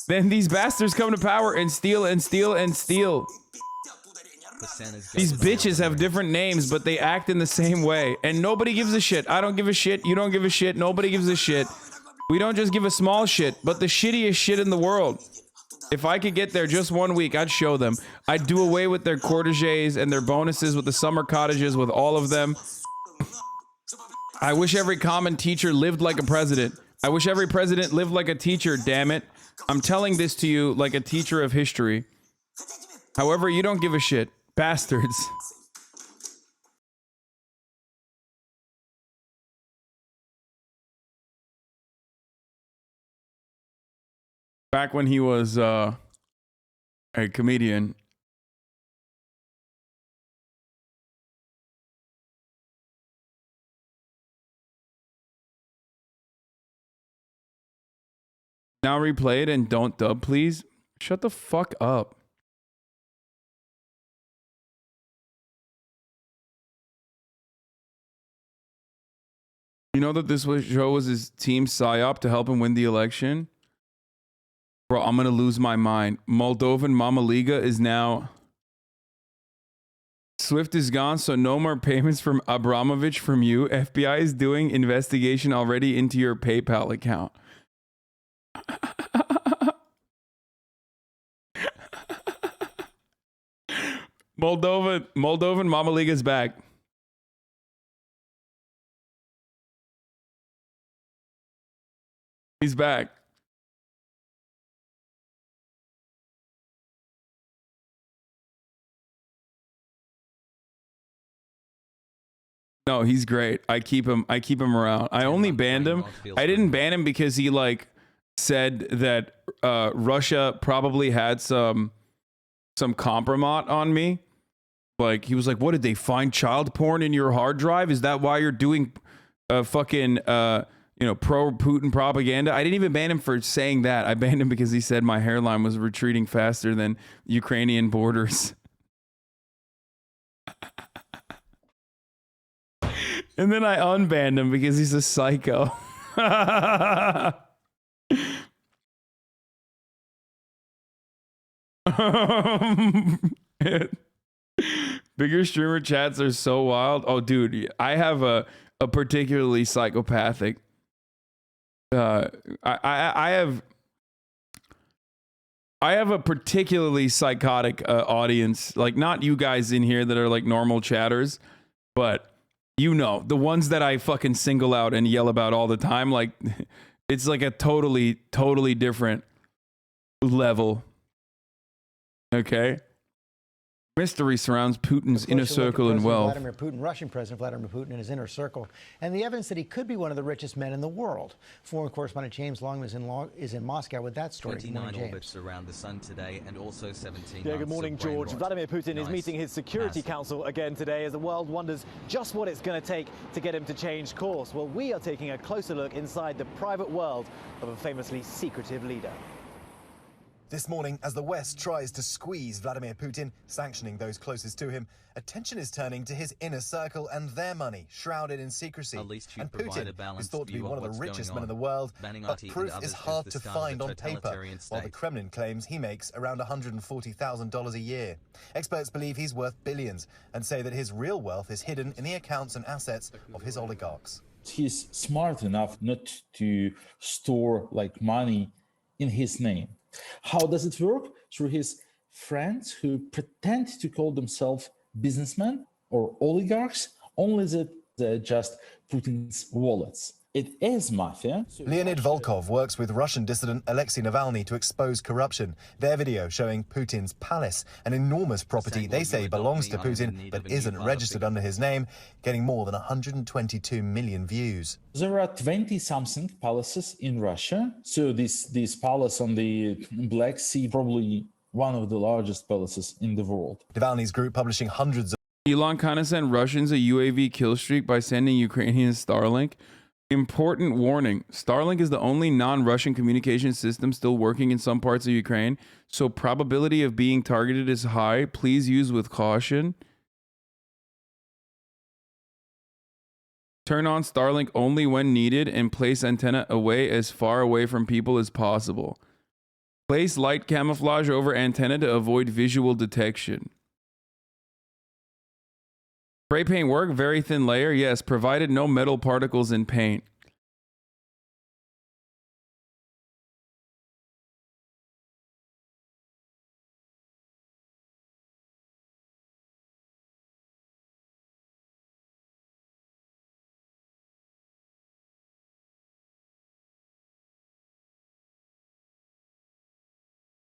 Then these bastards come to power and steal and steal and steal. These bitches have different names, but they act in the same way. And nobody gives a shit. I don't give a shit. You don't give a shit. Nobody gives a shit. We don't just give a small shit, but the shittiest shit in the world. If I could get there just 1 week, I'd show them. I'd do away with their courtesies and their bonuses, with the summer cottages, with all of them. I wish every common teacher lived like a president. I wish every president lived like a teacher, damn it. I'm telling this to you like a teacher of history. However, you don't give a shit. Bastards. Back when he was a comedian. Now replay it and don't dub, please. Shut the fuck up. You know that this show was his team psyop to help him win the election? Bro, I'm going to lose my mind. Moldovan Mama Liga is now... Swift is gone, so no more payments from Abramovich from you. FBI is doing investigation already into your PayPal account. Moldovan Mama Liga is back. He's back. No, he's great. I keep him around. I only banned him. I didn't ban him because he like said that Russia probably had some compromat on me. Like he was like, "What did they find child porn in your hard drive? Is that why you're doing fucking pro-Putin propaganda?" I didn't even ban him for saying that. I banned him because he said my hairline was retreating faster than Ukrainian borders. And then I unbanned him because he's a psycho. Bigger streamer chats are so wild. Oh, dude, I have a particularly psychopathic. I have a particularly psychotic audience. Like not you guys in here that are like normal chatters, but you know, the ones that I fucking single out and yell about all the time. Like it's like a totally different level. Okay. Mystery surrounds Putin's inner circle and wealth. Vladimir Putin, Russian President Vladimir Putin and his inner circle, and the evidence that he could be one of the richest men in the world. Foreign correspondent James Long is in Moscow with that story. 29 orbits around the sun today and also 17 Yeah, good morning, George. Vladimir Putin is meeting his Security Council again today as the world wonders just what it's going to take to get him to change course. Well, we are taking a closer look inside the private world of a famously secretive leader. This morning, as the West tries to squeeze Vladimir Putin, sanctioning those closest to him, attention is turning to his inner circle and their money, shrouded in secrecy. And Putin is thought to be one of the richest men in the world, but proof is hard to find on paper, while the Kremlin claims he makes around $140,000 a year. Experts believe he's worth billions and say that his real wealth is hidden in the accounts and assets of his oligarchs. He's smart enough not to store like money in his name. How does it work? Through his friends who pretend to call themselves businessmen or oligarchs, only that they're just Putin's wallets. It is mafia. Leonid Volkov works with Russian dissident Alexei Navalny to expose corruption. Their video showing Putin's palace, an enormous property they say belongs to Putin but isn't registered under his name, getting more than 122 million views. There are 20-something palaces in Russia. So this palace on the Black Sea, probably one of the largest palaces in the world. Navalny's group publishing hundreds of... Elon kind of sent Russians a UAV kill streak by sending Ukrainians Starlink. Important warning, Starlink is the only non-Russian communication system still working in some parts of Ukraine, so probability of being targeted is high. Please use with caution. Turn on Starlink only when needed and place antenna as far away from people as possible. Place light camouflage over antenna to avoid visual detection. Spray paint work, very thin layer, yes, provided no metal particles in paint.